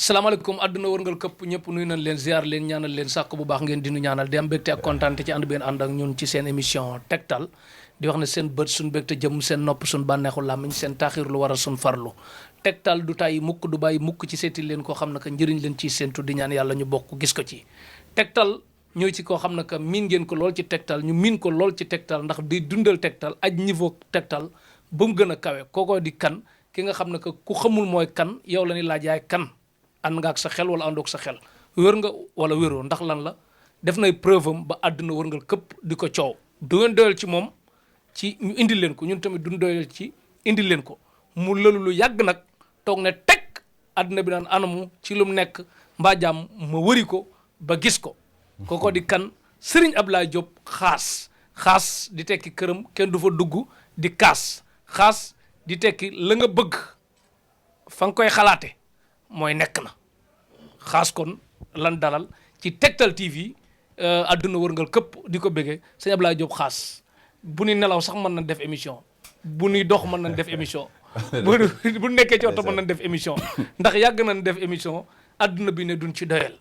salaamaaleykum àdduna wërngal këpp ñëpp nuyu nañ leen ziar leen ñaanal leen sàkk bu baax ngeen di nu ñaanal di am mbégte ak kontaan ci ànd benn ànd ak ñun ci seen émission tegtal di wax ne seen bët suñ mbégte jëm seen nopp suñ bànneexu làmmiñ seen taaxir lu waral suñ farlu tegtal du tàyyi mukk du bàyyi mukk ci seeti leen koo xam ne que njëriñ leen ciy séentu di ñaan yàlla ñu bokk gis ko ci tegtal ñëw ci koo xam ne que miin ngeen ko lool ci tegtal ñu miin ko lool ci tegtal ndax di dundal tegtal aj niveau tegtal ba mu gën a kawe kookoo di kan ki nga xam ne que ku xamul mooy kan yow la ni laaj yaay kan ànd nga ak sa xel wala àndoog sa xel wér nga wala wéroo ndax lan la def nay preuve am ba àdduna wërngal këpp di ko coow du ngeen doyal ci moom ci ñu indil leen ko ñun tamit duñ doyal ci indil leen ko mu lëlu lu yàgg nag toog ne teg àdduna bi naan anamu ci lu mu nekk mbaa jàmm ma wëri ko ba gis ko kooko di kan Serigne Ablaye Diop xaas di tekki këram kenn du fa dugg di kaas xaas di tekki la nga bëgg fa nga koy xalaate mooy nekk na xaas kon lan dalal ci Tektal TV àdduna wërngal këpp di ko bëggee sëñ Ablaye Diop xaas bu ñuy nelaw sax mën nañ def émission bu ñuy dox mën nañ def émission bu nekkee ci oto mën nañ def émission ndax yàgg nañ def émission àdduna bi ne duñ ci doyal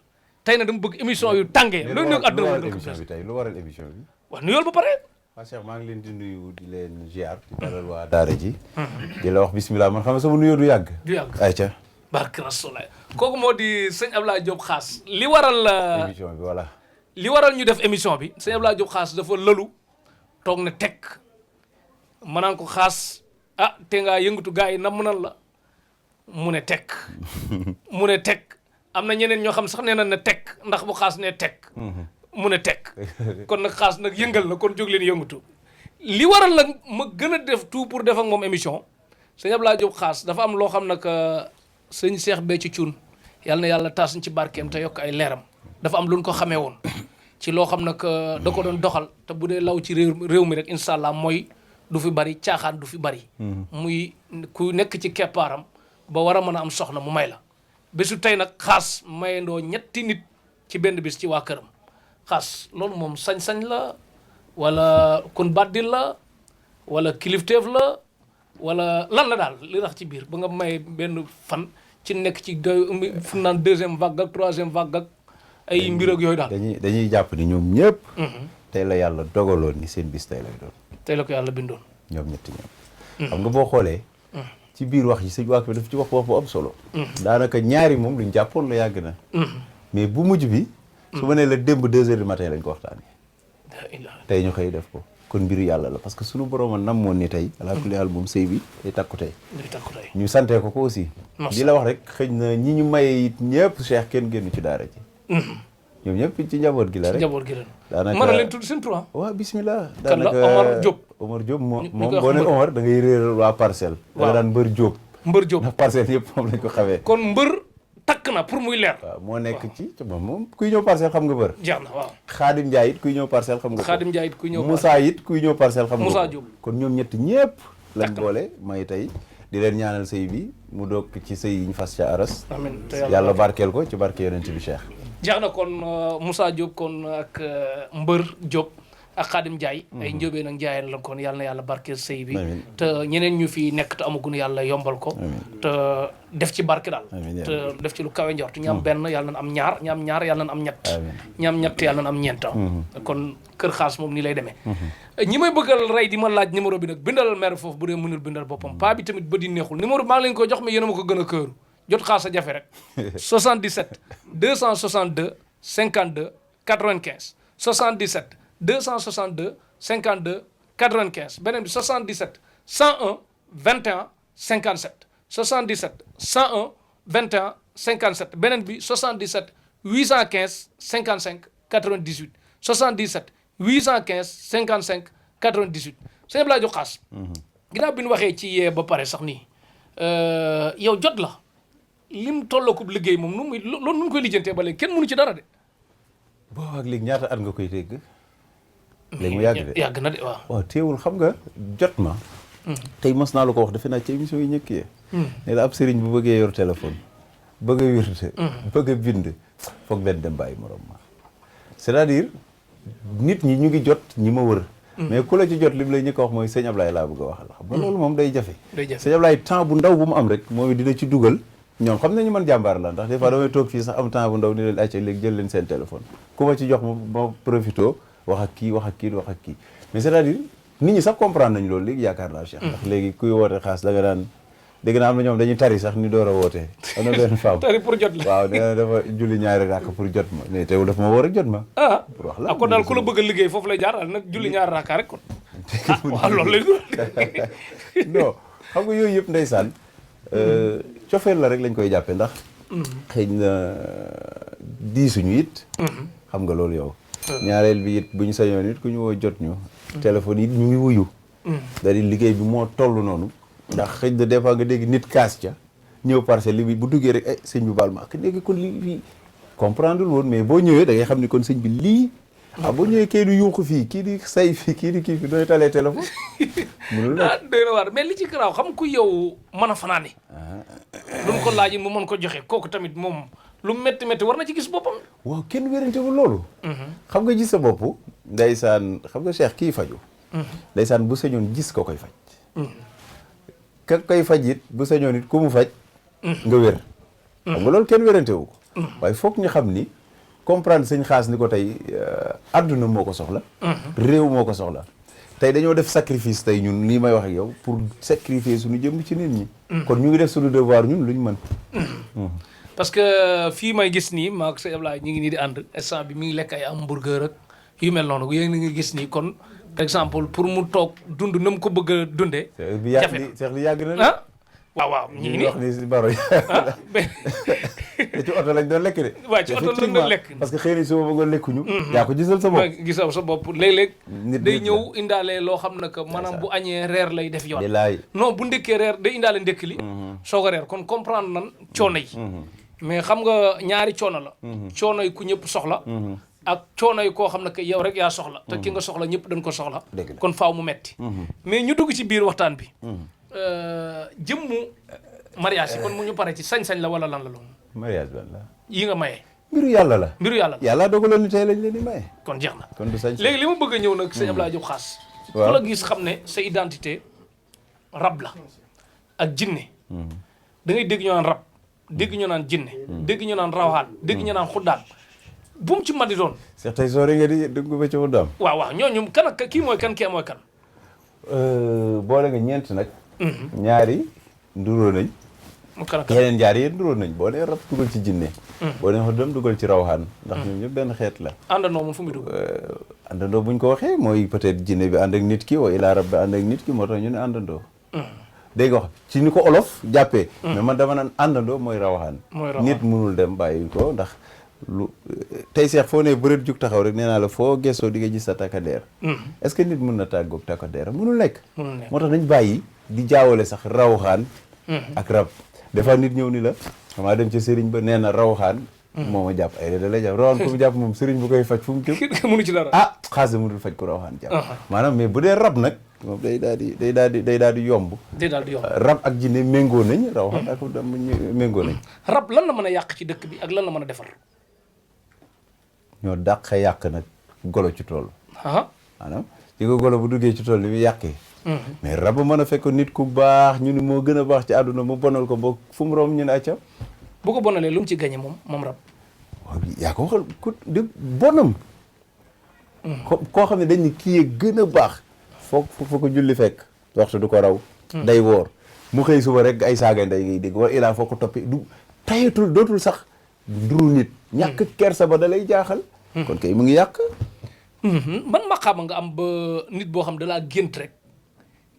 tey na dama bëgg émission yu tàngee loolu nag àdduna wërngal këpp bi tey lu waral émission bi waaw nuyool ba pare waa Cheikh maa ngi leen di nuyu di leen ziar di dalal waa daara ji di la wax bismillah man xam nga sama nuyoo du yàgg ayca barke Rasulullah kooku moo di sëñ Ablaye Diop xaas li waral émission bi voilà li waral ñu def émission bi sëñ Ablaye Diop xaas dafa lëlu toog ne teg ma naan ko xaas te ngaa yëngatu gars yi namm nan la mu ne teg mu ne teg am na ñeneen ñoo xam sax nee na ne teg ndax bu xaas ne teg mu ne teg kon nag xaas nag yëngal na kon jóg leen yëngatu li waral nag ma gën a def tout pour def ak moom émission sëñ Ablaye Diop xaas dafa am loo xam nag sëñ Cheikh Béthio Thioune yàlla na yàlla taas ci barkeem te yokk ay leeram dafa am lu ñu ko xamee woon ci loo xam nag da ko doon doxal te bu dee law ci réew mi rek incha allah mooy du fi bari caaxaan du fi bari. muy ku nekk ci keppaaram ba war a mën a am soxna mu may la bésu tey nag xaas mayandoo ñetti nit ci benn bis ci waa këram xaas loolu moom sañ-sañ la wala kun baddil la wala kilifteef la wala lan la daal li tax ci biir ba nga may benn fan ci nekk ci doy fu naan deuxième vague ak troisième vague ak ay mbir ak yooyu daal. dañuy jàpp ni ñoom ñëpp. tey la yàlla dogaloon ni seen bis tey lay doon. tey la ko yàlla bindoon. ñoom ñetti ñoom. xam nga boo xoolee. ci biir wax yi sëñ Waak bi daf ci wax bu am solo. daanaka ñaari moom luñ jàppoon la yàgg na. mais bu mujj bi. su ma nee la démb 2 heures du matin lañ ko waxtaanee. tey ñu xëy def ko. kon mbiru yàlla la parce que sunu borom a namoon ni tey alaa kulli haal moom sëy bi day takku tey ñu santee ko aussi di la wax rek xëy na ñi ñu maye it ñëpp Cheikh kenn génn ci daara ji ñoom ñëpp ci njaboot gi la rek njaboot gi la daanaka mën na leen tudd seen tur waaw bismillah kan la Omar Diop moom boo ne Omar da ngay réeral waa Parcelles da nga daan Mbër Diop ndax Parcelles yëpp moom lañ ko xamee kon mbër takk na pour muy leer. waaw moo nekk ci moom kuy ñëw Parcelles xam nga bër. jeex na waaw. Xaadim Ndiaye it kuy ñëw Parcelles xam nga. Xaadim Ndiaye it kuy ñëw Moussa it kuy ñëw Parcelles xam nga. Moussa Diop kon ñoom ñett ñëpp. lañ boole may tey di leen ñaanal sëy bi mu doog ci sëy yi ñu fas ca aras. amiin yàlla barkeel ko ci barke yonent bi Cheikh. jeex na kon Moussa Diop kon ak Mbër Diop ak Xaadim Ndiaye. ay njóobee nag Ndiaye la kon yàlla na yàlla barkeel sëy bi. te ñeneen ñu fi nekk te amaguñu yàlla yombal ko. te def ci barke daal te def ci lu kawe njort ñi am benn yàlla na am ñaar ñi am ñaar yàlla na am ñett ñi am ñett yàlla na am ñeent kon kër xaas moom nii lay demee ñi may bëggal rey di ma laaj numéro bi nag bindalal maire foofu bu dee mënul bindal boppam paa bi tamit ba di neexul numéro bi maa ngi leen ko jox mais yéen a ma ko gën a këru jot xaas a jafe rek 77 262 52 95 77 262 52 95 beneen bi 77 101 21 57 77 101 21 57 beneen bi 77 815 55 98 77 815 55 98 sëñ Ablaye Diop xaas ginnaaw bi ñu waxee ci yee ba pare sax nii yow jot la lim tollakub liggéey moom nu muy loolu nu mu koy lijjantee ba léegi kenn mënu ci dara de boo ak léegi ñaata at nga koy dégg léegi mu yàgg de yàgg na de waaw teewul xam nga jot ma tey mos naa la ko wax defe naa ci émission yi ñëkkee ne la ab sëriñ bu bëggee yor téléphone bëgg a wirde bëgg a bind foog benn dem bàyyi morom ma c'est-à-dire nit ñi ñu ngi jot ñi ma wër mais ku la ci jot li mu lay ñëkk a wax mooy sëñ Ablaye laa bëgg a waxal xam nga loolu moom day jafe sëñ Ablaye temps bu ndaw bu mu am rek moom dina ci dugal ñoom xam nañu man jàmbaar la ndax des fois damay toog fii sax am temps bu ndaw ni leen acca léegi jël leen seen téléphone ku ma ci jox ma profito wax ak kii mais c'est-à-dire nit ñi sax comprendre nañ loolu léegi yaakaar naa Cheikh ndax léegi kuy woote xaas da nga daan dégg naa am na ñoom dañuy tari sax ni door a wootee am na benn femme tari pour jot la waaw nee na dafa julli ñaari ràkk pour jot ma mais teewul dafa ma war a jot ma pour wax la kon daal ku la bëgg a liggéey foofu lay jaar nag julli ñaari raaka rek kon waaw loolu lay non xam nga yooyu yëpp ndeysaan cofeel la rek lañ koy jàppee ndax xëy na diisuñu it xam nga loolu yow ñaareel bi it bu ñu sañoon it ku ñu woo jot ñu téléphone yi ñu ngi wuyu c'est-à-dire liggéey bi moo toll noonu ndax xëy na des fois nga dégg nit kaas ca ñëw parcelle li bu duggee rek sëñ bi baal ma ak dégg kon lii comprendre woon mais boo ñëwee da ngay xam ni kon sëñ bi lii boo ñëwee kii di yuuxu fii kii di say fii kii di kii fi doy talee téléphone mënul nekk doy na waar mais li ci garaaw xam ku yow mën a fanaani lu mu ko laaj mu mën ko joxe kooku tamit moom lu métti war na ci gis boppam waaw kenn wérante wu loolu xam nga gis sa bopp ndeysaan xam nga Cheikh kii faju ndeysaan bu sañoon gis ko koy faj ka koy faj it bu sañoon it ku mu faj nga wér xam nga loolu kenn wérante wu ko waaye foog ñu xam ni comprendre sëñ xaas ni ko tey adduna moo ko soxla réew moo ko soxla tey dañoo def sacrifice tey ñun lii may wax ak yow pour sacrifier suñu jëm ci nit ñi kon ñu ngi def suñu devoir ñun luñ mën parce que fii may gis nii maa ko sëñ Ablaye ñu ngi nii di ànd instant bi mi ngi lekk ay hamburger ak yu mel noonu yéen a ngi gis nii kon par exemple pour mu toog dund na mu ko bëgg a dundee jafe na Cheikh li yàgg na waaw ñu ngi nii wax ni si baro te ci oto lañ doon lekk de waaw ci oto lañ doon lekk parce que xëy na suba bëggoon lekkuñu yaa ko gisal sa bopp gisal sa bopp léeg-léeg day ñëw indaale loo xam ne que maanaam bu añee reer lay def yoon non bu ndékkee reer day indaale ndékk li soog a reer kon comprendre nan coono yi mais xam nga ñaari coono la coono yi ku ñëpp soxla ak coono yi koo xam ne que yow rek yaa soxla te ki nga soxla ñëpp dañ ko soxla kon faaw mu metti mais ñu dugg ci biir waxtaan bi jëmmu mariage yi kon mu ñu pare ci sañ-sañ la wala lan la loolu mariage lan la yi nga maye mbiru yàlla la mbiru yàlla yàlla dogaloon ni tey lañ leen di maye kon jeex na kon du sañ léegi li ma bëgg a ñëw nag sëñ Abdoulaye Diop Khass ku la gis xam ne sa identité rab la ak jinne da ngay dégg ñu naan rab dégg ñu naan jinne dégg ñu naan rawaan dégg ñu naan xuddaan bu mu ci mën di doon Cheikh tey soori nga di dëgg ba ci xuddaam waaw ñooñu kan ak kii mooy kan kii mooy kan boole nga ñeent nag ñaari nduroo nañ yeneen ñaari yéen nduroo nañ boo nee rab dugal ci jinne boo nee xuddam dugal ci rawaan ndax ñoom ñëpp benn xeet la àndandoo moom fu muy dugg àndandoo buñ ko waxee mooy peut-être jinne bi ànd ak nit ki wa ilaa rab bi ànd ak nit ki moo tax ñu ne àndandoo dégg nga wax ci ni ko olof jàppee mais man dama naan àndandoo mooy rawaan nit mënul dem bàyyi ko ndax lu tey Cheikh foo ne bëreet jug taxaw rek nee naa la foo gëstoo di nga gis sa takkandeer est-ce que nit mën na tàggoog takkandeer mënul nekk moo tax nañ bàyyi di jaawale sax rawxaan ak rab des fois nit ñëw ni la xamaa dem ca sëriñ ba nee na rawxaan moo ma jàpp ay da lay jàpp rawxaan ku mu jàpp moom sëriñ bu koy faj fu mu jëm mënu ci dara xaas da mënul faj ku rawxaan jàpp maanaam mais bu dee rab nag moom day daal di yomb rab ak jinne méngoo nañ rawxaan ak dam méngoo nañ rab lan la mën a yàq ci dëkk bi ak lan la mën a defar ñoo dàq yàq nag golo ci tool maanaam ci ko golo bu duggee ci tool li muy yàqee mais rab mën a fekk nit ku baax ñu ni moo gën a baax ci àdduna mu bonal ko ba fu mu rom ñu ne acca bu ko bonalee lu mu ci gañe moom rab waaw yaa ko waxal ku di bonam koo xam ne dañ ni kii gën a baax foog ko julli fekk waxtu du ko raw day woor mu xëy suba rek ay saaga nday ngay dégg wala ilaa foo ko toppee du tayatul dootul sax duru nit ñàkk kersa ba da lay jaaxal kon kay mu ngi yàq man maqaama nga am ba nit boo xam da laa gént rek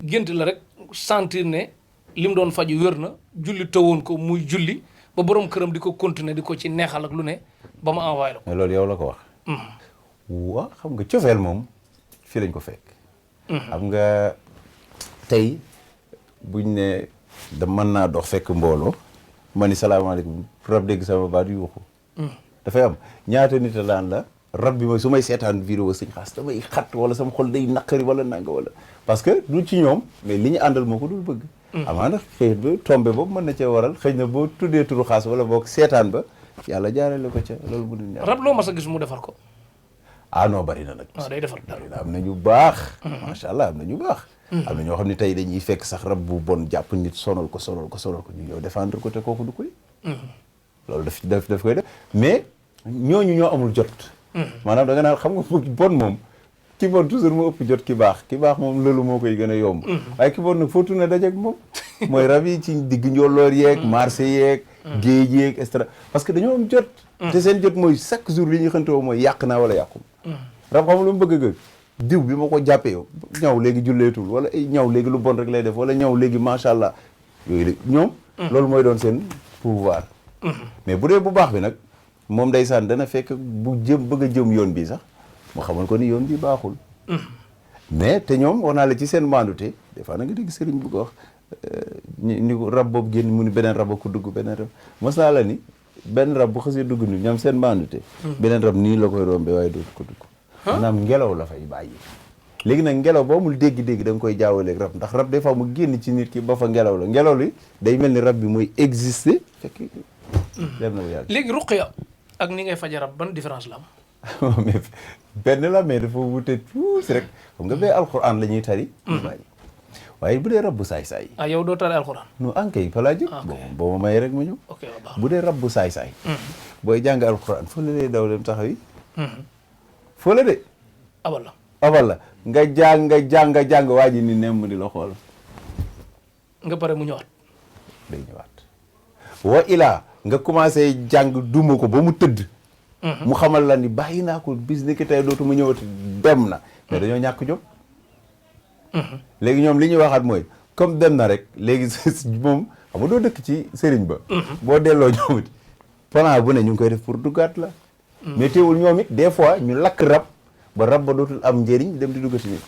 gént la rek sentir ne li mu doon faju wér na julli tëwoon ko muy julli ba borom këram di ko continuer di ko ci neexal ak lu ne ba ma envoyé la ko loolu yow la ko wax waa xam nga cofeel moom fii lañ ko fekk xam nga tey buñ ne da mën naa dox fekk mbooloo ma ni salaamaaleykum rab dégg sama baat yuuxu dafay am ñaata nit a daan la rab bi mooy su may seetaan vidéo sëñ Xaas damay xat wala sama xol day naqari wala nanga wala parce que du ci ñoom mais li ñu àndal moo ko dul bëgg amaana xëy ba tombé boobu mën na cee waral xëy na boo tuddee turu Xaas wala boo seetaan ba yàlla jaarale ko ca loolu bu dul ñaar rab loo mas a gis mu defar ko non bari na nag day defar am na ñu baax macha allah am na ñu baax am na ñoo xam ne tey dañuy fekk sax rab bu bon jàpp nit sonal ko ñu ñëw défendre ko te kooku du koy loolu daf koy def mais ñooñu ñoo amul jot maanaam da nga naan xam nga bon moom ki bon toujours moo ëpp jot ki baax moom loolu moo koy gën a yomb waaye ki bon nag foo tourné dajeeg moom mooy rab yi ci digg njolloor yeeg marché yeeg géej yeeg et cetera parce que dañoo am jot te seen jot mooy chaque jour li ñuy xëntewoo mooy yàq naa wala yàqum rab xam lu mu bëgg a diw bi ma ko jàppee yow ñaw léegi julleetul wala ñaw léegi lu bon rek lay def wala ñaw léegi macha allah yooyu la ñoom loolu mooy doon seen pouvoir mais bu dee bu baax bi nag moom ndeysaan dana fekk bu bëgg a jëm yoon bi sax mu xamal ko ni yoon bi baaxul mais te ñoom wax naa la ci seen maandute des fois na nga dégg sëriñ bu ko wax ni ko rab boobu génn mu ni beneen rab a ko dugg beneen rab mos naa la ni benn rab bu xasee dugg ni ñoom seen maandute beneen rab nii la koy rombe waaye dootu ko dugg maanaam ngelaw la fay bàyyi léegi nag ngelaw boo mul dégg-dégg da nga koy jaawaleeg rab ndax rab des fois mu génn ci nit ki ba fa ngelaw la ngelaw li day mel ni rab bi mooy exister fekk dem na bu yàgg léegi ruqya ak ni ngay faje rab ban différence la am mais benn la mais dafa wute tuuti rek xam nga bee alxuraan la ñuy tari bàyyi waaye bu dee rab bu saay-saay yow doo tari alxuraan non ankay fa laa jëm boo ma may rek ma ñëw bu dee rab bu saay-saay booy jàng alxuraan foo la lay daw dem taxaw yi foo la de abal la nga jàng waa ji ni nemm di la xool nga pare mu ñëwaat day ñëwaat wa ilaa nga commencé jàng duma ko ba mu tëdd mu xamal la ni bàyyi naa ko bis ni ki tey dootuma ñëwati dem na mais dañoo ñàkk jom léegi ñoom li ñuy waxaat mooy comme dem na rek léegi moom xam nga doo dëkk ci sëriñ ba boo delloo ñoomit plan bu ne ñu ngi koy def pour duggaat la mais teewul ñoom it des fois ñu lakk rab ba rab ba dootul am njëriñ dem di duggati nit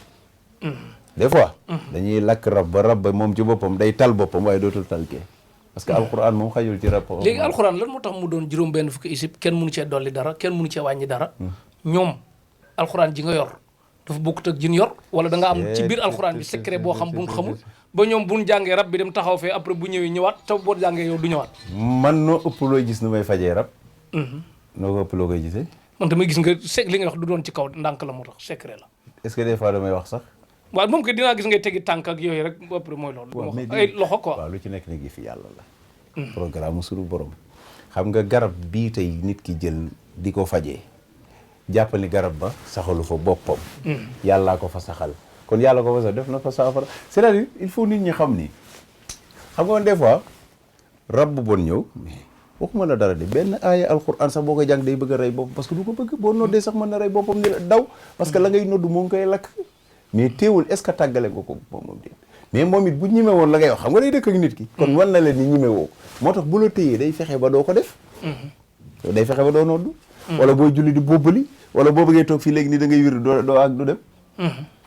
des fois dañuy lakk rab ba moom ci boppam day tal boppam waaye dootul tal kee parce que alxuraan moom xajul ci rab léegi alxuraan lan moo tax mu doon juróom benn fukki isib kenn mënu cee dolli dara kenn mënu cee wàññi dara ñoom alxuraan ji nga yor dafa bokkut ak jin yor wala da nga am ci biir alxuraan bi secret boo xam buñ xamul ba ñoom buñ jàngee rab bi dem taxaw fee après bu ñëwee ñëwaat te boo jàngee yow du ñëwaat man noo ëpp looy gis nu may fajee rab noo ko ëpp loo koy gisee man damay gis nga li nga wax du doon ci kaw ndànk la moo tax secret la est-ce que des fois damay wax sax waaw moom que dinaa gis ngay tegi tànk ak yooyu rek après mooy loolu ay loxo quoi waaw lu ci nekk nag yi fi yàlla la programme suñu borom xam nga garab bii tey nit ki jël di ko fajee jàppal ni garab ba saxalu fa boppam yàllaa ko fa saxal kon yàlla ko fa sax def na fa saafara c'est-à-dire il faut nit ñi xam ni xam nga des fois rab bu bon ñëw mais waxuma la dara de benn aaya alquran sax boo koy jàng day bëgg a rey boppam parce que du ko bëgg boo noddee sax mën na rey boppam ni la daw parce que la ngay noddu moo ngi koy lakk mais teewul est-ce que tàggale nga ko moom déet mais moom it bu ñime woon la ngay wax xam nga day dëkk ak nit ki kon wan na leen ni ñime woo moo tax bu la téyee day fexe ba doo ko def day fexe ba doo noddu wala booy julli di bobbali wala boo bëggee toog fii léegi ni da ngay wir doo ak du dem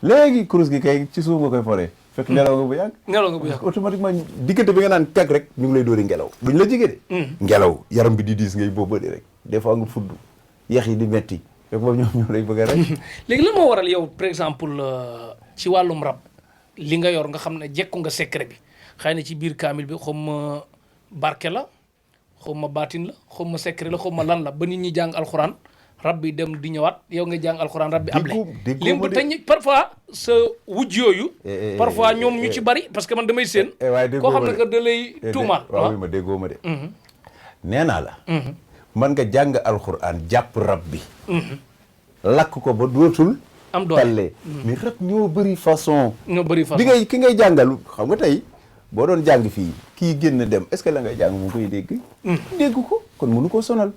léegi kurus gi kay ci suuf nga koy foree fekk ngelaw nga bu yàgg automatiquement diggante bi nga naan teg rek ñu ngi lay dóori ngelaw duñ la jege de ngelaw yaram bi di diis ngay bobbali rek des fois nga fudd yax yi di metti fekk boobu ñoom lay bëgg a rek léegi lan moo waral yow par exemple ci wàllum rab li nga yor nga xam ne jekku nga secret bi xëy na ci biir kaamil bi xaw ma barke la xaw ma baatin la xaw ma secret la xaw ma lan la ba nit ñi jàng alxuraan rab bi dem di ñëwaat yow nga jàng alxuraan rab bi able lim bu te parfois sa wujj yooyu parfois ñoom ñu ci bari parce que man damay seen koo xam ne que da lay tuumaal waaw ma déggoo ma de nee naa la man nga jàng alxuraan jàpp rab bi lakk ko ba dootul am doole tallee mais rab ñoo bëri façon bi ki ngay jàngal xam nga tey boo doon jàng fii kii génn dem est-ce que la ngay jàng mu koy dégg dégg ko kon mënu ko sonal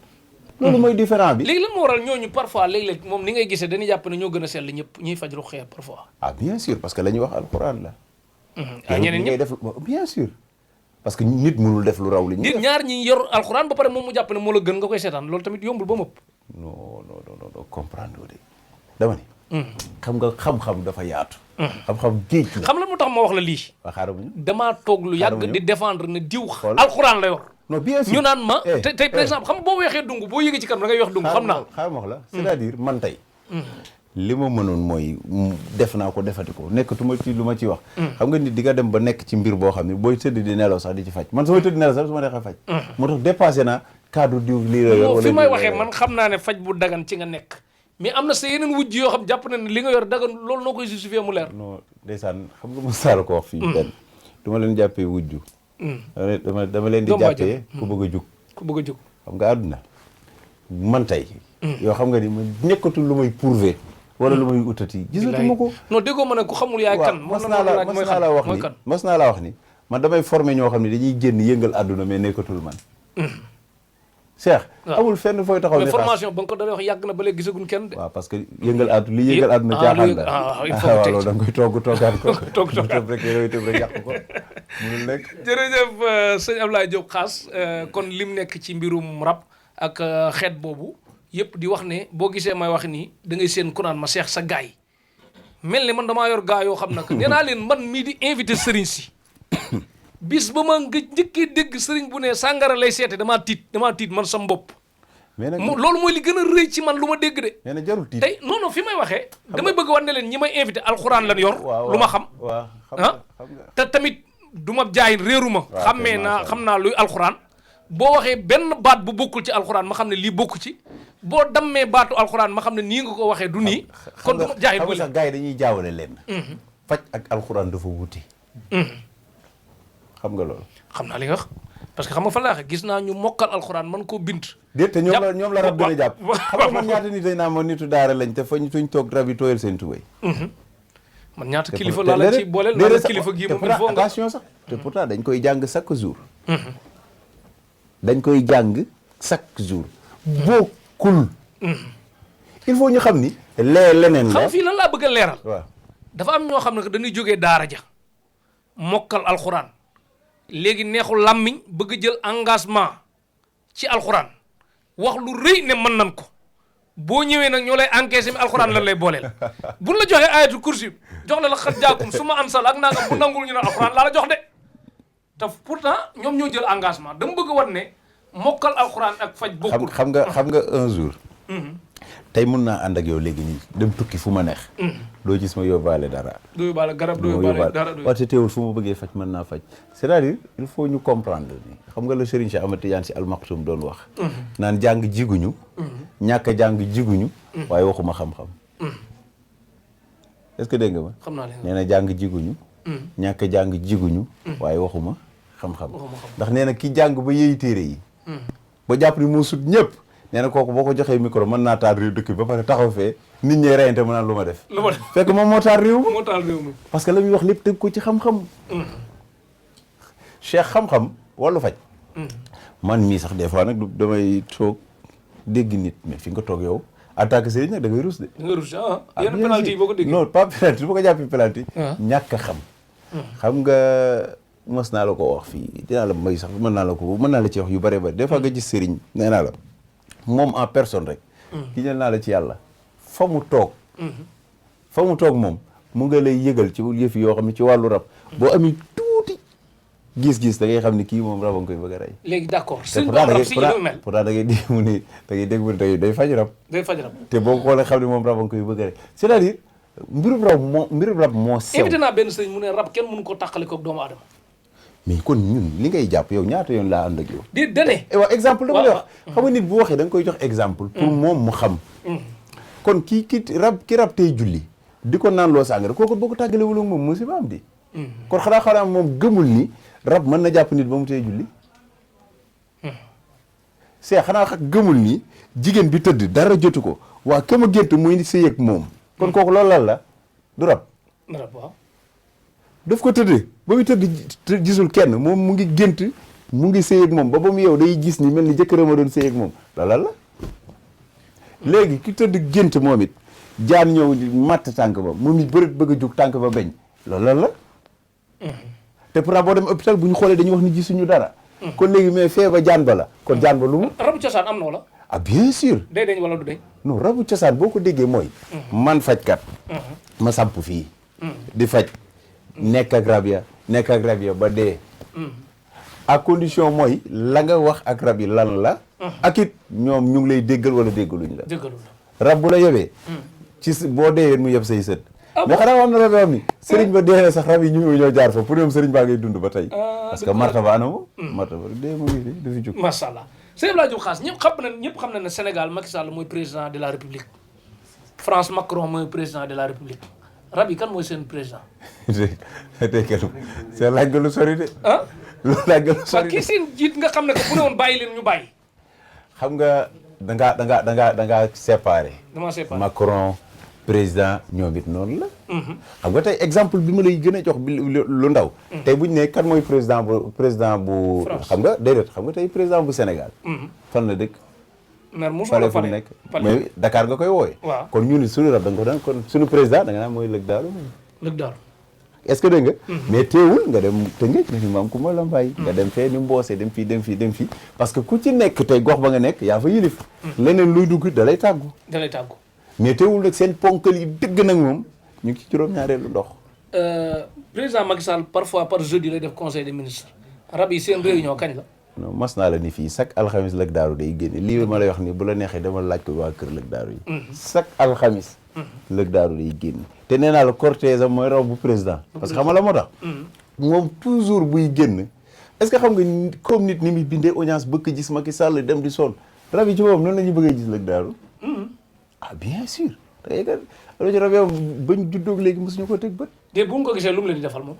loolu mooy différent bi léegi lan moo waral ñooñu parfois léeg-léeg moom ni ngay gisee dañuy jàpp ne ñoo gën a sell ñëpp ñuy faj ruqya parfois bien sûr parce que la ñuy wax alxuraan la ñeneen ñi def bien sûr parce que nit mënul def lu raw li nit ñaar ñi yor alxuraan ba pare moom mu jàpp ne moo la gën nga koy seetaan loolu tamit yombul ba mëpp non comprendre de dama ni xam nga xam-xam dafa yaatu xam-xam géej la xam la moo tax ma wax la lii damaa toog lu yàgg di défendre ne diw alxuraan la yor non bien sûr ñu naan ma tey par exemple xam boo weexee dung boo yëgee ci kanam da ngay weex dung xam naa xaaral ma wax la c'est-à-dire man tey li ma mënoon mooy def naa ko defati ko nekkatuma ci lu ma ci wax xam nga nit di nga dem ba nekk ci mbir boo xam ne booy tëdd di nelaw sax di ci faj man samay tëdd di nelaw sax su ma neexee faj moo tax dépassé naa cadre diw lii la yor fi may waxee man xam naa ne faj bu dagan ci nga nekk mais am na sa yeneen wujj yoo xam jàpp na ne li nga yor dagan loolu noo koy justifier mu leer non ndeysaan xam nga ma saara ko wax fii benn du ma leen jàppee wujju dama leen di jàppee ku bëgg a jug ku bëgg a jóg. xam nga àdduna man tey. yoo xam nga ni man nekkatul lu may prouver. wala lu may utati gisatuma ko. non déggoo ma ne ku xamul yaay kan. mas naa la wax ni man damay former ñoo xam ne dañuy génn yëngal àdduna mais nekkatul man. Cheikh. amul fenn fooy taxaw ne formation ba nga ko dalee wax yàgg na ba léegi gisaguñ kenn de. waaw parce que yëngal àdduna caaxaan la. waaw loolu da nga koy toggaat ko. tëb rek yooyu tëb rek yàq ko munul nekk. jërëjëf sëñ Ablaye Diop Khass kon lim nekk ci mbirum rab ak xeet boobu yëpp di wax ne boo gisee may wax nii da ngay seen ku naan ma Cheikh sa gaay mel ni man damaa yor gaa yoo xam nag nee naa leen man mii di invité sëriñ si bis ba ma nga njëkkee dégg sëriñ bu ne sàngara lay seete damaa tiit man sam bopp. mais nag loolu mooy li gën a rëy ci man lu ma dégg de. mais nag jarul tiit tey non fi may waxee. damay bëgg wan ne leen ñi may invité alxuraan lan yor. lu ma xam. te tamit du ma jaay réeru ma. xam naa luy alxuraan. boo waxee benn baat bu bokkul ci alxuraan ma xam ne lii bokku ci boo dammee baatu alxuraan ma xam ne nii nga ko waxee du nii. kon du ma jaay xam nga sax gars yi dañuy jaawale leen. faj ak alxuraan dafa wuti. xam nga loolu. xam naa li nga wax parce que xam nga fan laa gis naa ñu mokkal alxuraan man koo bind. déet te ñoom la rab gën a jàpp. xam nga man ñaata nit dañ naa ma nitu daara lañ te fañ tuñ toog rab yi tooyal seen tubéy. man ñaata kilifa laa la ci booleel la kilifa gii moom il faut nga attention sax te pourtant dañ koy jàng chaque jour. dañ koy jàng chaque jour. bokkul. il faut ñu xam ni. leneen la xam fii lan laa bëgg a leeral. waaw dafa am ñoo xam ne dañuy jógee daara ja mokkal alxuraan léegi neexul làmmiñ bëgg jël engagement ci alxuraan wax lu rëy ne mën nan ko boo ñëwee nag ñoo lay encaissé mi alxuraan lan lay booleel buñ la joxee ayatul kursi jox la xat jaakum su ma ansal ak nangam bu nangul ñu ne alxuraan laa la jox de te pourtant ñoom ñoo jël engagement dama bëgg wan ne mokkal alxuraan ak faj bokkul. xam nga un jour. tey mun naa ànd ak yow léegi nii dem tukki fu ma neex. doo gis ma yóbbaale dara. doo yóbbaale garab doo yóbbaale dara waaye teewul fu ma bëggee faj mën naa faj c'est-à-dire il faut ñu comprendre ni xam nga la Serigne Cheikh Ahmed Tidiane Sy Al Maktoum doon wax. naan jàng jiguñu. ñàkk a jàng jiguñu. waaye waxuma xam-xam. est-ce que dégg nga ma. xam naa leen nee na jàng jiguñu. ñàkk a jàng jiguñu. waaye waxuma xam-xam. ndax nee na ki jàng ba yeeyi téere yi. ba jàpp ni moo sut ñëpp. nee na kooku boo ko joxee micro mën naa taal réew dëkk bi ba pare taxaw fee nit ñi reyante mu naan lu ma def. fekk moom moo taal réew mi. parce que la muy wax lépp tëgg ko ci xam-xam. cheikh xam-xam wàllu faj. man mii sax des fois nag damay toog dégg nit mais fi nga toog yow en tant que sëriñ nag da ngay rus de. da ngay rus yenn penalty yi boo ko déggee. non pas penalty boo ko jàppee penalty. ñàkk a xam. xam nga mos naa la ko wax fii dinaa la may sax mën naa la ci wax yu bëree bëri des fois nga gis sëriñ nee naa la. moom en personne rek. ki jël naa la ci yàlla. fa mu toog moom mu nga lay yëgal ci yëf yoo xam ne ci wàllu rab. boo amee tuuti gis-gis da ngay xam ni kii moom rab a nga koy bëgg a rey. léegi d'accord sëñ rab si ñu mel. pourtant da ngay dégg mu ni day faj rab. day faj rab te boo ko xoolee xam ne moom rab a nga koy bëgg a rey c'est-à-dire mbirum rab moo sew. invité naa benn sëñ mu ne rab kenn mënu ko tàqale koog doomu aadama. mais kon ñun li ngay jàpp yow ñaata yoon laa ànd ak yow. di dane waaw exemple dama lay wax xam nga nit bu waxee da nga koy jox exemple pour moom mu xam kon ki rab tey julli di ko naan loo sàngara kooku boo ko tàggalewul ak moom musiba am di kon xanaa moom gëmul ni rab mën na jàpp nit ba mu tey julli c'est xanaa gëmul ni jigéen bi tëdd dara jotu ko waa ka ma gént muy sëy ak moom kon kooku loolu lan la du rab waaw daf ko tëddee ba muy tëdd gisul kenn moom mu ngi gént mu ngi sëy ak moom ba mu yow day gis ni mel ni jëkkëram a doon sëy ak moom loolu la léegi ki tëdd gént moom it jaan ñëw matt tànk ba moom it bëgg a jug tànk ba beñ loolu la te pourtant boo dem hôpital bu ñu xoolee dañuy wax ni gisuñu dara kon léegi mais fee ba jaan ba la kon jaan ba lu mu rabu cosaan am na wala ah bien sûr day deñ wala du deñ non rabu cosaan boo ko déggee mooy man fajkat ma samp fii di faj nekk ak rab ya ba dee à condition mooy la nga wax ak rab yi lan la ak it ñoom ñu ngi lay déggal wala déggaluñ la rab bu la yebee ci boo deewee mu yeb say sët mais xanaa am na rab yoo xam ni sëriñ ba dee sax rab yi ñu ñoo jaar fa pour ñoom sëriñ baa ngay dund ba tey parce que martaba anamu martaba dee mu ngi fi du fi jóg macha allah sëñ Abdoulaye Diop Khass ñëpp xam na ne Sénégal Macky Sall mooy président de la République France Macron mooy président de la République rab yi kan mooy seen président tey kenn c'est laaj nga lu sori de loolu laaj nga lu sori kii seen jiit nga xam ne que bu ne woon bàyyi leen ñu bàyyi xam nga da ngaa séparé. dama séparé Macron président ñoom it noonu la. xam nga tey exemple bi ma lay gën a jox bi lu ndaw. tey bu ñu nee kan mooy président bu. xam nga déedéet xam nga tey président bu Sénégal. fan la dëkk. mer mu fale fu mu nekk mais Dakar nga koy wooye. waaw kon ñu ni suñu rab da nga ko daan kon suñu président da nga naan mooy lëg daaru. lëg daaru. est-ce que dégg nga. mais teewul nga dem Tëngéej ni maam ku ma la mbay. nga dem fee ni Mboose dem fii parce que ku ci nekk tey gox ba nga nekk yaa fa yilif. leneen luy dugg da lay tàggu. mais teewul nag seen ponkal yi dëgg nag moom ñu ngi ci juróom-ñaareelu ndox. président Macky Sall parfois par jeudi lay def conseil des ministres rab yi seen réunion kañ la. non mas naa la ni fii chaque alxamis lëg daaru day génne lii ma lay wax ni bu la neexee dama laaj ko waa kër lëg daaru yi. chaque alxamis. lëg daaru day génne. te nee naa la cortège am mooy raw bu président. parce que xam nga la moo tax. moom toujours buy génn est-ce que xam nga comme nit ni muy bindee audience bëgg gis Macky Sall dem di sonn rab yi ci boobu noonu la ñuy bëggee gis lëg daaru. ah bien sûr. da ngay gën a ci rab yow bañ juddóog léegi mosuñu ko teg bët. te bu mu ko gisee lu mu leen di defal moom.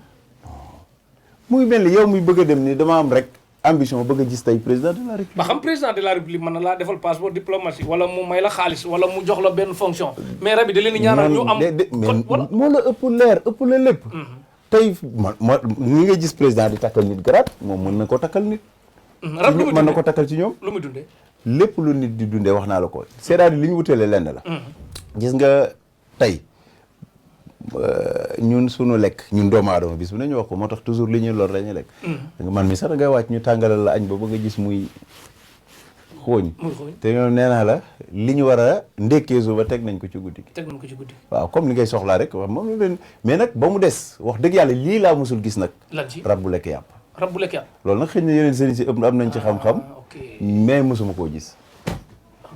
muy mel ni yow muy bëgg a dem ni dama am rek ambition bëgg a gis tey président de la république. ba xam président de la république mën na laa defal passeport diplomatique wala mu may la xaalis wala mu jox la benn fonction. mais rab yi da leen di ñaanal ñu am. mais moo la ëpp leer ëpp la lépp. tey ma ñi nga gis président di takkal nit garaat moom mën na ko takkal nit. rab lu muy mën na ko takkal ci ñoom. lu muy dundee. lépp lu nit di dundee wax naa la ko. c'est-à-dire li ñu wuteele lenn la. gis nga tey ñun sunu lekk ñun doomu aadama bis bu ne ñu wax ko moo tax toujours li ñuy lor dañuy lekk. man mi sax da ngay wàcc ñu tàngalal la añ ba nga gis muy xooñ. te ñoom nee naa la li ñu war a ndekkee suba teg nañ ko ci guddi gi. teg nañ ko ci guddi. waaw comme li ngay soxlaa rek wax moom leen mais nag ba mu des wax dëgg yàlla lii laa musul gis nag. lan ci rab bu lekk yàpp. rab bu lekk yàpp. loolu nag xëy na yeneen sëriñ si ëpp am nañ ci xam-xam. mais mosuma koo gis.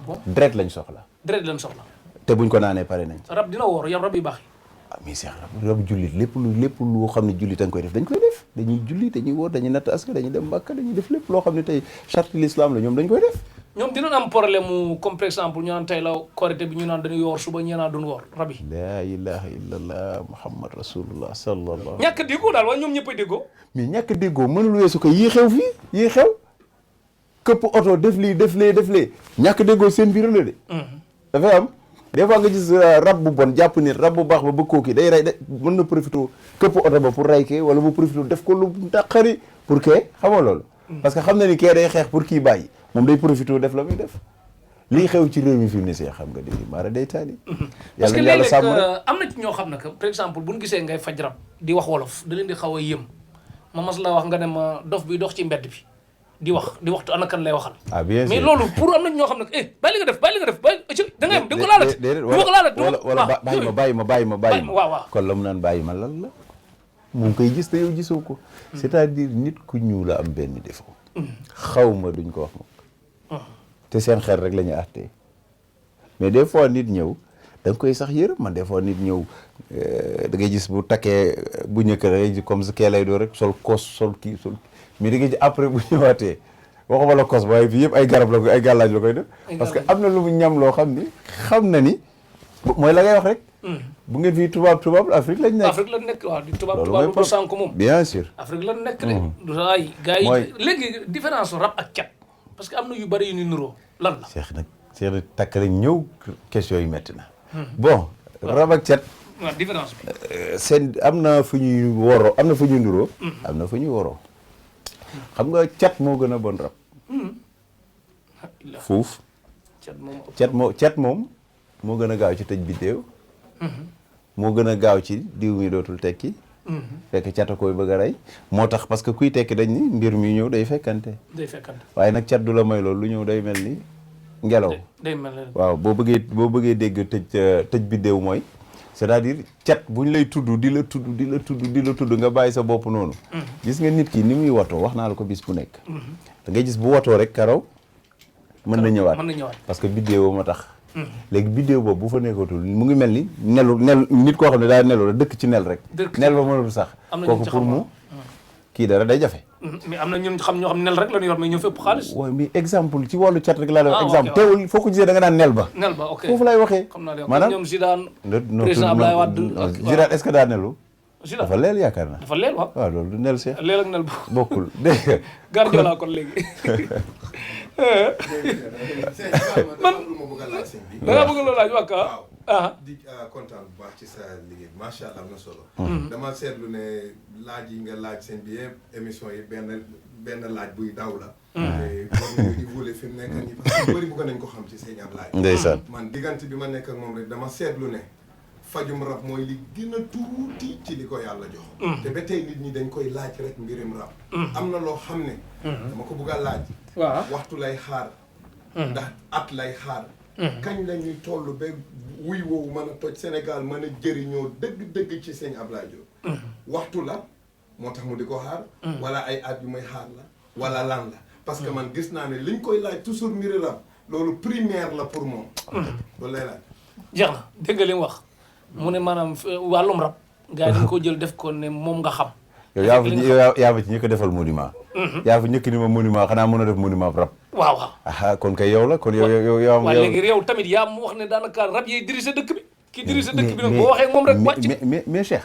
bon deret lañ soxla. deret lañ soxla. te buñ ko naanee pare nañ. rab dina woor yow rab yi baax yi. ah mais Cheikh rab jullit lépp lu xam ne jullit a nga koy def dañ koy def dañuy julli dañuy woor dañuy natt aska dañuy dem Makka dañuy def lépp loo xam ne tey charte l'islam la ñoom dañ koy def. ñoom dinañ am problème mu comme par exemple ñu naan tey la korité bi ñu naan dañuy woor suba ñu naan duñ woor rab yi. laa ilaha illallah muhammad rasulullah sallallahu. ñàkk a déggoo daal waaye ñoom ñëpp a déggoo. mais ñàkk a déggoo mënul weesu ko yii xew fii yii xew këpp oto def lii def lee ñàkk a déggoo seen biir la de. dafay am. des fois nga gis rab bu bon jàpp nit rab bu baax ba bëgg koo kii day rey mën na profité këpp oto ba pour rey kee wala mu profité def ko lu naqari pour kee xamoo loolu. parce que xam na ni kee day xeex pour kii bàyyi moom day profité def la muy def lii xew ci réew mi fi mu ne see xam nga di maara day taali. parce que léeg-léeg am na ci ñoo xam ne que par exemple bu ñu gisee ngay faj rab di wax wolof da leen di xaw a yëm ma mas la wax nga ne ma dof bi dox ci mbedd bi. di waxtu ana kan lay waxal. ah bien sûr mais loolu pour am na ñoo xam ne bàyyi li nga def da nga yem da nga ko laalati. déedéet du ma ko laalati wala bàyyi ma waaw kon la mu naan bàyyi ma lan la mu ngi koy gis te yow gisoo ko. c'est-à-dire nit ku ñuul la am benn défaut. xaw ma duñ ko wax moom. te seen xel rek la ñu àttee mais des fois nit ñëw da nga koy sax yërëm man des fois nit ñëw da ngay gis bu takkee bu ñëkk rek comme kee lay doo rek sol kos sol kii sol. mais da nga ci après bu ñëwaatee waxuma la kos waaye fii yëpp ay garab la koy ay gàllaaj la koy def parce que am na lu mu ñam loo xam ni xam na ni mooy la ngay wax rek bu ngeen fii tubaab Afrique lañ nekk. Afrique lañ nekk waaw di tubaab bu sànq moom bien sûr Afrique lañ nekk de ay gars yi léegi différence rab ak cat parce que am na yu bëri yu ni nuroo lan la Cheikh nag takk rek ñëw question yu métti na bon rab ak cat waaw différence bi seen am na fu ñuy woroo am na fu ñuy nuroo am na fu ñuy woroo xam nga cat moo gën a bon rab. fuuf. cat moom moo gën a gaaw ci tëj biddéew. moo gën a gaaw ci diw mi dootul tekki. fekk cat a koy bëgg a rey. moo tax parce que kuy tekki dañ ni mbir mi ñëw day fekkante. waaye nag cat du la may loolu lu ñëw day mel ni ngelaw. day mel ni waaw boo bëggee dégg tëj biddéew mooy. c'est-à-dire cat bu ñu lay tudd di la tudd nga bàyyi sa bopp noonu. gis nga nit ki ni muy watoo wax naa la ko bis bu nekk. da ngay gis bu watoo rek karaw mën na ñëwaat parce que biddéew ma tax. léegi biddéew boobu bu fa nekkatul mu ngi mel ni nel nit koo xam ne daa nelu la dëkk ci nel rek. nel ba mënul sax. kooku pour mu kii dara day jafe. mais am na ñun xam ñoo xam nel rek la ñu yor mais ñoo fépp xaalis. waaw mais exemple ci wàllu cat rek laa lay wax exemple teewul foo ko gisee da nga naan nel ba. nel ba ok foofu lay waxee. maanaam ñoom Zidane président Abdoulaye Wade Zidane est-ce que daa nelu. Zidane dafa leel yaakaar na. dafa leel waaw. waaw loolu du nel see. leel ak nel bokkul dégg nga. Guardiola kon léegi. man lu ma bëgg a laaj sëñ bi. da ngaa bëgg loo laaj wakka waaw di kontaan bu baax ci sa liggéey macha allah am na solo. dama seetlu ne laaj yi nga laaj sëñ bi yëpp émission yi benn laaj buy daw la. te war nañu évoluer fi mu nekk nii parce que bëri bëgg nañ ko xam ci sëñ Ablaye. ndeysaan man diggante bi ma nekk ak moom rek dama seetlu ne fajum rab mooy li gën a tuuti ci li ko yàlla jox. te ba tey nit ñi dañ koy laaj rek mbirim rab. am na loo xam ne. dama ko bëgg a laaj. waaw waxtu lay xaar. ndax at lay xaar. kañ la ñuy toll ba wuy woowu mën a toj Sénégal mën a jëriñoo dëgg-dëgg ci sëñ Ablaye Diop. waxtu la moo tax mu di ko xaar. wala ay at yu muy xaar la. wala lan la parce que man gis naa ne liñ koy laaj toujours mbiri rab loolu primaire la pour moom. loolu lay laaj. jeex na dégg nga li mu wax mu ne maanaam wàllum rab gars yi dañ ko jël def ko ne moom nga xam. yow yaa fa ci ñëkk defal monument. yaa fa ñëkk ni ma monument xanaa mën a def monument rab. waaw waaw. ah kon kay yow la kon yow am. waaw léegi yow tamit yaa mu wax ne daanaka rab yiy dirigé dëkk bi. ki dirigé dëkk bi nag boo waxee moom rek wàcc. mais Cheikh.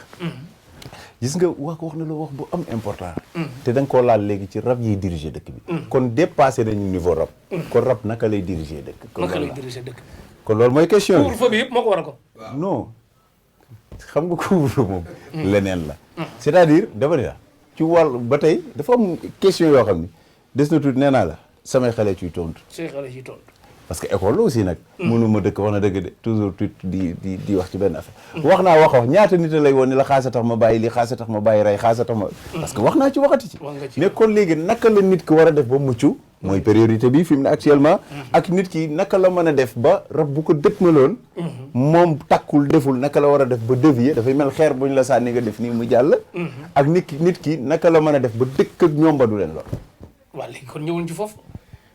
gis nga wax na la wax bu am important. te da nga koo laal léegi ci rab yiy dirigé dëkk bi. kon dépassé nañu niveau rab. kon rab naka lay dirigé dëkk. kon naka lay dirigé dëkk. kon loolu mooy question bi. couvre-feu bi yëpp moo ko war a ko. non xam nga couvre-feu moom. leneen la. c'est-à-dire dama ne la ci wàll ba tey dafa am question yoo xam ni des na tuuti nee naa la samay xale ciy tontu. say xale ciy tontu. parce que école la aussi nag. mënuma dëkk wax na dëgg de toujours tuuti di wax ci benn affaire. wax naa wax ñaata nit lay woon ni la xaasa tax ma bàyyi lii xaasa tax ma bàyyi rey xaasa tax ma. parce que wax naa ci waxati ci. mais kon léegi naka la nit ki war a def ba mucc. mooy priorité bi fi mu ne actuellement. ak nit ki naka la mën a def ba rab bu ko dëkkmaloon. moom takkul deful naka la war a def ba dévier dafay mel xeer bu ñu la sànni nga def nii mu jàll. ak nit ki naka la mën a def ba dëkk ak ñoom ba du leen lor. waaw léegi kon ñëwuñ ci foofu.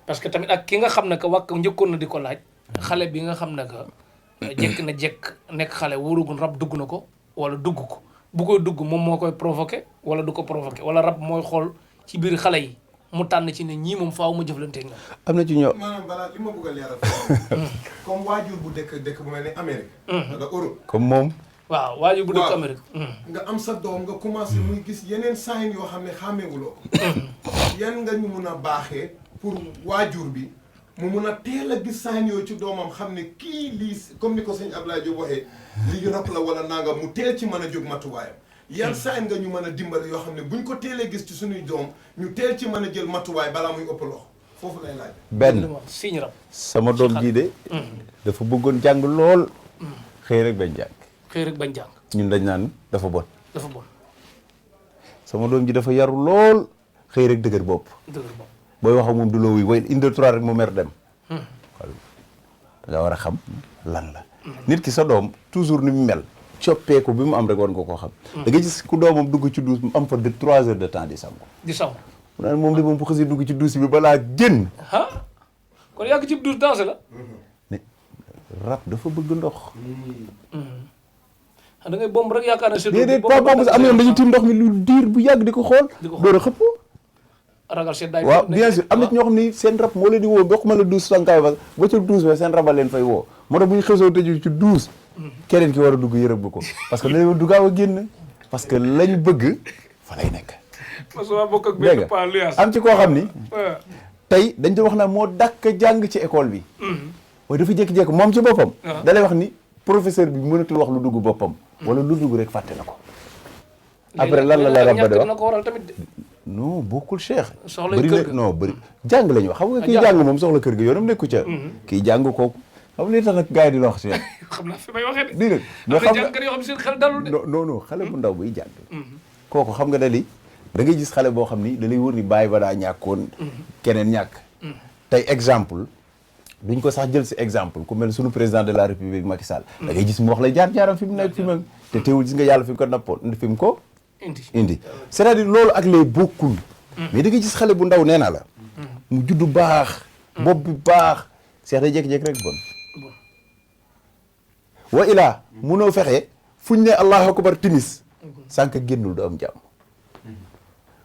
parce que tamit ak ki nga xam ne que wàkk njëkkoon na di ko laaj xale bi nga xam ne que jekk nekk xale wóorugun rab dugg na ko wala dugg ko bu koy dugg moom moo koy provoqué wala du ko provoqué wala rab mooy xool ci biir xale yi mu tànn ci ne ñii moom faaw ma jëflanteeg ñoom. am na ci ñoo maanaam balaa li ma bëgg a leeral comme waajur bu dëkk bu mel ni Amérique. wala Europe. comme moom. waaw waajur bu dëkk Amérique. nga am sa doom nga commencé muy gis yeneen signes yoo xam ne xàmmeewuloo ko. yan nga ñu mun a baaxee. pour waajur bi mu mun a teel a gis signes yooyu ci doomam xam ne kii lii comme ni ko sëñ Ablaye Diop waxee lii rab la wala nanga mu teel ci mën a jóg matuwaayam yan signes nga ñu mën a dimbali yoo xam ne buñ ko teelee gis ci suñuy doom ñu teel ci mën a jël matuwaay balaa muy ëpp loxo foofu lay laaj. benn signe rab sama doom jii de dafa bëggoon jàng lool xëy rek bañ jàng. xëy rek bañ jàng. ñun dañ naan dafa bon. dafa bon. sama doom ji dafa yaru lool xëy rek dëgër bopp. dëgër bopp. booy wax ak moom du loo wuy way inde 3 rek mu mer dem. da nga war a xam lan la. nit ki sa doom toujours ni mu mel. coppeeku bi mu am rek war nga koo xam. da nga gis ku doomam dugg ci douche mu am fa de 3 heures de temps di sangu. di sangu. mu naan moom de moom bu xasee dugg ci douche bi balaa génn. ah kon yàgg ci douche danse la. ne rab dafa bëgg ndox. da ngay bomb rek yaakaar ne. déedéet pas bomb am yoon dañuy tiim ndox mi lu diir bu yàgg di ko xool. door a xëpp. ragal seen daay waaw bien sûr am na ci ñoo xam ni seen rab moo leen di woo bokk ma la douche sankaay ba ca douche ba seen raba leen fay woo moo tax bu ñu xësoo tëju ci douche keneen ki war a dugg yërëb ko parce que léegi du gaaw a génn parce que lañ bëgg fa lay nekk. dégg nga am ci koo xam ni tey dañ doon wax naa moo dàkk jàng ci école bi mooy dafa jékki-jékki moom ci boppam da lay wax ni professeur bi mënatul wax lu dugg boppam wala lu dugg rek fàtte na ko après lan la rab ba de wax non bokkul Cheikh. soxla bëri na non bëri jàng la ñu wax xam nga kii jàng moom soxla kër ga yoonam nekku ca. kii jàng kooku xam nga li tax nag gars yi di la wax Cheikh. xam naa fi may waxee de. di nga mais xam nga yoo xam seen xel dalul de. non xale bu ndaw buy jàng. kooku xam nga da ngay gis xale boo xam ni da lay wër ni bàyyi ba daa ñàkkoon. keneen ñàkk. tey exemple duñ ko sax jël si exemple ku mel suñu président de la république Macky Sall. da ngay gis mu wax la jaar-jaaram fi mu nekk fi mu te teewul gis nga yàlla fi mu ko nappoon fi mu ko. indi c'est-à-dire loolu ak lay bokkul mais da nga gis xale bu ndaw nee naa la mu juddu baax bopp bi baax seex day jékki-jékki rek bon wa ilaa munoo fexe fuñ ne allahu akbar timis sànq génnul du am jàmm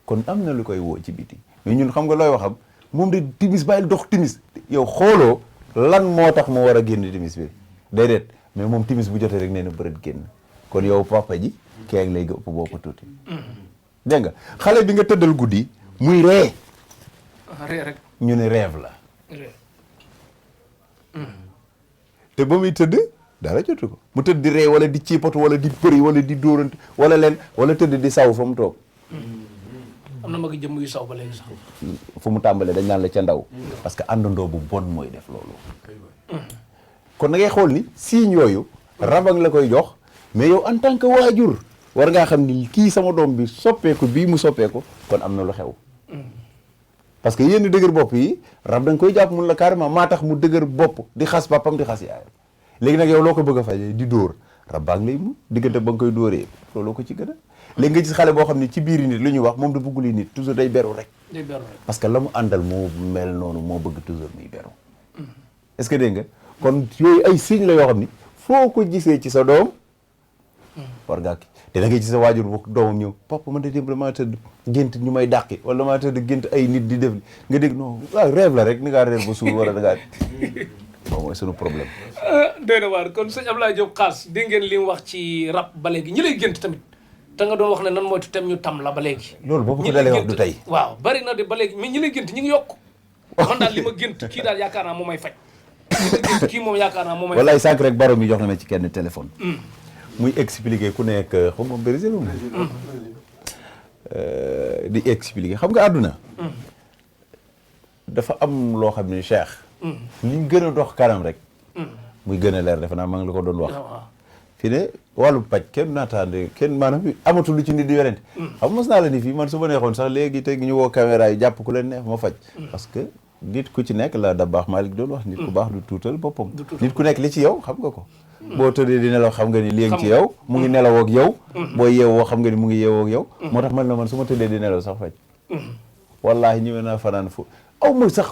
kon am na lu koy woo ci biti mais ñun xam nga looy waxam moom de timis bàyyil dox timis yow xooloo lan moo tax moo war a génn timis bi déedéet mais moom timis bu jotee rek nee na bërët génn kon yow papa ji kee ak lay ëpp bopp tuuti. dégg nga xale bi nga tëddal guddi muy ree. ree rek ñu ne rêve la. te ba muy tëdd dara jotu ko mu tëdd di ree wala di ciipatu wala di përi wala di dóorante wala tëdd di saw fa mu toog. am na mag jëmm yu saw ba léegi sax. fu mu tàmbalee dañ naan la ca ndaw. parce que àndandoo bu bon mooy def loolu. kon da ngay xool ni signe yooyu rabang la koy jox mais yow en tant que waajur war ngaa xam ni kii sama doom bi soppeeku bii mu soppeeku kon am na lu xew. parce que yenn dëgër bopp yi rab da nga koy jàpp mun la carrément maa tax mu dëgër bopp di xas papam di xas yaayam léegi nag yow loo ko bëgg a fajee di dóor rab baa ngi lay mu diggante ba nga koy dóoree looloo ko ci gën a léegi nga gis xale boo xam ne ci biir nit lu ñuy wax moom da bëggul nit toujours day beru rek. day beru rek parce que la mu àndal moo mel noonu moo bëgg toujours muy beru. est-ce que dégg nga kon yooyu ay signe la yoo xam ni foo ko gisee ci sa doom war ngaa kii te da ngay gis sa waajur bu doomam ñëw papa man de démb maa tëdd gént ñu may dàqi wala maa tëdd gént ay nit di def nga dégg non waaw rêve la rek ni ngaa rêve ba suur wala da ngaa moom mooy sunu problème. doy na waar kon sëñ Abdoulaye Diop Khass dégg ngeen li mu wax ci rab ba léegi ñi lay gént tamit te nga doon wax ne nan moytu tem ñu tam la ba léegi. loolu boobu ko dalee wax du tey. waaw bari na de ba léegi mais ñi lay gént ñi ngi yokk man daal li ma gént kii daal yaakaar naa moom may faj kii moom yaakaar naa moom may faj. walaay sànq rek baro mi jox na ma ci kenn téléphone. muy expliquer ku nekk xaw ma Brésil di expliquer xam nga àdduna dafa am loo xam ne Cheikh li gën a dox kanam rek muy gën a leer defe naa maa ngi la ko doon wax fi ne wàllu paj kenn naataande kenn maanaam amatul lu ci nit di werante xam mos naa la ni fii man su ma neexoon sax léegi te ñu woo caméra yi jàpp ku leen neex ma faj parce que nit ku ci nekk la da baax Malick doon wax nit ku baax du tuutal boppam nit ku nekk li ci yow xam nga ko boo tëddee di nelaw xam nga ni léegi ci yow mu ngi nelaw ak yow boo yeewoo xam nga ni mu ngi yeewoo ak yow moo tax man la man su ma tëddee di nelaw sax faj wallaahi ñëwee naa fanaan fu aw ma sax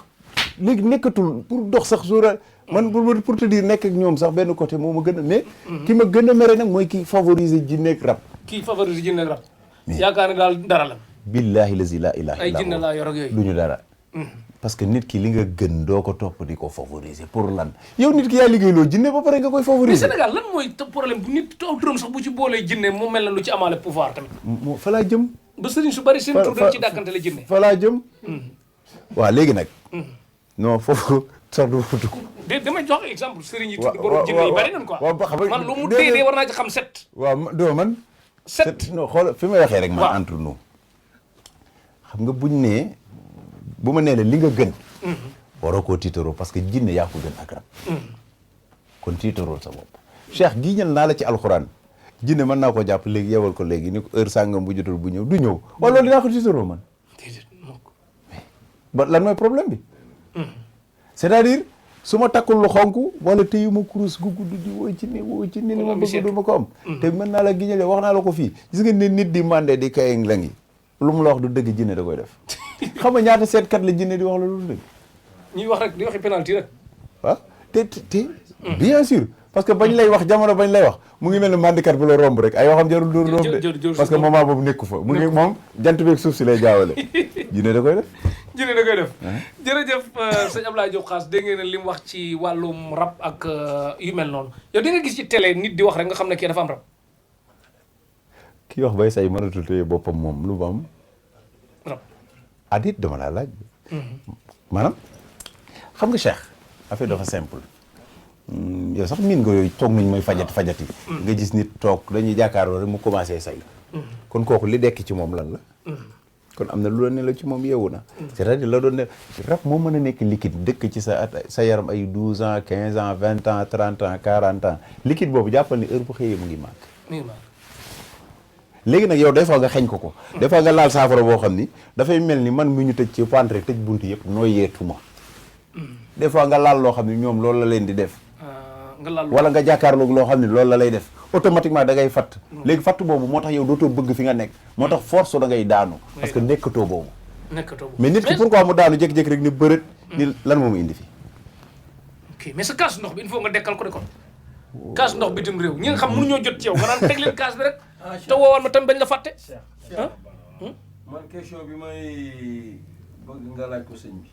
léegi nekkatul pour dox sax suura man pour te dire nekk ak ñoom sax benn côté moo ma gën a mais ki ma gën a mere nag mooy ki favoriser jinne ak rab kii favoriser jinne ak rab yaakaar ne daal dara la billaahi lazi laa ilaaha ay jinne laa yor ak yooyu du ñu dara parce que nit ki li nga gën doo ko topp di ko favoriser pour lan yow nit ki yaa liggéey loo jinne ba pare nga koy favoriser. mais Sénégal lan mooy problème bu nit taw turam sax bu ci boolee jinne mu mel na lu ci amaale pouvoir tamit. fa laa jëm. ba sëriñ su bari seen tur dañ ci dàkkante la jinne. fa laa jëm. waaw léegi nag. non foofu sax du futu. damay jox exemple sëriñ yi tudd borom jinne yi bari nañ quoi. man lu mu dee war naa ci xam set. waaw doo man. set non xool fi may waxee rek man entre nous. xam nga buñ nee. bu ma nee la li nga gën waroo koo tiitaroo parce que jinne yaa ko gën ak rab kon tiitarool sa bopp Cheikh giiñal naa la ci alxuraan jinne mën naa ko jàpp léegi yewal ko léegi ni ko heure sàngam bu jotul bu ñëw du ñëw wala loolu dinaa ko tiitaroo man ba lan mooy problème bi c'est-à-dire su ma takkul lu xonk wala téyu ma kurus gu gudd di woo jinne li ma bëgg du ma ko am te mën naa la giñale wax naa la ko fii gis nga ne nit di mandé di kayeng la ngi lu mu la wax du dëgg jinne da koy def xam nga ñaata seetkat la jinne di wax la lu dëgg ñuy wax rek di waxi penalty rek waaw te bien sûr parce que bañ lay wax jamono bañ lay wax mu ngi mel ne mandikat bu la romb rek ay waxam jarul dóor romb de parce que moment boobu nekku fa mu ngi moom jant beeg suuf si lay jaawale jinne da koy def jinne da koy def jërëjëf sëñ Abdoulaye Diop Khass dégg ngeen ne li mu wax ci wàllum rab ak yu mel noonu yow da nga gis ci télé nit di wax rek nga xam ne kii dafa am rab kii wax bay say mënatul téye boppam moom lu mu am rab adit dama laa laaj maanaam xam nga Cheikh affaire dafa simple yow sax miin nga yooyu toog nañ mooy fajati nga gis nit toog dañuy jàkkaarloo rek mu commencé say kon kooku li dekk ci moom lan la kon am na lu la ne la ci moom yeewu na c'est-à-dire la doon ne rab moo mën a nekk liquide dëkk ci sa yaram ay 12 ans 15 ans 20 ans 30 ans 40 ans liquide boobu jàppal ni heure bu xëyee mu ngi màgg léegi nag yow des fois nga xeñ ko des fois nga laal saafara boo xam ni dafay mel ni man mu ñu tëj ci pantre tëj bunt yëpp nooy yeetuma des fois nga laal loo xam ni ñoom loolu la leen di def wala nga jàkkaarloog loo xam ni loolu la lay def automatiquement da ngay fatt léegi fatt boobu moo tax yow dootoo bëgg fi nga nekk moo tax force da ngay daanu parce que nekkatoo boobu mais nit ki pourquoi mu daanu jékki-jékki rek ni bërët ni lan moomu indi fi ok mais sa kaas ndox bi il faut nga dekkal ko de kon kaas ndox bitim réew ñi nga xam mënuñoo jot ci yow nga naan teg leen kaas bi rek te woowal ma tam bañ la fàtte man question bi may bëgg nga laaj ko sëñ bi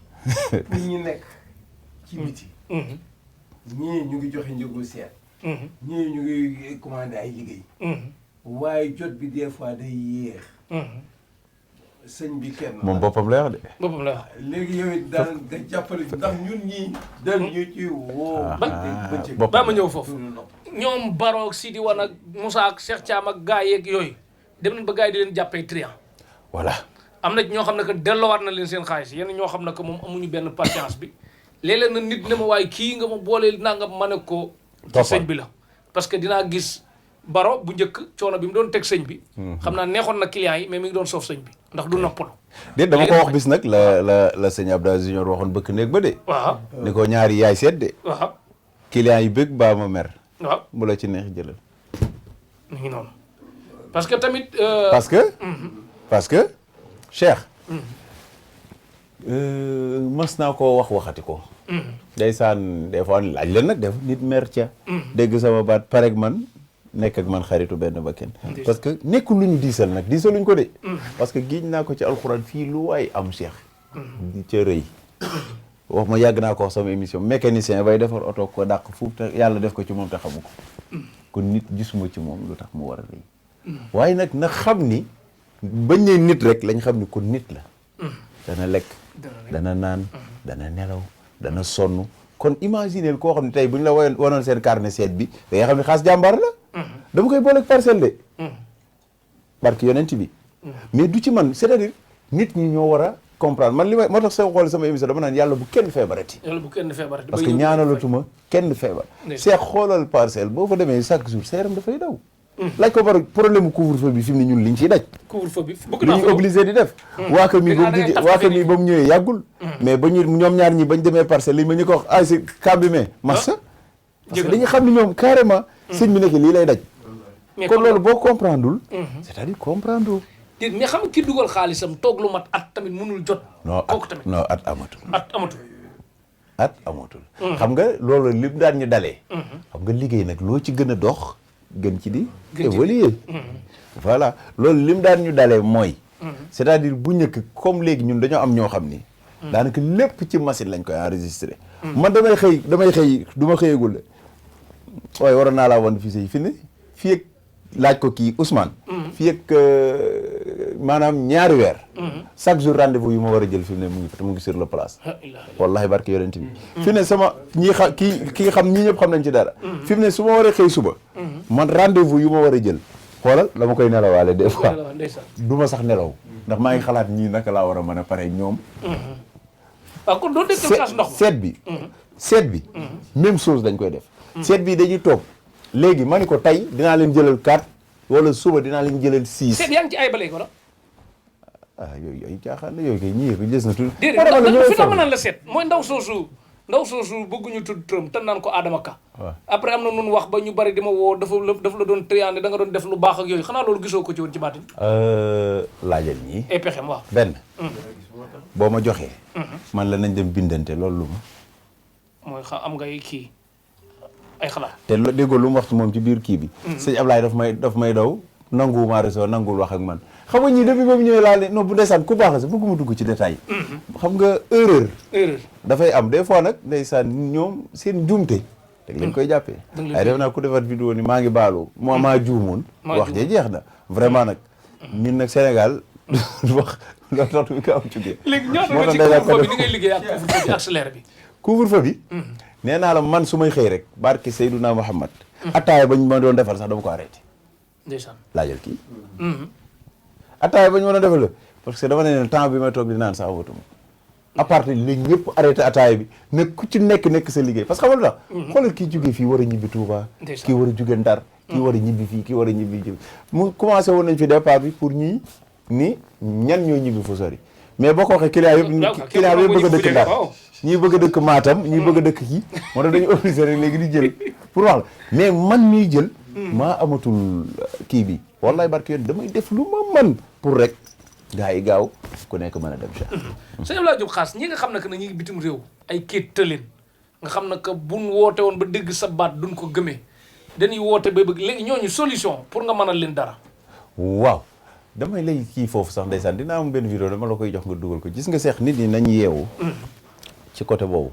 pour ñi nekk ci biti ñii ñu ngi joxe njëgu seet ñii ñu ngi commandé ay liggéey waaye jot bi des fois day yéex sëñ bi kenn moom boppam lay wax de. boppam la wax. léegi yow it daal nga jàppale ndax ñun ñii daal ñu ci woo bëccëg boppam ba ma ñëw foofu ñoom Baro ak Sidi Wane ak Moussa ak Cheikh Thiam ak gars yeeg yooyu dem nañ ba gars yi di leen jàppee triant voilà. am na ñoo xam ne que delloowaat na leen seen xaalis yenn ñoo xam ne que moom amuñu benn patience bi léeg-léeg na nit ne ma waaye kii nga ma booleel nangam ma ne ko ci sëñ bi la parce que dinaa gis Baro bu njëkk coono bi mu doon teg sëñ bi xam naa neexoon na clients yi mais mi ngi doon soof sëñ bi ndax du noppalu déet dama ko wax bis nag la sëñ Abdou Aziz Junior waxoon bëkk néeg ba de. waaw ni ko ñaari yaay seet de. waaw client yi bëgg baa ma mer. waaw mu la ci neex jëlal. mi ngi noonu parce que tamit parce que Cheikh. mas naa koo waxati ko. ndeysaan des fois laaj leen nag def nit mer ca. dégg sama baat pareeg man nekk ak man xaritu benn ba kenn. parce que nekkul lu ñu diisal nag diisaluñ ko de. parce que giñ naa ko ci alxuraan fii lu waay am Cheikh. di ca rëy. wax ma yàgg naa ko wax sama émission mécanicien bay defar oto ko dàq fuuf te yàlla def ko ci moom te xamu ko. kon nit gisuma ci moom lu tax mu war a rëy. waaye nag na xam ni bañ ne nit rek lañ xam ni kon nit la. dana lekk dana naan dana nelaw dana sonn kon imagineel koo xam ne tey bu ñu la wanoon seen carnet seet bi da nga xam ne xaas jàmbaar la. dama koy booleeg parcelle de. barke yonent bi. mais du ci man c'est-à-dire nit ñi ñoo war a comprendre man li may moo tax soo xool sama émission dama naan yàlla bu kenn feebarati. yàlla bu kenn feebarati. parce que ñaanalatuma kenn feebar. seex xoolal parcelle boo fa demee chaque jour sa yaram dafay daw. laaj ko bari problème mu couvre-feu bi fi mu ne ñun liñ ciy daj. couvre-feu bi bëgg li naa ñu obligé di def. waa kër mi ba mu ñëwee yàggul. mais ba ñu ñoom ñaar ñi bañ demee parcelle li ma ñu ko wax ay si camp bi mais massa parce que dañuy xam ne ñoom carrément. sëñ bi nekk lii lay daj. kon loolu boo comprendreul. c'est-à-dire comprendre. mais xam nga ki dugal xaalisam toog lu mat at tamit mënul jot. kooku tamit non at amatul. at amatul. xam nga loolu lim daan ñu dalee. xam nga liggéey nag loo ci gën a dox. gën ci di évoluer voilà loolu lim daan ñu dalee mooy c'est-à-dire bu njëkk comme léegi ñun dañoo am ñoo xam ni daanaka lépp ci machine lañ koy enregistré man damay xëy du ma xëyagul de waaye waroon naa laa wan fii fi ne fii ak laaj ko kii Ousmane fii ak maanaam ñaari weer chaque jour rendez-vous yu ma war a jël fi mu ne mu ngi sur le place wallahi barke yonent bi fi ne sama ñi xam kii xam ñi ñëpp xam nañ ci dara fi mu ne su ma waree xëy suba man rendez-vous yu ma war a jël xoolal dama koy nelawaale des fois du ma sax nelaw ndax maa ngi xalaat ñii naka laa war a mën a pare ñoom waaw kon doo dégg kaas ndox seet bi même chose dañ koy def seet bi dañuy toog léegi ma ni ko tey dinaa leen jëlal 4 wala suba dinaa leen jëlal 6 seet yaa ngi ci ay ba léegi wala yooyu ay caaxaan la yooyu kay ñii ko gis na tudd déedéet fi na mën la seet mooy ndaw soosu bëgguñu tudd turam te naan ko Adama Ka après am na nun wax ba ñu bari di ma woo dafa la doon triandé da nga doon def lu baax ak yooyu xanaa loolu gisoo ko ci woon ci baatin laajal ñii ay pexem waaw benn boo ma joxee man la nañ dem bindante loolu lu ma mooy am ngay kii ay xalaat te déggoo lu mu wax ci moom ci biir kii bi sëñ Ablaye daf may daw nanguwuma réseau nanguwul wax ak man xam nga ñii depuis ba mu ñëwee laa ne non bu ndeysaan ku baax la sax bëgguma dugg ci détail xam nga erreur dafay am des fois nag ndeysaan ñoom seen juumte te lañ koy jàppee ay def naa ku defar vidéo ni maa ngi baalu maa juumoon wax je jeex na vraiment nag ñun nag Sénégal wax loolu tax bi ko am jógee léegi ñaata nga ci couvre-feu bi ni ngay liggéey ak couvre-feu bi accéléré bi couvre-feu bi nee naa la man su may xëy rek barke Seydouna Muhammad attaaya bañ ma doon defal sax dama ko arrêté ndeysaan laajal kii attaaya bañ ma doon defal la parce que dama ne temps bi may toog di naan sax watuma à part léegi ñëpp arrêté attaaya bi ne ku ci nekk sa liggéey parce que xamal tax xoolal kii jógee fii war a ñibbi Touba kii war a jóge Ndar kii war a ñibbi fii kii war a ñibbi mu commencé woon nañ fi départ bi pour ñii ni ñan ñoo ñibbi fu sori mais boo ko waxee client yëpp bëgg a dëkk Ndar ñii bëgg a dëkk Matam ñii bëgg a dëkk kii moo tax dañu obligé rek léegi di jël pour wax la mais man miy jël maa amatul kii bi wallaay barke yoon damay def lu ma mën pour rek gars yi gaaw ku nekk mën a dem Cheikh sëñ Abdoulaye Diop Khass ñi nga xam ne que na ñu ngi bitim réew ay kéet tëleen nga xam ne que buñ woote woon ba dégg sa baat duñ ko gëmee dañuy woote ba bëgg léegi ñooñu solution pour nga mënal leen dara waaw damay lay kii foofu sax ndeysaan dinaa am benn vidéo dama la koy jox nga dugal ko gis nga Cheikh nit ñi nañ yeewu ci côté boobu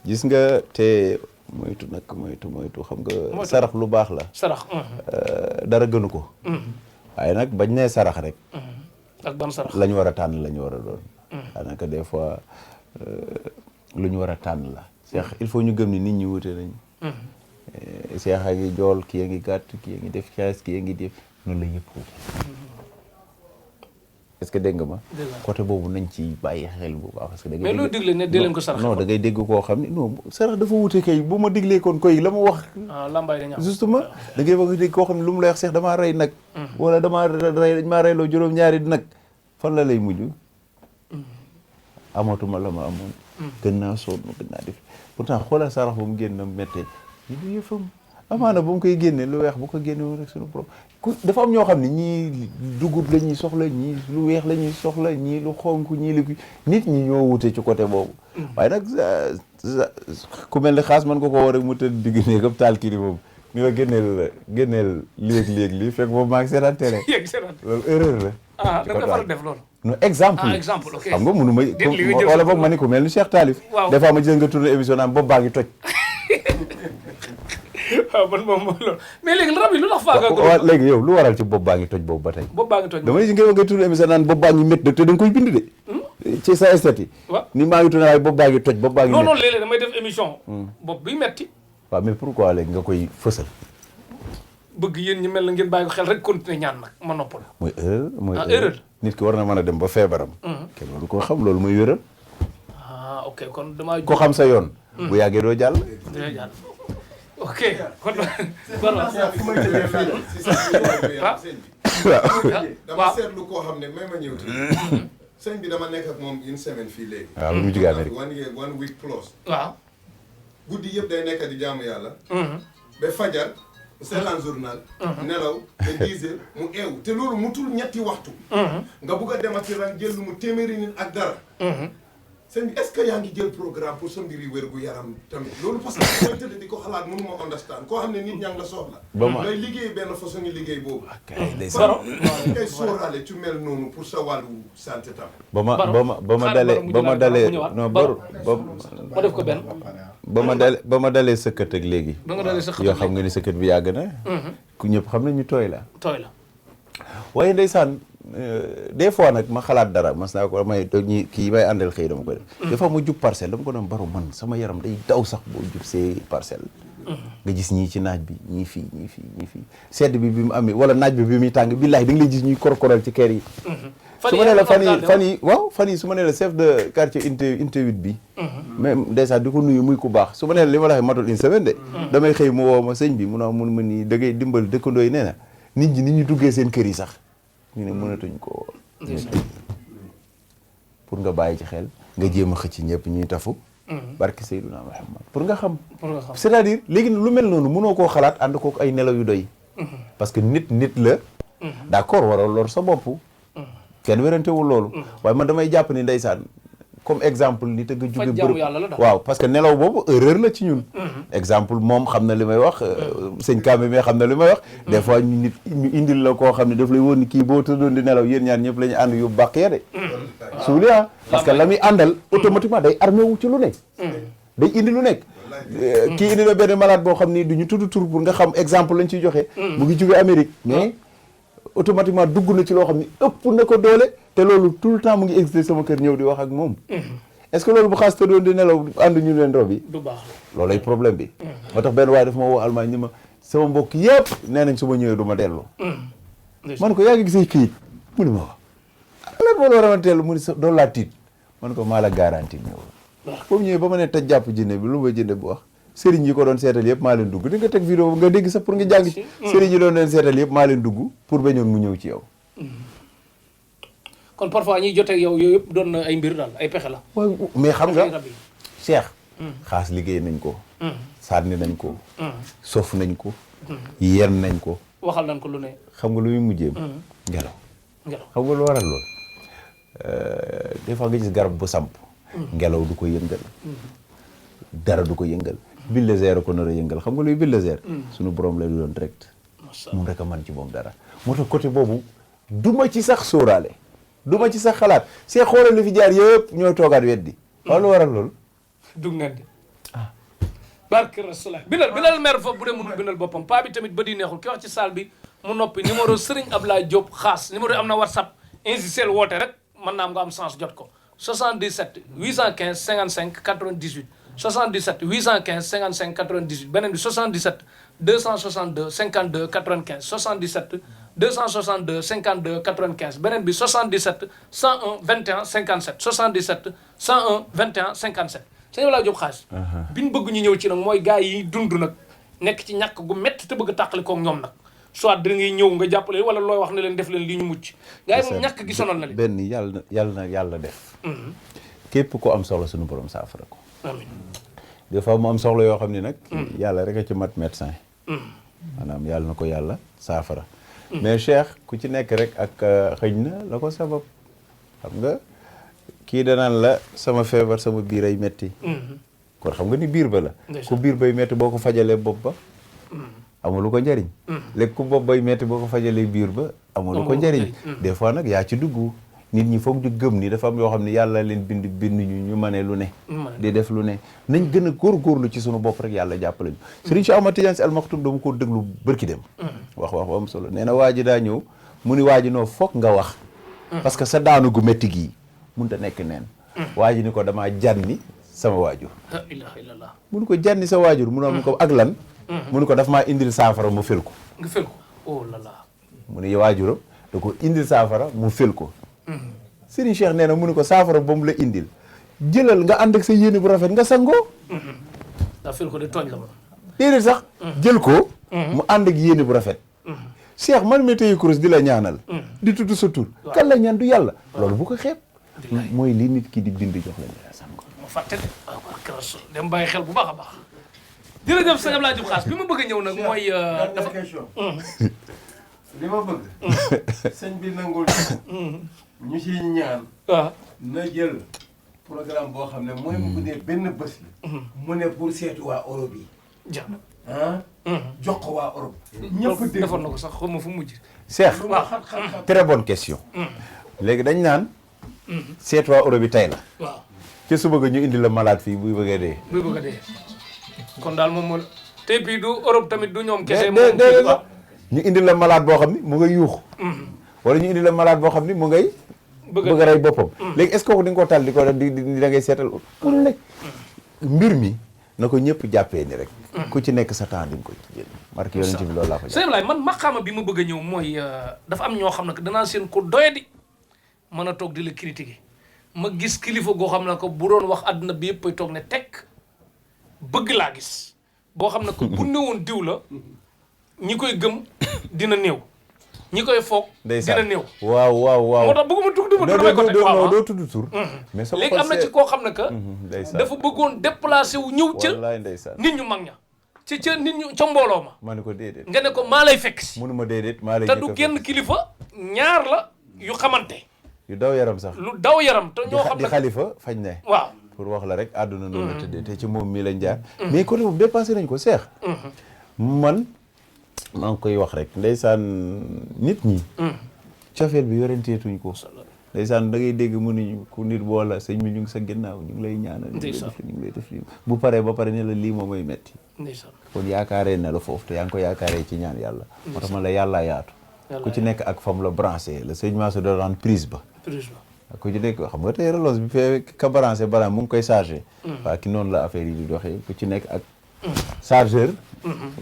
gis nga te moytu xam nga sarax lu baax la sarax dara gënu ko waaye nag bañ nee sarax rek ak ban sarax la ñu war a tànn la ñu war a doon daanaka des fois lu ñu war a tànn la Cheikh il faut ñu gëm ni nit ñi wute nañ Cheikh a ngi jool kii a ngi gàtt kii a ngi def xees kii a ngi def noonu la ñëpp wute est-ce que dégg nga ma côté boobu nañ ci bàyyi xel bu baax parce que da ngay mais loo digle ne dee leen ko sarax non da ngay dégg koo xam ne non sarax dafa wute kay bu ma diglee kon koy la ma wax lambaay dañu am justement da ngay bëgg dégg koo xam ne lu mu lay wax Cheikh damaa rey nag wala damaa rey dañ maa reyloo juróom-ñaari nag fan la lay mujj amatuma la ma amoon gën naa sonn gën naa def pourtant xoolal sarax ba mu génn méttee ñu du yëfam amaana ba mu koy génne lu weex bu ko génne woon rek suñu problème dafa am ñoo xam ne ñii dugub la ñuy soxla ñii lu weex la ñuy soxla ñii lu xonk ñii lu nit ñi ñoo wute ci côté boobu waaye nag ku mel ne xaas man ko war rek mu tëdd digg ne comme taal kiri boobu ni la génneel léeg-léeg lii fekk boobu maa ngi seetaan télé loolu erreur la da nga faral def loolu non exemple ok xam nga mënu ma wala boog ma ni ko mel ni Cheikh Talif des fois ma gis nga tourné émission naan boobu baa ngi toj waaw man moom mooy loolu mais léegi rab yi lu tax faaga waaw léegi yow lu waral ci bopp baa ngi toj boobu ba tey bopp baa ngi toj damay gis nga tourné émission naan bopp baa ngi métti te da nga koy bind de ci sa estati ni maa ngi tourné waaye bopp baa ngi toj bopp baa ngi non léeg-léeg damay def émission bopp bi metti waaw mais pourquoi léegi nga koy fësal bëgg yéen ñi mel na ngeen bàyyi ko xel rek continuer ñaan nag ma noppal mooy erreur erreur nit ki war na mën a dem ba feebaram kenn waru koo xam loolu muy wéral ok kon damaa ko xam sa yoon bu yàggee doo jàll ok kon dama seetlu koo xam ne may ma ñëw ti sëñ bi dama nekk ak moom une semaine fii léegi waaw lu mu jógee Amérique one week plus waaw guddi yëpp day nekk di jaamu yàlla ba fajar seetaan journal nelaw ba 10 heures mu eewu te loolu mutul ñetti waxtu nga bugg a demati ran jël lu mu téeméeri nit ak dara sëñ bi est-ce que yaa ngi jël programme pour sa mbiri wér-gu yaram tamit loolu parce que mooy tëdd di ko xalaat mënu ma understand koo xam ne nit ñaa ngi la soxla ngay liggéey benn façon ñu liggéey boobu ngay sóoraale ci mel noonu pour sa wàllu santé tam ba ma dalee non baru ma def ko benn ba ma dalee sëkkat ak léegi ba nga dalee sëkkat yoo xam nga ni sëkkat bi yàgg na ku ñëpp xam nañu tooy la waaye ndeysaan des fois nag ma xalaat dara mas naa ko ñi kii may àndal xëy dama ko def des fois ma jub parcelle dama ko doon baru man sama yaram day daw sax boo jub see parcelle nga gis ñii ci naaj bi ñii fii sedd bi mu amee wala naaj bi muy tàng billaahi da nga lay gis ñuy korkoral ci kër yi su ma nee la fan yi su ma nee la chef de quartier unité 8 bi même dèjà di ko nuyu muy ku baax su ma nee la li ma la waxee matul une semaine de damay xëy mu woo ma sëñ bi mun ma nii da ngay dimbal dëkkandoo yi nee na nit ñi ni ñu duggee seen kër yi sax ñu ne mënatuñ ko pour nga bàyyi ci xel nga jéem a xëcc ñëpp ñuy tafu barke Seydina Muhammad pour nga xam c'est-à-dire léegi lu mel noonu mënoo koo xalaat ànd kook ay nelaw yu doy parce que nit la d'accord waroo lor sa bopp kenn wérantewul loolu waaye man damay jàpp ni ndeysaan comme exemple nit a nga jóge bërëb waaw parce que nelaw boobu erreur la ci ñun exemple moom xam na li may wax sëñ Kambe mais xam na li may wax des fois ñu indil la koo xam ne daf lay woon ni kii boo tëddoon di nelaw yéen ñaar ñëpp la ñu ànd yu bàq ya de suuli parce que la muy àndal automatiquement day armé wu ci lu nekk day indi lu nekk kii indi la benn malade boo xam ni du ñu tudd tur pour nga xam exemple lañ ciy joxe mu ngi jóge Amérique mais automatiquement dugg na ci loo xam ni ëpp na ko doole te loolu tout le temps mu ngi existé sama kër ñëw di wax ak moom est-ce que loolu bu xaas te doon di nelaw ànd ñu leen rob yi du baax loolu ay problème bi moo tax benn waaye dafa ma woo Allemagne ni ma sama mbokk yëpp nee nañ su ma ñëwee du ma dellu man ko yaa ngi gisee kayit mu ni ma wax lan moo la war a wanteelu mu ni sa doolu laa tiit man ko maa la garantie ñëw boobu ñëwee ba ma ne taj jàpp jinne bi lu ma jënde bu wax sëriñ yi ko doon seetal yëpp maa leen dugg di nga teg vidéo nga dégg sax pour nga jàng ci sëriñ yi doon leen seetal yëpp maa leen dugg pour bañoon mu ñëw ci yow kon parfois ñuy jotee yow yooyu yëpp doon na ay mbir daal ay pexe la waaw mais xam nga Cheikh xaas liggéey nañ ko sànni nañ ko sof nañ ko yenn nañ ko waxal nañ ko lu ne xam nga lu muy mujjee ngelaw xam nga lu waral lool des fois nga gis garab bu samp ngelaw du ko yëngal dara du ko yëngal bulldozer ko nar a yëngal xam nga luy bulldozer suñu borom lay doon direct moom rek a man ci moom dara moo tax côté boobu duma ci sax sóoraale duma ci sax xalaat see xoolal li fi jaar yëpp ñooy toogaat weddi waaw lu waral loolu dug ngeen di barke Rasulullah bindal maire foofu bu dee mënul bindal boppam paa bi tamit ba di neexul ki wax ci salle bi mu noppi numéro Serigne Ablaye Diop xaas numéro yi am na WhatsApp insistel woote rek mën naa am nga am chance jot ko 77 815 55 98 77 815 55 98 beneen bi 77 262 52 95 77 262 52 95 beneen bi 77 101 21 57 77 101 21 57 sëñ Abdoulaye Diop Khass bi ñu bëgg ñu ñëw ci nag mooy gars yi dund nag nekk ci ñàkk gu métti te bëgg a tàqali koog ñoom nag soit da ngay ñëw nga jàppale wala looy wax ne leen def leen lii ñu mucc gars yi moom ñàkk gi sonal na leen benn yàlla def képp ko am soxla suñu borom saafara ko amiin des fois mu am soxla yoo xam ni nag yàlla rek a ci mat médecin maanaam yàlla na ko yàlla saafara mais Cheikh ku ci nekk rek ak xëj na la ko sabab xam nga kii danaan la sama feebar sama biir ay metti kon xam nga ni biir ba la ku biir bay metti boo ko fajalee bopp ba amulu ko njariñ léegi ku bopp bay metti boo ko fajalee biir ba amulu ko njariñ des fois nag yaa ci dugg nit ñi foog ñu gëm ni dafa am yoo xam ne yàlla leen bind ñu mëne lu ne di def lu ne nañ gën a góorgóorlu ci sunu bopp rek yàlla jàppale ñu Serigne Cheikh Ahmad Tidiane Sy Al Maktoum dama ko déglu bërki dem wax bu am solo nee na waa ji daa ñëw mu ni waa ji noo foog nga wax parce que sa daanu gu métti gii mun ta nekk neen waa ji ni ko damaa jànni sama waajur la ilaha illallah mu ni ko jànni sa waajur mu ne ko ak lan mu ni ko daf maa indil saafara mu fël ko nga fël ko oh la la mu ni waajuram da ko indil saafara mu fël ko Serigne Cheikh nee na mu ni ko saafara ba mu la indil jëlal nga ànd ak sa yéene bu rafet nga sangoo daa fël ko de tooñ la ma déedéet sax jël ko mu ànd ak yéene bu rafet Cheikh man mi tey kurus di la ñaanal di tudd sa tur kan la ñaan du yàlla loolu bu ko xeeb mooy li nit ki di bind jox la nga sangoo ma fàtte de waaw waaw dem bàyyi xel bu baax a baax jërëjëf sëñ Abdoulaye Diop Khass bi ma bëgg a ñëw nag mooy dafa question li ma bëgg sëñ bi nangul ñu ci ñaan waaw na jël programme boo xam ne mooy mu dee benn bés la mu ne pour seetu waa Europe yi jeex na jox ko waa Europe ñëpp dégg defoon na ko sax xaw ma fu mujj Cheikh très bonne question léegi dañ naan seet waa Europe yi tey la waaw ci suba ga ñu indi la malade fii buy bëggee dee buy bëgg a dee kon daal moom moo te puis du Europe tamit du ñoom kese ñu indi la malade boo xam ni mu ngay yuux wala ñu indi la malade boo xam ni mu ngay bëgg a rey boppam léegi est-ce que di nga ko tal di ko di da ngay seetal pour nekk mbir mi na ko ñëpp jàppee ni rek ku ci nekk sa temps di nga ko ci jël marque yonent bi loolu laa ko sëñ Ablaye man maqaama bi ma bëgg a ñëw mooy dafa am ñoo xam ne que danaa seen ko doyadi mën a toog di la critiquer ma gis kilifa goo xam ne ko bu doon wax àdduna bi yëpp ay toog ne tekk bëgg laa gis boo xam ne que bu néewoon diw la ñi koy gëm dina néew ñi koy foog dina néew waaw moo tax bëgguma tudd duma damay ko teg waaw doo tudd tur mais léegi am na ci koo xam ne que dafa bëggoon déplacé wu ñëw ca wallaay ndeysaan nit ñu mag ña ci ca nit ñu ca mbooloo ma ne ko déedéet nga ne ko maa lay fekk si mënu ma déedéet maa lay te du génn kilifa ñaar la yu xamante yu daw yaram sax lu daw yaram te ñoo xam di ne xalifa fañ ne waaw pour wax la rek àdduna noonu la tëddee te ci moom mii lañ jaar mais côté boobu dépassé nañ ko Cheikh man maa ngi koy wax rek ndeysaan nit ñi cofeel bi yorenteetuñ ko ndeysaan da ngay dégg mënuñu ku nit boola sëñ bi ñu ngi sa ginnaaw ñu ngi lay ñaanal ñu ngi lay def lii bu paree ba pare ne la lii moom mooy metti kon yaakaaree na la foofu te yaa ngi ko yaakaaree ci ñaan yàlla moo tax ma la yàllaa yaatu ku ci nekk ak fam la branché la sëñ Mansour da daan prise ba ku ci nekk xam nga tey relance bi fee ka branché mu ngi koy chargé waaw ki noonu la affaire yi di doxee ku ci nekk ak chargeur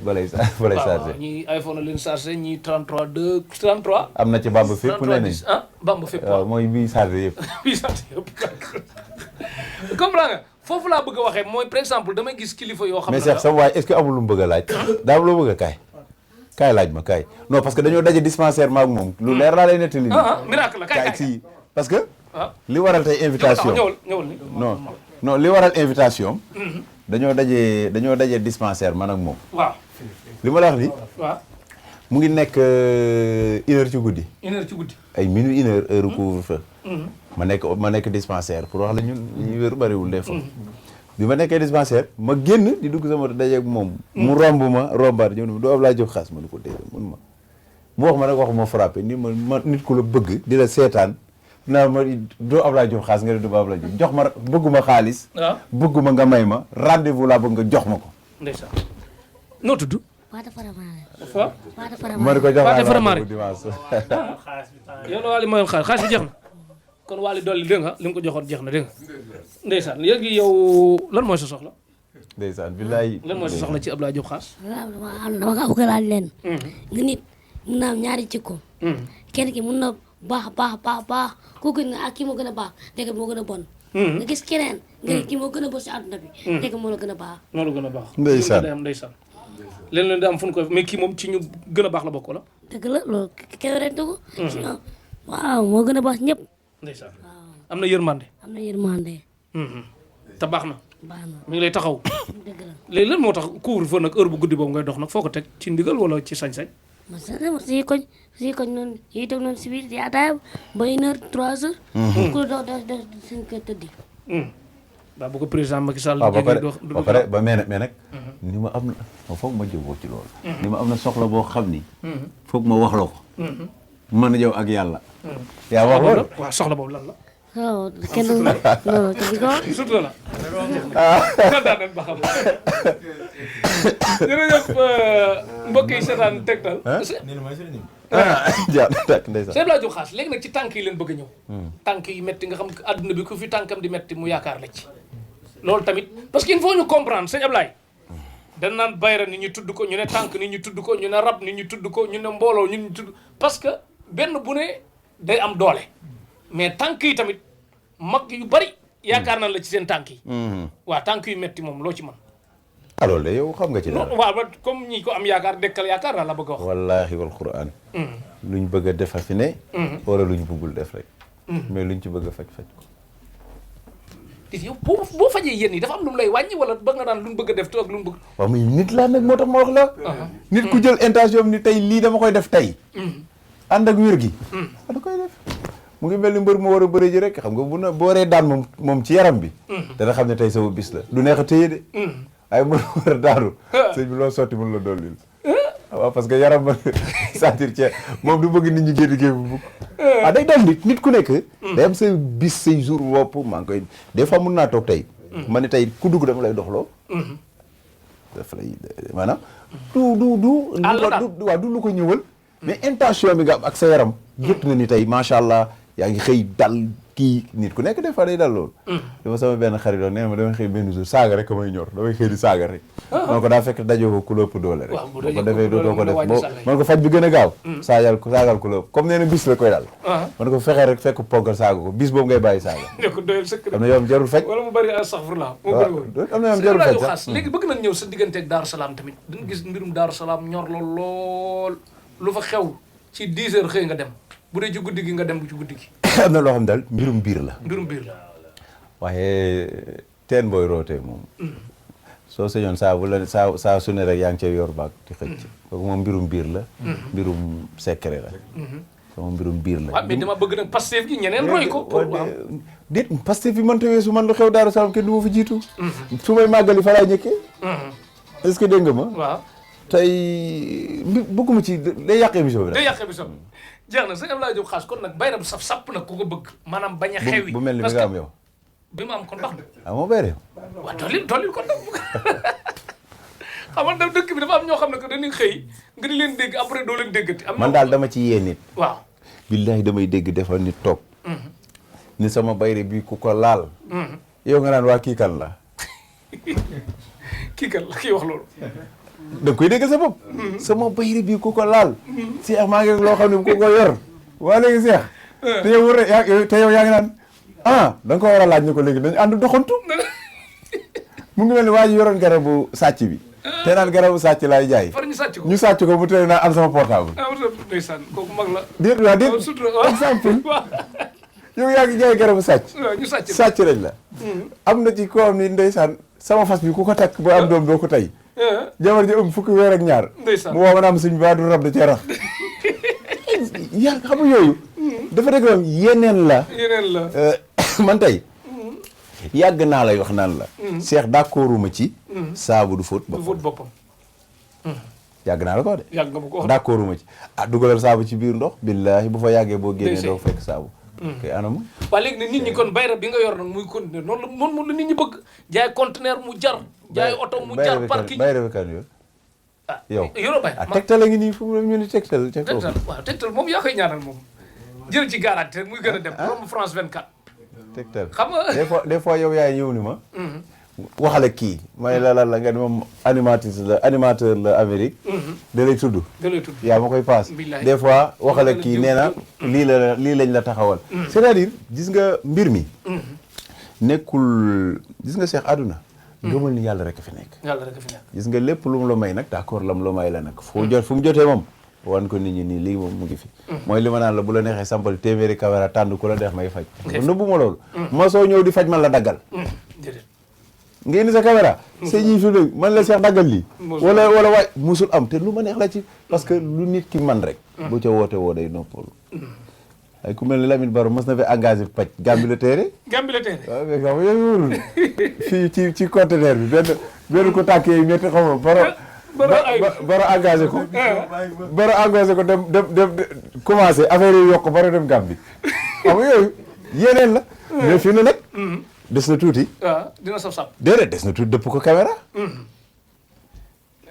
balay chargé ñii iPhone leen chargé ñii 33 33 am na ci bamba fépp ne nañ bamba fépp waaw mooy bii chargé yëpp bii chargé yëpp comprends nga foofu laa bëgg a waxee mooy par exemple damay gis kilifa yoo xam ne mais Cheikh sama waay est-ce que amul lu mu bëgg a laaj daa am loo bëgg a kaay laaj ma kaay non parce que dañoo daje dispensaire maag moom lu leer laa lay nettali miracle la kaay si parce que li waral tey invitation ñëwal ni non li waral invitation dañoo daje dispensaire man ak moom waaw li ma la wax ni waaw mu ngi nekk 1h ci guddi ay minuit 1h heure couvre-feu ma nekk dispensaire pour wax la ñun ñu wéru bariwul des fois bi ma nekkee dispensaire ma génn di dugg sama daje ak moom mu romb ma rombaat ñëw ne doo Abdoulaye Diop Khass ma ne ko déedéet mun ma mu wax ma nag wax ma frappé ni ma nit ku la bëgg di la seetaan naa ma doo Abdoulaye Diop Khass nga ne du ba Abdoulaye Diop jox ma bëgguma xaalis bëgguma nga may ma rendez-vous laa bëgg nga jox ma ko ndeysaan noo tudd Paate Faramare. fa Paate ma ne ko jox Paate naa Faramare. la dimanche. yow la Waly mayoon xaalis bi jeex na kon Waly dolli dégg nga li mu ko joxoon jeex na dégg nga ndeysaan léegi yow lan mooy sa soxla ndeysaan billaay. lan mooy sa soxla ci Abdoulaye Diop Khass dama nga bëgg laaj leen. nga nit mun na am ñaari jikko. kenn ki mun na baax kooku nga ak kii moo gën a baax dégg moo gën a bon. nga gis keneen. nga kii moo gën a bon si àdduna bi. dégg moo la gën a baax. noonu gën a baax Ndeysaan. day am ndeysaan leen di am fu ñu koy mais kii moom ci ñu gën a baax la bokk la dëgg la loolu kenn rek dugg. waaw moo gën a baax ñëpp. ndeysaan am na yërmande am na yërmande. te baax na baax na mi ngi lay taxaw dëgg la. léegi lan moo tax couvre-feu nag heure bu guddi boobu ngay dox nag foo ko teg ci ndigal wala ci sañ-sañ ma si koñ noonu yi toog noonu si biir di ataaya ba 1h 3h. ku dox seen kër tëddi. daa bu ko président Macky Sall waaw ba pare du ba pare ba mais nag ni ma am na foog ma jëboo ci loolu. ni ma am na soxla boo xam ni. foog ma wax la ko. mën a jëw ak yàlla. yaa wax loolu. waaw soxla boobu lan la waaw kenn non te di ko. surtout la kontaan nañ ba xam jërëjëf mbokk yi seetaan Tektal jaar na tàkk ndeysaan. Sëñ Abdoulaye Diop Khass léegi nag ci tànk yi leen bëgg a ñëw tànk yi metti nga xam adduna bi ku fi tànkam di metti mu yaakaar la ci loolu tamit parce que il faut ñu comprendre sëñ Ablaye dañ naan bayra ni ñu tudd ko ñu ne tànk ni ñu tudd ko ñu ne rab ni ñu tudd ko ñu ne mbooloo ñu tudd parce que benn bu ne day am doole mais tànk yi tamit mag yu bari yaakaar nañ la ci seen tànk yi waaw tànk yu metti moom loo ci mën alors de yow xam nga ci dara. waaw comme ñi ko am yaakaar dekkal yaakaar daal la bëgg a wax wallaahi wal quraan. luñ bëgg a defa fi ne. wala luñ bëggul def rek. mais luñ ci bëgg a faj ko. yow boo fajee yéen yi dafa am lu mu lay wàññi wala ba nga daan lu mu bëgg a def te ak lu mu bëgg waaw muy nit laa nag moo tax ma wax la. nit ku jël intention ni tey lii dama koy def tey. ànd ak wér gi. da koy def. mu ngi mel ni mbër mu war a bëre ji rek xam nga bu na boo waree daan moom ci yaram bi. dana xam ne tey sama bis la du neex a téye de. ay mën a war a daanu. sëñ bi loo sotti mën la dolli. waaw parce que yaram ba sentir ci moom du bëgg nit ñi génn géej bu bugg. day dal nit ku nekk. day am say bis say jour wopp maa ngi koy des fois mun naa toog tey. ma ne tey ku dugg dama lay doxloo. dafa lay maanaam. du lu ko ñëwal. mais intention bi nga am ak sa yaram. yëpp nga ni tey macha allah yaa ngi xëy dal kii nit ku nekk des fois day dal loolu. dafa sama benn xarit doon nee na ma damay xëy benn jour saaga rek may ñor damay xëy di saaga rek. man ko daa fekk dajoo ko ku la ëpp doole rek. waaw bu boo ko defee dootoo ko def man ko faj bi gën a gaaw. saagal ku la ëpp comme nee na bis la koy dal. man ko fexee rek fekk ponkal saaga ko bis boobu ngay bàyyi saaga. ne ko doyal sëkk am na yoon jarul faj. wala mu bëri astaghfirullah am na yoon jarul faj sax léegi bëgg nañ ñëw sa diggante ak Daaru Salaam tamit dañu gis mbirum Daaru Salaam ñor la lool lu fa xew ci 10 heures xëy nga dem bu dee ci guddi gi nga dem bu ci guddi gi. am na loo xam daal mbirum biir la. mbirum biir la. waaye teen booy rootee moom. soo sañoon saa su ne rek yaa ngi cay yor baag di xëcc. kooku moom mbirum biir la. mbirum secret la. sama mbirum biir la. waaw mais dama bëgg nag Pastef gi ñeneen roy ko. déet Pastef bi mënta weesu man lu xew Daaru Salaam kenn du ma fi jiitu. su may màggali fa laay njëkkee. est-ce que dégg nga ma. waaw. tey bëgguma ci day yàq émission bi. day yàq émission bi jeex na sëñ Abdoulaye Diop Khass kon nag bayram saf sapp nag ku ko bëgg maanaam bañ a xewi. bu mel ni bi nga am yow. bi ma am kon baax na. ah moo bay de. waaw dolli kon nag xam nga dëkk bi dafa am ñoo xam ne que dañuy xëy nga di leen dégg après doo leen déggati. am man daal dama ci yee nit. waaw. billahi damay dégg defal nit toog. ni sama bayre bi ku ko laal. yow nga naan waa kii kan la. kii kan la kii wax loolu. da nga koy dégg sa bopp. sama bayre bi ku ko laal. Cheikh maa ngi loo xam ne ku ko yor. waa léegi Cheikh. te yow yaa ngi naan da nga ko war a laaj ne ko léegi dañu ànd doxantu. mu ngi mel ni waa ji yoroon garabu sàcc bi. te naan garabu sàcc laay jaay. far ñu sàcc ko ñu sàcc ko mu tëddee naan am sama portable. ndeysaan kooku mag la. déet waa déet exemple. yow yaa ngi jaay garabu sàcc. ñu sàcc sàcc lañ la. am na ci koo xam ni ndeysaan sama fas bi ku ko takk boo am doom doo ko tey. jabar ji ëmb fukki weer ak ñaar. mu woo ma naam suñ ba du rab da cee rax. yaa xam nga yooyu. dafa dëgg moom yeneen la. yeneen la. man tey. yàgg naa lay wax naan la. Cheikh d'accorduma ci. saabu du fóot boppam du fóot boppam. yàgg naa la ko de. yàgg nga ma ko wax d'accorduma ci dugalal saabu ci biir ndox. billaahi bu fa yàggee boo génnee doo fekk saabu. kay anamu. waa léegi ne nit ñi kon bayra bi nga yor nag muy continuer noonu la nit ñi bëgg jaay conteneur mu jar. jaay oto mu jar parking bayra bi kan yoon. yow Yoro Baye tegtal a ngi nii fu mu ñu ni tegtal waaw tegtal moom yaa koy ñaanal moom jël ci garanti rek muy gën a dem romb France 24 tegtal xam nga des fois yow yaay ñëw ni ma waxale kii may la nga ni moom animateur la Amérique da lay tudd yaa ma koy paas des fois waxale kii nee na lii lañ la taxawal c'est-à-dire gis nga mbir mi nekkul gis nga Cheikh àdduna gëmal ni yàlla rek fi nekk gis nga lépp lu mu la may nag d'accord lam la may la nag fu mu jotee moom wan ko nit ñi nii lii moom mu ngi fi mooy li ma naan la bu la neexee sampal téeméeri caméra tànn ku la neex may faj nëbbu ma loolu ma soo ñëw di faj man la daggal nga indi sa caméra sa ñi fi dégg man la Cheikh daggal lii wala waay musul am te lu ma neex la ci parce que lu nit ki man rek bu ca woote woo day noppalu ay ku mel ni Lamine Baro mos na fi engagé paj Gambie la téere waaw mais xam nga yooyu wóorul fii ci conteneur bi benn ko tàkkee ñetti xaw ma Baro engagé ko dem commencé affaire yi yokk Baro dem Gambie xam nga yooyu yeneen la mais fii na nag des na tuuti dina saf déedéet des na tuuti dëpp ko caméra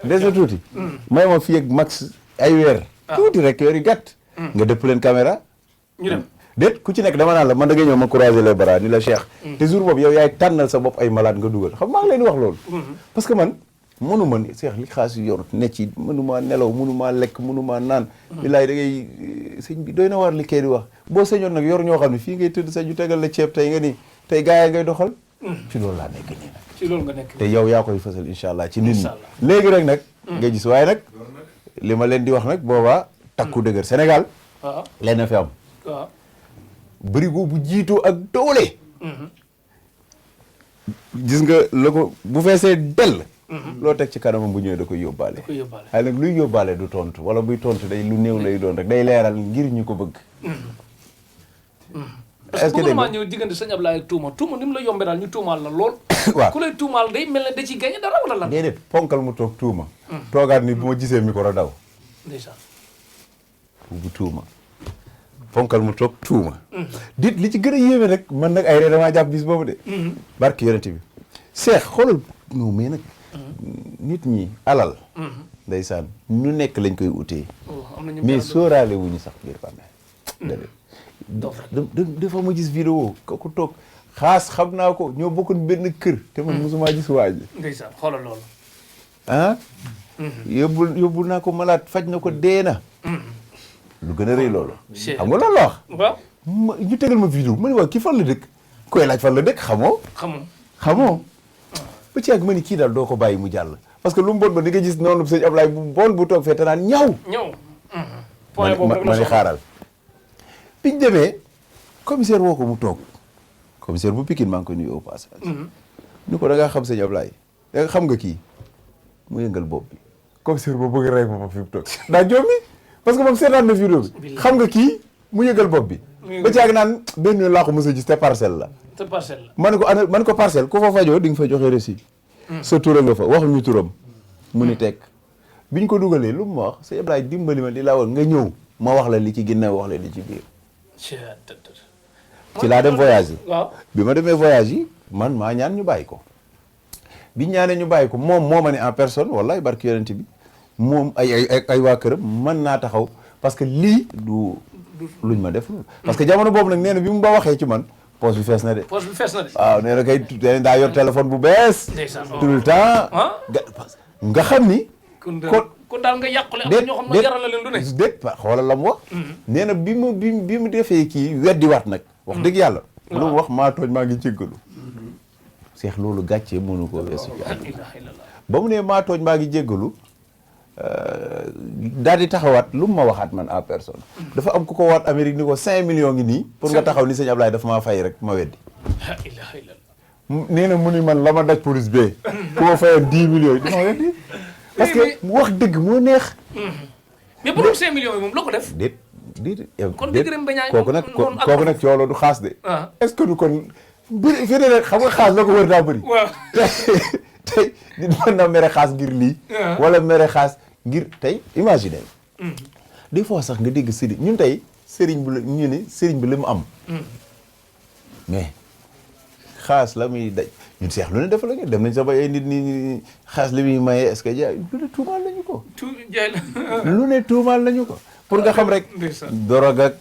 des na tuuti may ma fii ak max ay weer tuuti rek weer yu gàtt nga dëpp leen caméra ñu dem déet ku ci nekk dama naan la man da ngay ñëw ma croiser les bras ni la Cheikh te jour boobu yow yaay tànnal sa bopp ay malade nga dugal xam maa ngi leen di wax loolu parce que man mënu ma Cheikh li xaas yu yor ne ci mënumaa nelaw mënumaa lekk mënumaa naan bilaay da ngay sëñ bi doy na war li kay di wax boo sëñoon nag yor ñoo xam ne fii ngay tëdd sa ju tegal la ceeb tey nga ni tey gaa yi ngay doxal ci loolu laa nekk nii nag ci loolu nga nekk te yow yaa koy fësal incha allah ci nit ñi léegi rek nag nga gis waaye nag li ma leen di wax nag boobaa takku dëgër Sénégal leen fi am bërigo bu jiitoo ak doole gis nga la ko bu feesee dell loo teg ci kanamam bu ñëwee da koy yóbbaale waaye nag luy yóbbaale du tontu wala buy tontu day lu néew lay doon rek day leeral ngir ñu ko bëgg est-ce que dégg nga ñëw diggante sëñ Ablaye ak tuuma ni mu la yombee daal ñu tuumaal la lool waaw ku lay tuumaal day mel ne da ci gañe dara wala lan déedéet ponkal mu toog tuuma toogaat ni bu ma gisee micro daw ndeysaan bu tuuma ponkal mu toog tuuma dit li ci gën a yéeme rek man nag ay ree damaa jàpp bis boobu de barki yonente bi Cheikh xoolal non mais nag nit ñi alal ndeysaan ñu nekk lañ koy utee mais sóoraale wuñu sax biir bàmmeel dafa ma gis vidéo kooku toog xaas xam naa ko ñoo bokkoon benn kër te man mosumaa gis waa ji ndeysaan xoolal loolu ah yóbbul naa ko malade faj na ko dee na lu gën a rëy loolu xam nga loolu la wax waaw ñu tegal ma vidéo ma ne waa kii fan la dëkk koy laaj fan la dëkk xamoo ba ci ak ma ni kii daal doo ko bàyyi mu jàll parce que lu mu bon ba di nga gis noonu sëñ Ablaye bu bon bu toog fee te naan ñaw point boobu rek la ma ni xaaral biñ demee commissaire woo ko mu toog commissaire bu Pikine maa ngi koy nuyu au passage ni ko da ngaa xam sëñ Ablaye da nga xam nga kii mu yëngal bopp bi commissaire boobu bëgg rey boppam fi mu toog daa jommi parce que moom seetaan na vidéo bi xam nga kii mu yëgal bopp bi ba ci ak naan benn yoon laa ko mos a gis te parcelle la ma ne ko parcelle ku fa fajoo di nga fa joxe récit sa tura nga fa waxuñu turam mu ni tekk biñ ko dugalee lu mu ma wax sëñ Ablaye dimbali ma di laa woon nga ñëw ma wax la li ci ginnaaw wax la li ci biir ci laa dem voyage yi bi ma demee voyage yi man maa ñaan ñu bàyyi ko biñ ñaanee ñu bàyyi ko moom moo ma ne en personne wallahi barki yonent bi moom ay waa këram mën naa taxaw parce que lii du luñ ma def parce que jamono boobu nag nee na bi mu ba waxee ci man poche bi fees na de waaw nee na kay daa yor téléphone bu bees tout le temps nga xam ni kon daal nga yàqule am na ñoo xam ne jaral na leen lu ne déet xoolal la mu wax nee na bi mu defee kii weddi waat nag wax dëgg yàlla lu mu wax maa tooñ maa ngi jéggalu Cheikh loolu gàccee mënu ko weesu ba mu ne maa tooñ maa ngi jéggalu daal di taxawaat lu mu ma waxaat man en personne dafa am ku ko waat Amérique ni ko 5 millions ngi nii pour nga taxaw ni sëñ Ablaye dafa maa fay rek ma weddi nee na mu ni man la ma daj police bee ku ma fayoon 10 millions yi dama weddi parce que wax dëgg moo neex mais borom 5 millions yi moom la ko def déet kon dëgërëm bañaay kooku nag coolo du xaas de est-ce que du kon bëri fi ne rek xam nga xaas la ko wër daa bëri tey nit mën na mere xaas ngir lii wala mere xaas ngir tey imaginer des fois sax nga dégg sëriñ ñun tey sëriñ bu la ñu ne sëriñ bi li mu am mais xaas la muy daj ñun seex lu ne def la ñu dem nañ sax ba ay nit ñi xaas li muy maye est-ce que jaay lu ne tuumaal lañu ko. jaay la. lu ne tuumaal nañu ko. pour nga xam rek. ndeysaan. dorog ak.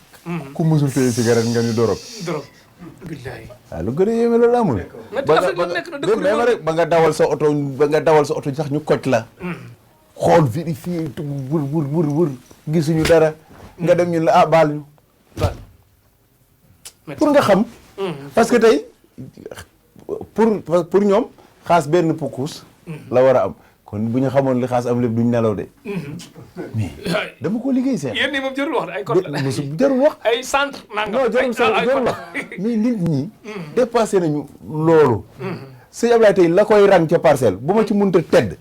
ku musul téye cigarette nga ni dorog. drogue. billaay. waaw lu gën a yéeme loolu amul. mais Afrique la nekk na dëkk mais ma rek ba nga dawal sa oto sax ñu koj la. xool vérifier wër gisuñu dara. nga dem ñu la baal ñu. pour nga xam. parce que tey pour ñoom xaas benn pukkus. la war a am kon bu ñu xamoon li xaas am lépp duñ nelaw de. mais dama ko liggéey seex. yéen ñi moom jarul wax ay code la jarul wax. ay centre nangam non jarul wax mais nit ñi. dépassé nañu loolu. sëñ Ablaye tey la koy rang ca parcelle bu ma ci mënta tedd.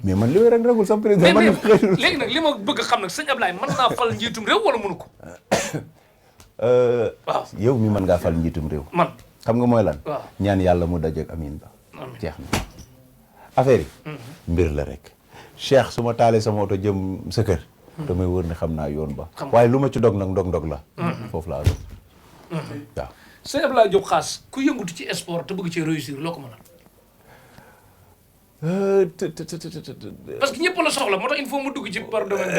mais man li may rang ragul sama président man léegi nag li ma bëgg xam nag sëñ Ablaye mën naa fal njiitum réew wala mënu ko. waaw yow mi mën ngaa fal njiitum réew. man xam nga mooy lan. waaw ñaan yàlla mu dajeeg Amin Ba. jeex na affaire yi. mbir la rek. Cheikh su ma taalee sama oto jëm sa kër. damay wër ne xam naa yoon ba. waaye lu ma ci dog nag ndog la. foofu laa doon. waaw. sëñ Ablaye Diop Khass ku yëngutu ci sport te bëgg ci réussir loo ko mënal. parce que ñëpp la soxla moo tax il faut mu dugg ci par domaine.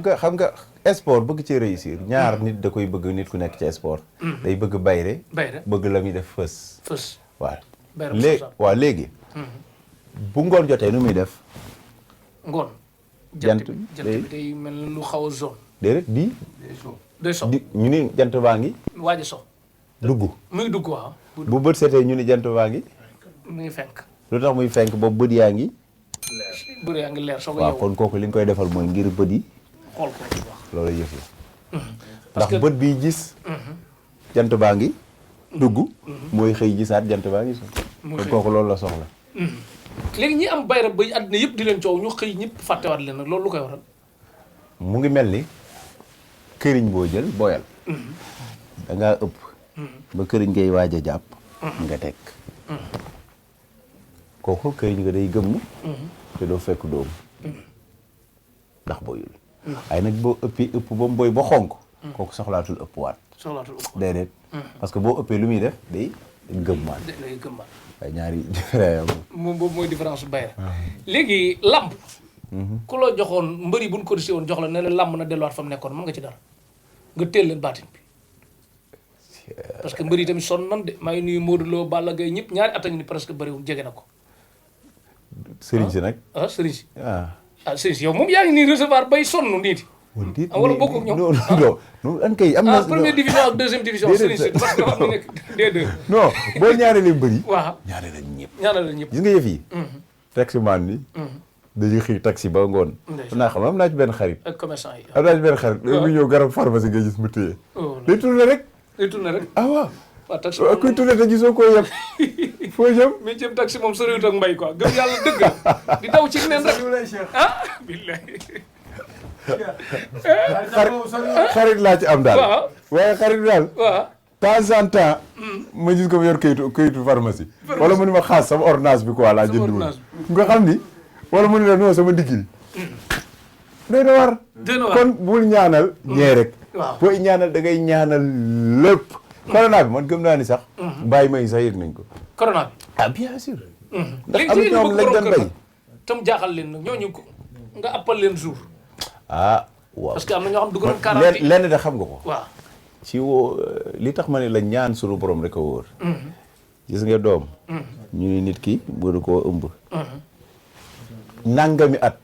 xam nga sport bëgg ci réussir ñaar nit da koy bëgg nit ku nekk ci sport. day bëgg bayre bëgg la muy def fës. waaw. léegi. bu ngoon jotee nu muy def. ngoon. jant bi day mel lu xaw a zone. déedéet di. day so ñu ni jant baa ngi. waaj a so. dugg. mu ngi dugg waaw. bu bët setee ñu ni jant baa ngi. mu ngi fenk. lu tax muy fenk boobu bët yaa ngi. bët yaa ngi leer soo ko waaw kon kooku li nga koy defal mooy ngir bët yi. xool ko bu baax. loolu yëf la. ndax bët bi gis. jant baa ngi. dugg. mooy xëy gisaat jant baa ngi so. kon kooku loolu la soxla. léegi ñi am bayra ba àddina yëpp di leen coow ñu xëy ñëpp fàttewaat leen nag loolu lu koy waral. mu ngi mel ni këriñ boo jël booyal. da ngaa ëpp. ba këriñ ngay waaj a jàpp. nga teg. kooku këriñ nga day gëmm. te doo fekk doomu. ndax booyul. waaye nag boo ëpp ba mu booy ba xonk. kooku soxlaatul ëpp waat. soxlaatul ëpp déedéet. parce que boo ëppee lu muy def day gëmmaat. day gëmmaat. waaye ñaari différence moom boobu mooy différence su bayra. léegi lamb. ku la joxoon mbëri buñ ko risé woon jox la ne la lamb na delluwaat fa mu nekkoon mën nga ci dara nga teel leen baatin bi. parce que mbëri tamit sonn nan de maa ngi nuyu Modou Lo Balla Gaye ñëpp ñaari at a ngi ni presque bëriwul jege na ko. sëriñ si nag. sëriñ si. sëriñ si yow moom yaa ngi nii recevoir bay sonn nii di. wala bokk ak ñoom non an kay am na. première division ak deuxième division. sëriñ si parce que dafa am ñu nekk D2. non boo ñaarelee mbëri. waaw ñaareel ñëpp. ñaanal la ñëpp. gis nga yëf yi. taximaan ni. dañuy xëy taxi ba ngoon. naa xam am naa ci benn xarit. ak commerçant yi. am naa ci benn xarit. mu ñëw garab pharmacie nga gis mu téye. day tourné rek. day tourné rek. ah waaw. waaw taxi moom kuy tourné te gisoo koo yem. foo jëm. mais jëm taxi moom soriwut ak mbay quoi gëm yàlla dëgg di daw ci neen rek. billahi. xarit laa ci am daal. waaw waaye xarit daal. waaw. temps en temps. ma gis ko mu yor kayitu pharmacie. wala mu ni ma xaas sama ordonnance bi quoi laa jëndiwul. nga xam ni. wala mu ni la non sama ndigil. doy na war. kon bul ñaanal. ñee rek. waaw booy ñaanal da ngay ñaanal lépp. corona bi man gëm naa ni sax. bàyyi ma yi sax yëg nañ ko. corona bi. ah bien sûr. léegi am na ñoom lañ doon bay. tam jaaxal leen nag ñooñu ko nga appal leen jour. ah waaw parce que am na ñoo xam dugg nañ quarantaine. lenn de xam nga ko. waaw. ci woo li tax ma ne la ñaan sunu borom rek a wóor. gis nga doom. ñu ni nit ki bëri koo ëmb. nangami at.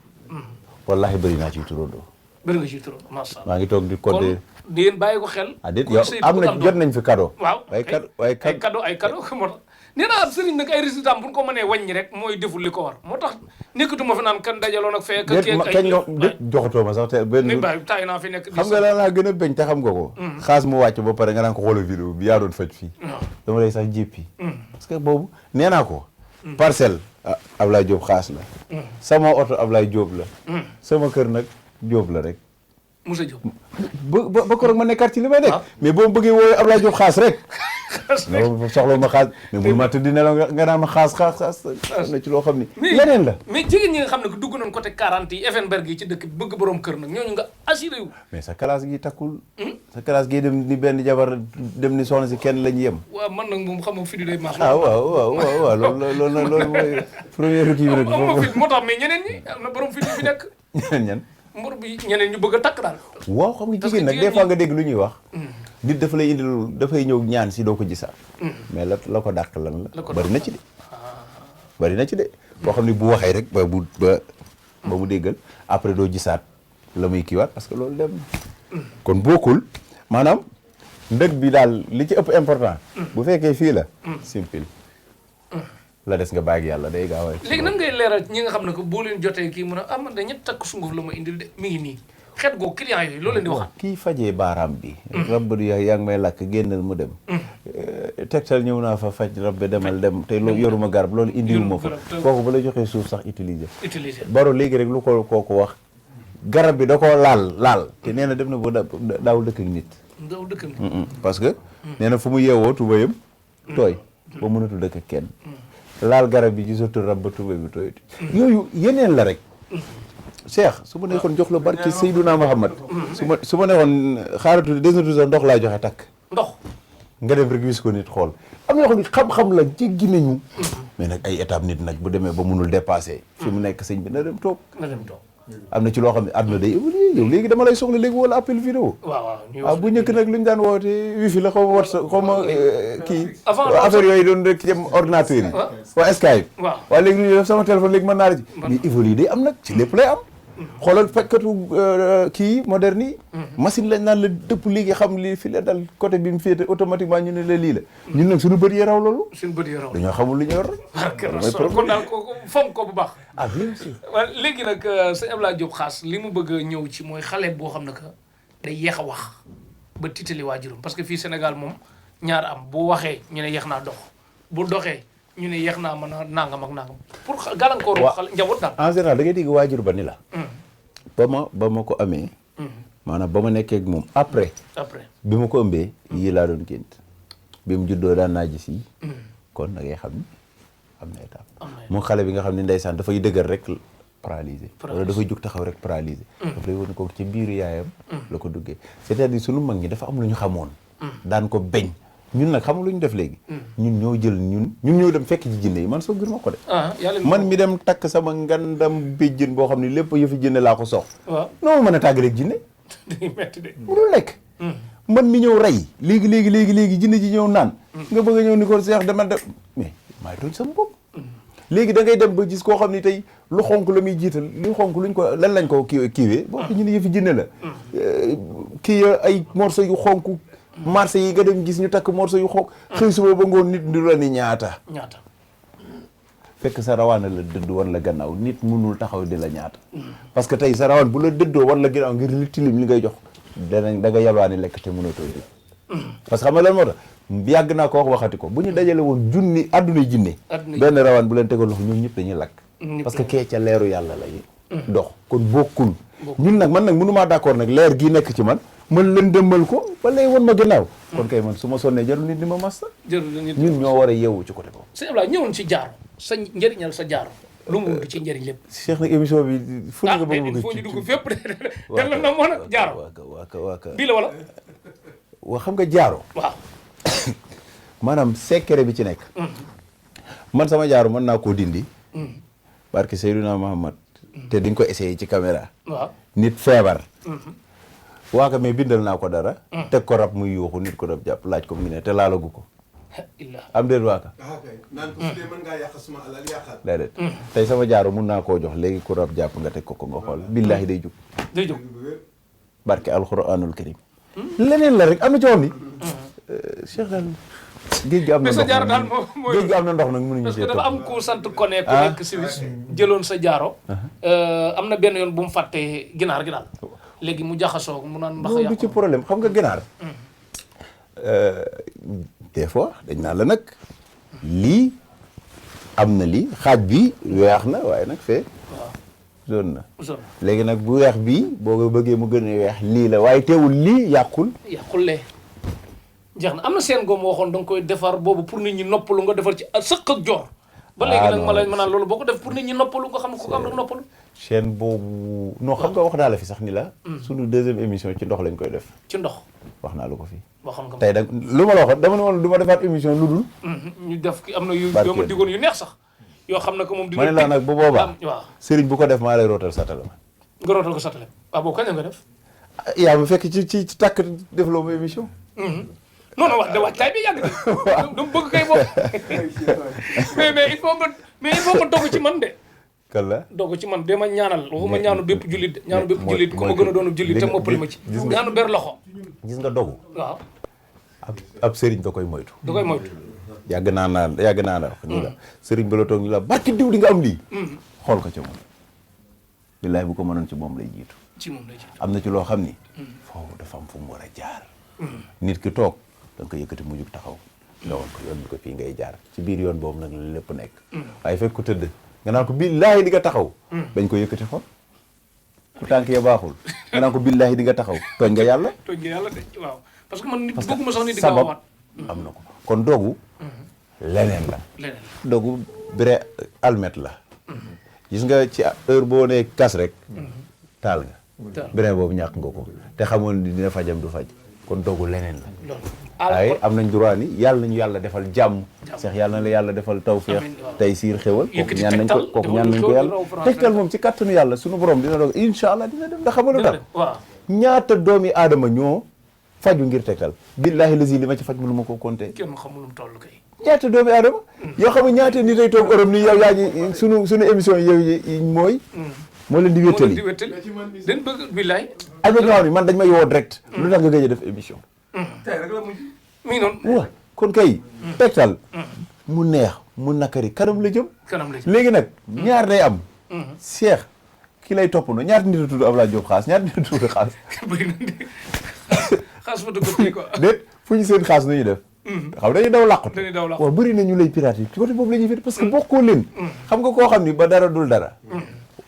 wallahi bëri naa ciy turandoo. bëri nga ciy turandoo macha allah. maa ngi toog di codé. kon di yéen bàyyi ko xel. ah déet yow am na jot nañ fi cadeau. waaw ay cadeau ay cadeau moo tax nee naa ab sëriñ nag ay résultats bu ñu ko mënee wàññi rek mooy deful li ko war moo tax nekkatuma fi naan kan dajaloon ak fee. déet kañ nga déet joxatoo ma sax te benn. taay naa fi nekk. xam nga lan laa gën a bañ te xam nga ko. xaas mu wàcc ba pare nga naan ko xoolal vidéo bi yaa doon faj fii. dama lay sax jéppi. parce que boobu nee naa ko. parcelle Ablaye Diop xaas la. sama oto Ablaye Diop la. sama kër nag Diop la rek. Moussa Diop. ba ko rek ma nekkaat ci li may nekk. mais boo ma bëggee wooyee Ablaye Diop xaas rek. non soxla ma xaas mais bul ma tëdd ne la nga naan ma xaas na ci loo xam ni. leneen la. mais jigéen ñi nga xam ne dugg nañ côté 40 yi Effenberg yi ci dëkk bi bëgg borom kër nag ñooñu nga assuré wu. mais sa classe gi takkul. sa classe gi dem ni benn jabar dem ni soxna si kenn la ñu yem. waaw man nag moom xam nga fi du day maax. waaw loolu mooy première kii bi rek. moo tax mais ñeneen ñi am na borom fi fi nekk. ñan mbur bi ñeneen ñu bëgg a takk daal. waaw xam nga Parce que jigéen nag jigéen des fois ñi- nga dégg lu ñuy wax nit dafa lay indil dafay ñëw ñaan si doo ko gisaat mais la ko dàq lan La ko la bari dàq. na ci de bari na ci de boo xam ne bu waxee rek ba mu déggal après doo gisaat la muy kiiwaat parce que loolu dem kon bokkul maanaam ndëg bi daal li ci ëpp important bu fekkee fii la simple la des nga bàyyi ak yàlla day gaaw a léegi nan ngay leeral ñi nga xam ne que boo leen jotee kii mun a man de ñett takk sunguf la ma indil de mi ngi nii xeet googu client yooyu loolu leen di waxaat. kii fajee baaraam bi rabbi yaa ngi may lakk génnal mu dem tegtal ñëw naa fa faj rabbi demal dem te loolu yoruma garab loolu indiwuma fa Yoruma garab, kooku ba la joxee suuf sax utiliser utiliser. baro léegi rek lu ko kooku wax garab bi da koo laal te nee na dem na ba daawul dëkk ak nit ndaw dëkk mi. parce que nee na fu mu yeewoo tubayam tooy ba mënatul dëkk ak kenn laal garab bi gisatul rab ba tubay bi tooy yooyu yeneen la rek Cheikh su ma nekkoon jox la barki Seydouna Muhammad su ma nekkoon xaaratu desatu sa ndox laa joxe takk ndox. nga dem rek wis ko nit xool am na yoo xam ne xam-xam la jéggi nañu mais nag ay étape nit nag bu demee ba mënul dépassé fi mu nekk sëñ bi na dem toog na dem toog. am na ci loo xam ne àdduna day évolué yow léegi dama lay soxla léegi wala appel vidéo waaw waaw ñuy waaw wax bu njëkk nag lu ñu daan woote wifi la xaw ma WhatsApp xaw ma kii Avant loolu affaire yooyu doon rek ci ordinateur yi waa Skype waaw. waaye léegi lu ñuy def sama téléphone léegi mën naa la ci mais évolué day am nag ci lépp lay am xoolal fekkatu kii moderne yi machine lañ naan la dëpp léegi xam li fi la dal côté bi mu féete automatiquement ñu ne la lii la ñun nag suñu bët yi raw loolu suñu bët yi raw. dañoo xamul lu ñu yor rek barke mooy Rasul problème. kon daal kooku fonk ko bu baax. ah bien sûr waaw léegi nag sëñ Abdoulaye Diop Khass li mu bëgg a ñëw ci mooy xale boo xam ne que day yeex a wax ba tiitali waajuram parce que fii Sénégal moom ñaar am bu waxee ñu ne yeex naa dox bu doxee ñu ne yeex naa mën a nangam ak nangam pour gàllankooru Waaw. xale njaboot daal. en général da ngay dégg waajur ba ni la ba ma ko amee maanaam ba ma nekkee ak moom après après bi ma ko ëmbee yii laa doon gént bi mu juddoo daan naa gis yi kon da ngay xam ni am na étape moom xale bi nga xam ne ndeysaan dafay dëgër rek paralysé wala dafay jug taxaw rek paralysé daf lay won ko ci biiru yaayam la ko duggee c'est-à-dire sunu mag ñi dafa am lu ñu xamoon daan ko beñ ñun nag xamul lu ñu def léegi ñun ñoo jël ñun ñoo dem fekk ci jinne yi man soo gir ma ko de ah yàlla man mi dem takk sama ngandam béjjën boo xam ne lépp yëfi jinne laa ko sox waaw noo mën a tàggaleeg jinne day metti de. mënul lekk man mi ñëw rey léegi jinne ji ñëw naan nga bëgg a ñëw ni ko seex dama dem mais maay tooñ sama bopp léegi da ngay dem ba gis koo xam ne tey lu xonk la muy jiital lu xonk luñ ko lan lañ ko kiiwee boo ko ñu ne yëfi jinne la kii ay morceau yu xonk marché yi nga dem gis ñu takk morceau yu xonk xëy suba ba ngoon nit di la ni ñaata fekk sa rawaan la dëdd wan la gannaaw nit mënul taxaw di la ñaata parce que tey sa rawaan bu la dëddoo wan la gannaaw ngir li tilim li ngay jox da nga yalwaani lekk te mënatoo jóg parce que xam nga lan moo tax yàgg naa ko wax waxati ko bu ñu dajale woon junni addunay jinne benn rawaan bu leen tegal loxo ñoom ñëpp dañuy lakk parce que kee ca leeru yàlla lay dox kon bokkul ñun nag man nag mënumaa d'accord nag leer gii nekk ci man leen dëmmal ko ba lay won ma gannaaw kon kay man su ma sonnee jarul nit ni ma massa ñun ñoo war a yeewu ci côté boobu sëñ Abdoulaye ñëwoon ci jaaro sa njëriñal sa jaaro lu mu wut ci njëriñ lépp Cheikh nag émission bi fu nga bëgg foo ñu dugg fépp de la na moon ak jaaro waaka bii la wala waa xam nga jaaro waaw maanaam secret bi ci nekk man sama jaaro mën naa koo dindi barke Seydouna Muhammad te di nga ko essayé ci caméra waaw nit feebar waaka mais bindal naa ko dara teg ko rab muy yuuxu nit ko rab jàpp laaj ko mu ne te laalagu ko am déet waaka naan ko su dee mën ngaa yàq suma alal yàqal déedéet tey sama jaaro mun naa koo jox léegi ku rab jàpp nga teg ko nga xool billaahi day jug day jóg barke alxuraanul karim leneen la rek am na ci woon ni Cheikh daal géej gi am na mais sa ndox jaaro daal mooy géej gi am na ndox nag mënuñu parce que see dafa am ku sant Koné ku nekk Suisse jëloon sa jaaro am na benn yoon bu mu fàttee ginaar gi daal léegi mu jaxasoo mu naan ndax loolu du ci problème xam nga ginaar des fois dañ naan la nag lii am na lii xaaj bi weex na waaye nag fee zone na léegi nag bu weex bii boo ko bëggee mu gën a weex lii la waaye teewul lii yàqullee jeex na am na seen goom waxoon da nga koy defar boobu pour nit ñi noppalu nga defar ci sëq ak joor ba léegi nag ma la ma naan loolu boo ko def pour nit ñi noppalu nga xam ne ku am rek noppalu chaîne boobu non xam nga wax naa la fi sax ni la suñu deuxième émission ci ndox lañ koy def ci ndox wax naa la ko fii waxoon nga tey da lu ma la waxoon dama ne woon du ma defaat émission lu dul ñu def ki am na yu yoo ma digoon yu neex sax yoo xam ne que moom dina ma ne la nag bu boobaa waaw sëriñ bu ko def maa lay rootal sa téléphone nga rootal ko satale waaw boobu kañ la nga def yaa ma fekk ci tàkk def loo ma émission. non non wax de waajtaay bi yàgg na dama bëgg kay boobu mais il faut nga dogu ci man de kan la dogu ci man dama ñaanal waxuma ñaanu bépp jullit de ñaanu bépp jullit ku ma gën a doonu jullit te moppali ma ci ñaanu ber loxo gis nga dogu waaw ab sëriñ da koy moytu. da koy moytu yàgg naa la wax ni la sëriñ ba la toog ni la barki diw di nga am lii xool ko ca moom billaay bu ko mënoon ci moom lay jiitu ci moom lay jiitu am na ci loo xam ni foofu dafa am fu mu war a jaar nit ki toog da nga ko yëkkati mu jug taxaw nga woon ko yoon bi ko fii ngay jaar ci biir yoon boobu nag la lépp nekk waaye fekk ko tëdd nga naan ko billaahi di nga taxaw bañ ko yëkkati xool ku tànk ya baaxul nga naan ko billaahi di nga taxaw tooñ nga yàlla de waaw parce que man nit bëgguma sax nit di sabab gaawaat am na ko kon dogu leneen la leneen dogu bire almet la gis nga ci heure boo nee kas rek taal nga beneen boobu ñàkk nga ko te xamoon ni dina fajam du faj kon dogu leneen la loolu waaye am nañ droit ni yàlla nañu yàlla defal jàmm seex yàlla na la yàlla defal tawféex Amiin, waaw. tey siir xéwal kooku Yëkkati ñaan nañ ko tegtal, kooku ñaan nañ ko defal yàlla raw France tegtal moom ci kàttanu yàlla suñu borom dina doog incha allah dina dem ndax xamalu dëgg tax la waaw ñaata doomi aadama ñoo faju ngir tegtal billaahi lazi li ma ci faj mënu ma ko compter kenn xamul lu mu toll kay ñaata doomi aadama yoo xam ne ñaata nit ay toog Europe ni yow yaa ngi sunu émission yow yi mooy moo leen di moo leen di wéttali wéttali dañ bëgg billaay am na ñoo xam ne man dañ may woo direct lu tax nga gëj a def émission tey rek la mujj. mi ngi noonu waaw kon kay tegtal mu neex mu nakari kanam la jëm kanam la ci léegi nag ñaar day am Cheikh ki lay toppandoo ñaata nit a tudd Abdoulaye Diop Xaas ñaata nit a tudd Xaas bëri na de xaas fa dëgg ko déet fu ñu seen Xaas nu ñuy def xam dañuy daw làqut dañuy daw làqut. waaw bëri na ñu lay pirater ci côté boobu la ñuy féet parce que bokkoo leen xam nga koo xam ni ba dara dul dara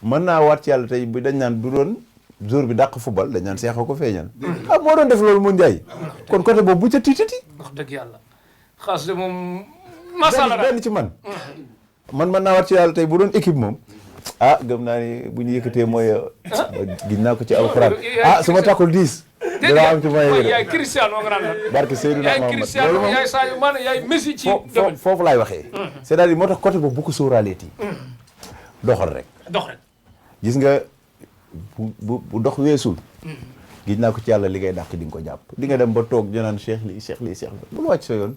mën naa waat ci yàlla tey bi dañ naan du doon jour bi dàq football dañ naan Cheikh a ko feeñal ah moo doon def loolu mu njaay kon côté boobu bu ca tiitati wax dëgg yàlla xaas de moom macha allah benn ci man mën naa waat ci yàlla tey bu doon équipe moom ah gëm naa ni bu ñu yëkkatee mooy gis naa ko ci alxuraan ah su ma takkul 10 dinaa am ci mooy yaay Cristiano nga naan la barke Seydina yaay Muhammad Cristiano loolu moom yaay Sadio Mané yaay Messi ci domaine foofu laay waxee c'est-à-dire moo tax côté boobu bu ko sóoraaleeti doxal rek dox rek gis nga bu dox weesul gis naa ko ci yàlla li ngay dàq di nga ko jàpp di nga dem ba toog ñu naan Cheikh lii Cheikh lii Cheikh la bul wàcc sa yoon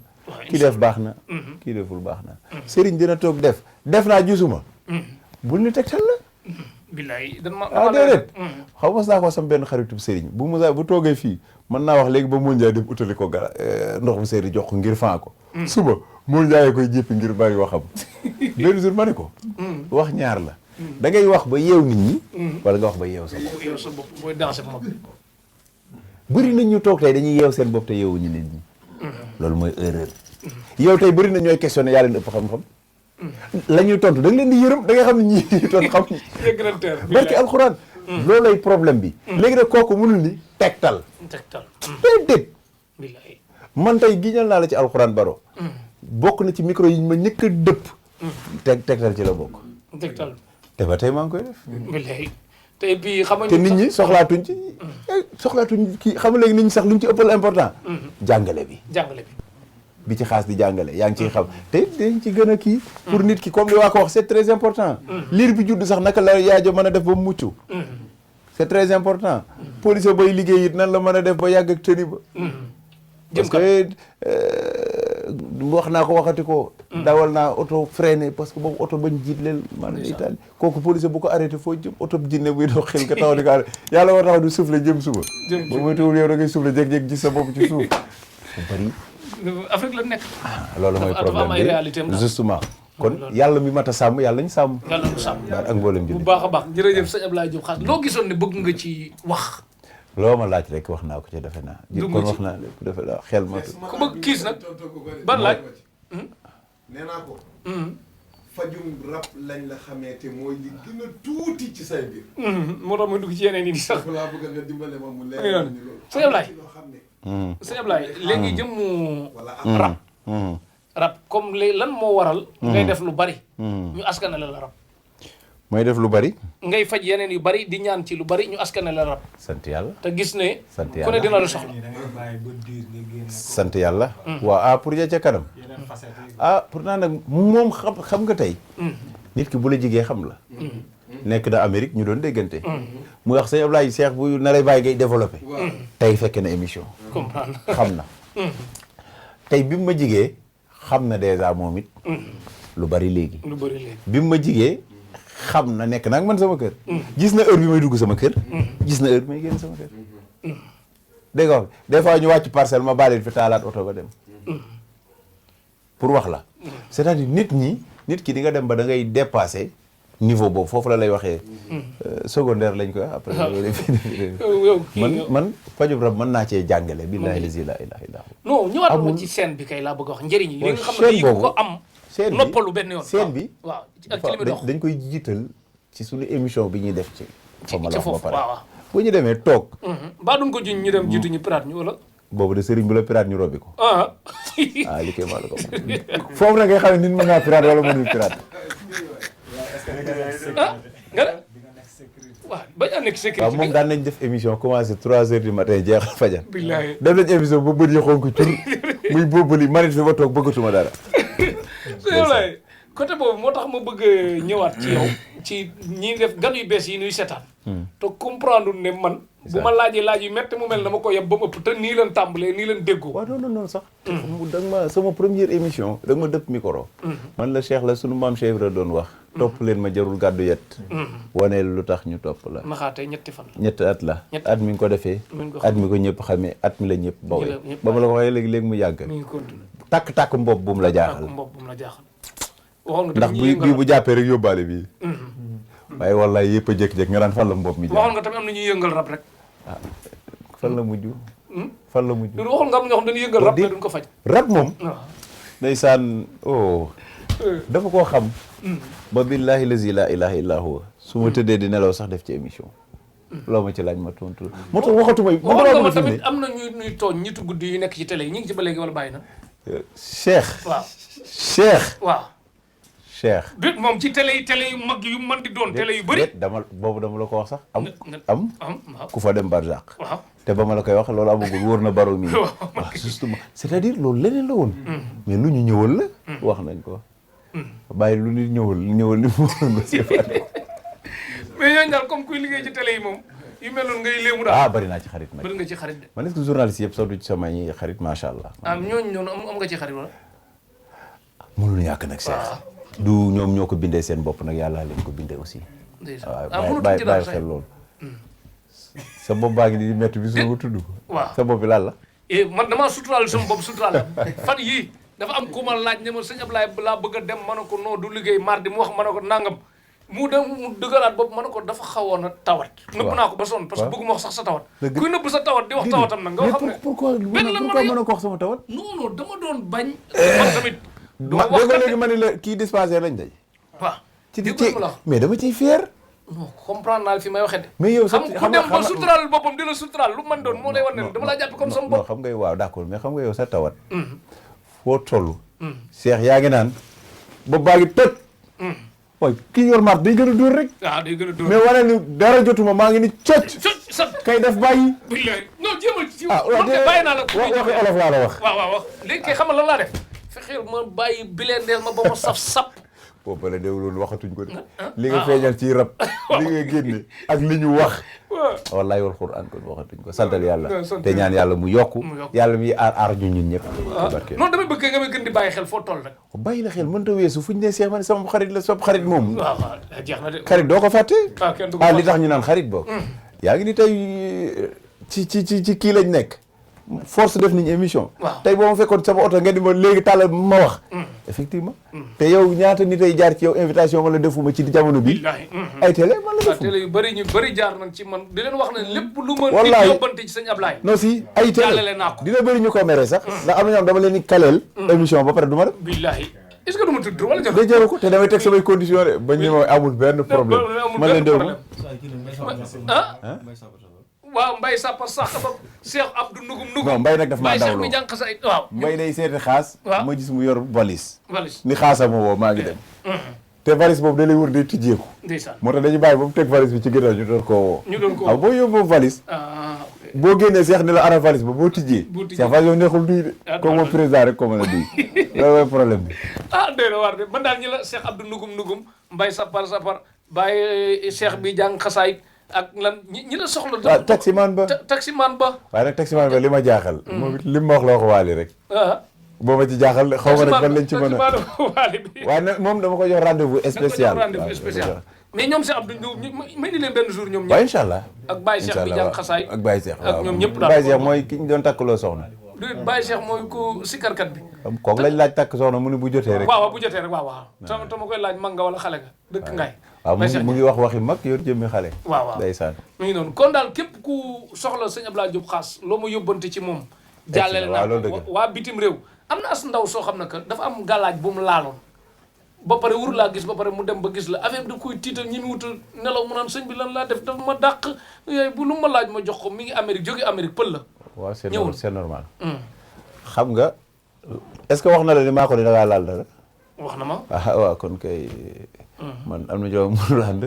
kii def baax na kii deful baax na sëriñ dina toog def naa gisuma bul ni tegtal la billaay dan ma ah déedéet xaw mas naa ko sam benn xaritub sëriñ bu toogee fii mën naa wax léegi ba Moul Ndiaye dem utali ko ndox mu seeri jox ko ngir faa ko suba Moul Ndiaye koy jéppi ngir bari waxam benn jour ma ne ko wax ñaar la da ngay wax ba yeew nit ñi wala nga wax ba yeew sa bopp yow sa bopp booy danser moom bëri nañ ñu toog tey dañuy yeew seen bopp te yeewuñu nit ñi loolu mooy erreur yow tey bëri na ñooy questionné yaa leen ëpp xam-xam la ñuy tontu da nga leen di yërëm da nga xam ne ñii ñuy tontu xam yëgg na teer barki alxuraan loolay problème bi léegi nag kooku mënul ni tegtal déedéet billaay man tey giñal naa la ci alxuraan baro bokk na ci micro yi ma ñëkk a dëpp tegtal ci la bokk tegtal te ba tey maa ngi koy def billaay te puis xam nga te nit ñi soxlaatuñ ci kii xam nga léegi nit ñi sax luñ ci ëppal important jàngale bi bi ci xaas di jàngale yaa ngi ciy xam te dañ ci gën a kii pour nit ki comme li waa ko wax c'est très important liir bi judd sax naka la yaajo mën a def ba mu mucc c'est très important policier bay liggéey it nan la mën a def ba yàgg ak tëni ba parce que wax naa ko waxati ko dawal naa oto freiné parce que boobu oto bañ jiit leen maanaam Italie kooku policier bu ko arrêté foo jëm oto jinne buy dox xel nga taxaw di ko arrêté yàlla war taxaw di soufflé jëm suba ba muy tuwul yow da ngay soufflé jékki-jékki gis sa bopp ci suuf bu bëri Afrique la nekk loolu mooy problème bi justement kon yàlla mi mat a sàmm yàlla ñu sàmm yàlla ñu sàmm daal ak mboolem jullit bu baax a baax jërëjëf sëñ Abdoulaye Diop Khass loo gisoon ne bëgg nga ci wax loo ma laaj rek wax naa ko ci defe naa kon wax naa lépp defe naa xel ma ku bëgg kiis nag ban laaj nee naa ko fajum rab lañ la xamee te mooy li gën a tuuti ci say biir moo tax ma dugg ci yeneen yi di sax laa bëgg nga dimbale ma mu leer ni loolu sëñ Abdoulaye loo xam ne sëñ Abdoulaye léegi jëmmu wala rab comme lan moo waral ngay def lu bari ñu askanale la rab mooy def lu bari ngay faj yeneen yu bari di ñaan ci lu bari ñu askanale la rab sant yàlla te gis ne sant ku ne yàlla dina la soxla sant yàlla waaw pour ja ca kanam pourtant nag moom xam nga tey nit ki bu la jigee xam la nekk na Amérique ñu doon déggante mu wax sëñ Ablaye Cheikh bu na lay bàyyi ngay développé tey fekk na émission comprendre xam na tey bi mu ma jigee xam na dèjà moom it lu bari léegi lu bëri léegi bi mu ma jigee xam na nekk nag man sama kër gis na heure bi may dugg sama kër gis na heure bi may génn sama kër dégg nga des fois ñu wàcc parcelle ma bàyyi fi taalaat oto ba dem pour wax la c'est-à-dire nit ki di nga dem ba da ngay dépasser niveau boobu foofu la lay waxee secondaire lañ koy wax après man fajub rab mën naa cee jàngale billahi lazi la ilaha illa hu non ñëwaat ma ci scène bi kay laa bëgg a wax njëriñ yi li nga xam ne yi ko am noppalu benn yoon scène bi waaw ak ci li muy dox dañ koy jiital ci suñu émission bi ñuy def ci fa ma la wax ba pare waaw bu ñu demee toog mbaa duñ ko juñ ñu dem jiitu ñu pirate ñu wala boobu de sëriñ bu la pirate ñu robbi ko li koy maa la ko foofu nag ngay xam ne nit mën naa pirate wala mënul pirate. nga ne waaw bañ a nekk sécurité waaw moom daan nañ def émission commencé 3 heures du matin jeexal fajar billahi def nañ émission ba bët yi xonk cur muy boobali manit fi ba toog bëggatuma dara yow lay côté boobu moo tax ma bëgg a ñëwaat ci yow ci ñi def gan yu bees yi nuy seetaan te comprendre ne man bu ma laajee laaj yu métti mu mel dama ko yeb ba mu ëpp te nii leen tàmbalee nii leen déggoo waaw non sax da nga ma sama première émission da nga ma dëpp micro man la Cheikh la sunu maam Cheikh Ibra doon wax topp leen ma jarul gàddu yet waneel lu tax ñu topp la maxaatee ñetti fan ñetti at la at mi ngi ko defee at mi ko ñëpp xamee at mi la ñëpp bawee ba ma la ko waxee léegi-léegi mu yàgg mi ngi continue takk mbopp bu mu la jaaxal mbopp bu mu la jaaxal waxoon nga ndax bii bu jàppee rek yóbbaale bii waaye wallaay yëpp a jékki-jékki nga daan fan la mbopp mi waxoon nga tamit am na ñuy yëngal rab rek fan la mujj fan la mujj loolu waxoon nga am ñoo xam dañuy yëngal rab mais duñ ko faj rab moom waaw ndeysaan dafa koo xam ba billahi lazi la ilaha illa huwa su ma tëddee di nelaw sax def ci émission loo ma ci laaj ma tontu moo tax waxatuma waxoon nga ma tamit am na ñuy tooñ ñitu guddi yu nekk ci télé yi ñu ngi ci ba léegi wala bàyyi na Cheikh waaw Cheikh Cheikh déet moom ci télé yu mag yu man di doon télé yu bëri dama la ko wax sax am waaw ku fa dem barzaq waaw te ba ma la koy wax loolu amagul wóor na baro mi waaw justement c'est-à-dire loolu leneen la woon mais lu ñu ñëwal la wax nañ ko bàyyi lu nit ñëwal ni mu waroon mais ñooñu daal comme kuy liggéey ci télé yi moom yu mel noonu ngay léemu daal bari naa ci xarit nag bëri nga ci xarit de man est-ce que journaliste yëpp sax du ci sama ñi xarit macha allah ñooñu noonu am nga ci xarit wala mënul ñàkk nag Cheikh du ñoom ñoo ko bindee seen bopp nag yàlla leen ko bindee aussi waaw bàyyi xel loolu sa bopp baa ngi di métti bi su tudd ko waaw sa bopp bi lan la man damaa suturaal sama bopp suturaal fan yii dafa am ku ma laaj ne ma sëñ Ablaye laa bëgg a dem ma ne ko non du liggéey mardi mu wax ma ne ko nangam mu dem mu dëggalaat bopp ma ne ko dafa xawoon a tawat nëbb naa ko ba sonn parce que bëgguma wax sax sa tawat kuy nëbb sa tawat di wax tawatam nag nga xam ne pourquoi mën a ko wax sama tawat non dama doon bañ man tamit dégg léegi ma ne la kii dispensaire lañ day waaw ci mais dama ciy fier non comprendre naa fi may waxee de mais yow xam ku dem ba suturaal boppam di la suturaal lu man doon moo lay wan ne dama laa jàpp comme sama bopp xam nga waaw d'accord mais xam nga yow sa tawat foo toll Cheikh yaa ngi naan ba baa ngi toj waaye kii yor maat day gën a dóor rek waaw day gën a dóor mais wane ni dara jotuma maa ngi ni cocc sa kay def bàyyi billahi non jéemal ci bàyyi naa la waxi olof laa la wax waaw léegi kay xam nga lan laa def fexeel ma bàyyi bilendeel ma ba ma sap boobu la déw loolu waxatuñ ko de li nga feeñal ci rab li nga génne ak li ñu wax wallaay wal Qur'an kon waxatuñ ko santal yàlla te ñaan yàlla mu yokku yàlla mi aar ñu ñun ñëpp barke non damay bëgg nga may gën di bàyyi xel foo toll rek bàyyi la xel mënta weesu fu ñu ne Cheikh ma ne sama xarit la sama xarit moom waaw jeex na de xarit doo ko fàtte kenn du ko li tax ñu naan xarit boobu yaa ngi ni tey ci kii lañ nekk force def nañu émission tey boo ma fekkoon sama oto nga di ma léegi tàllal ma wax effectivement te yow ñaata nit ay jaar ci yow invitation wala defuma ci jamono bi ay télé man la defu télé yu bëri ñu bëri jaar nañ ci man di leen wax ne lépp lu ma wallaay di yóbbante ci sëñ Ablaye non si ay télé jàllale naa ko dina bëri ñu ko mere sax ndax am na ñoom dama leen di kaleel émission ba pare du ma def billahi est-ce que du ma tudd wala da jaru ko te damay teg samay condition de ba ñu ma amul benn problème man leen déw waaw Mbaye Sapa sax ba Cheikh Abdou Nugum non Mbaye nag daf maa dawloo mi jànq sa waaw Mbaye day seeti xaas ma gis mu yor valise valise ni xaasa ma woo maa ngi dem te valise boobu da lay wër day tijjeeku ndeysaan moo tax dañu bàyyi ba mu teg valise bi ci ginnaaw ñu doon koo woo waaw boo yóbboo valise boo génnee Cheikh ni la ana valise ba boo tijjee Cheikh valise yow neexul duy de comme moom président rek ko mën a duy loolu mooy problème bi doy na waar de man daal ñi la Cheikh Abdou Nugum Mbaye Sapar bàyyi cheikh bi jàng xasaay ak lan ñi la soxla. waaw taximaan ba taximaan ba. waaye nag taximaan ba li ma jaaxal. moom it li ma wax la wax waali rek. boo ma ci jaaxal xaw ma nag fan lañ ci mën a. waali bi. waaye nag moom dama ko jox rendez-vous spécial. rendez-vous spécial. mais ñoom si Abdou ñu may ni leen benn jour ñoom ñëpp. waaw incha allah. ak Baye Cheikh bi jàng xasaay. ak Baye Cheikh ak ñoom ñëpp daal Baye Cheikh mooy ki ñu doon takkaloo soxna. Baye Cheikh mooy ku sikarkat bi. kooku lañ laaj takk soxna mu ne bu jotee rek. waaw bu jotee rek waaw. sama koy laaj mag nga wala xale nga dëkk ngay. waaw mu ngi wax waxi mag yor jëmmi xale. waaw ndeysaan. mu ngi noonu kon daal képp ku soxla sëñ Abdoulaye Diop Khass loo ma yóbbante ci moom. jàllale naa ko waa bitim réew. am na as ndaw soo xam ne que dafa am galaaj bu mu laaloon ba pare wur laa gis ba pare mu dem ba gis la affaire bi da koy tiital ñi mu wutal nelaw mu naan sëñ bi lan laa def dafa ma dàq yooyu bu lu ma laaj ma jox ko mi ngi Amérique jóge Amérique pël la. waaw c'est normal. xam nga est-ce que wax na la ni maa ko ni da ngaa laal dara. wax na ma. waaw kon kay. man am na joo mënul ànd.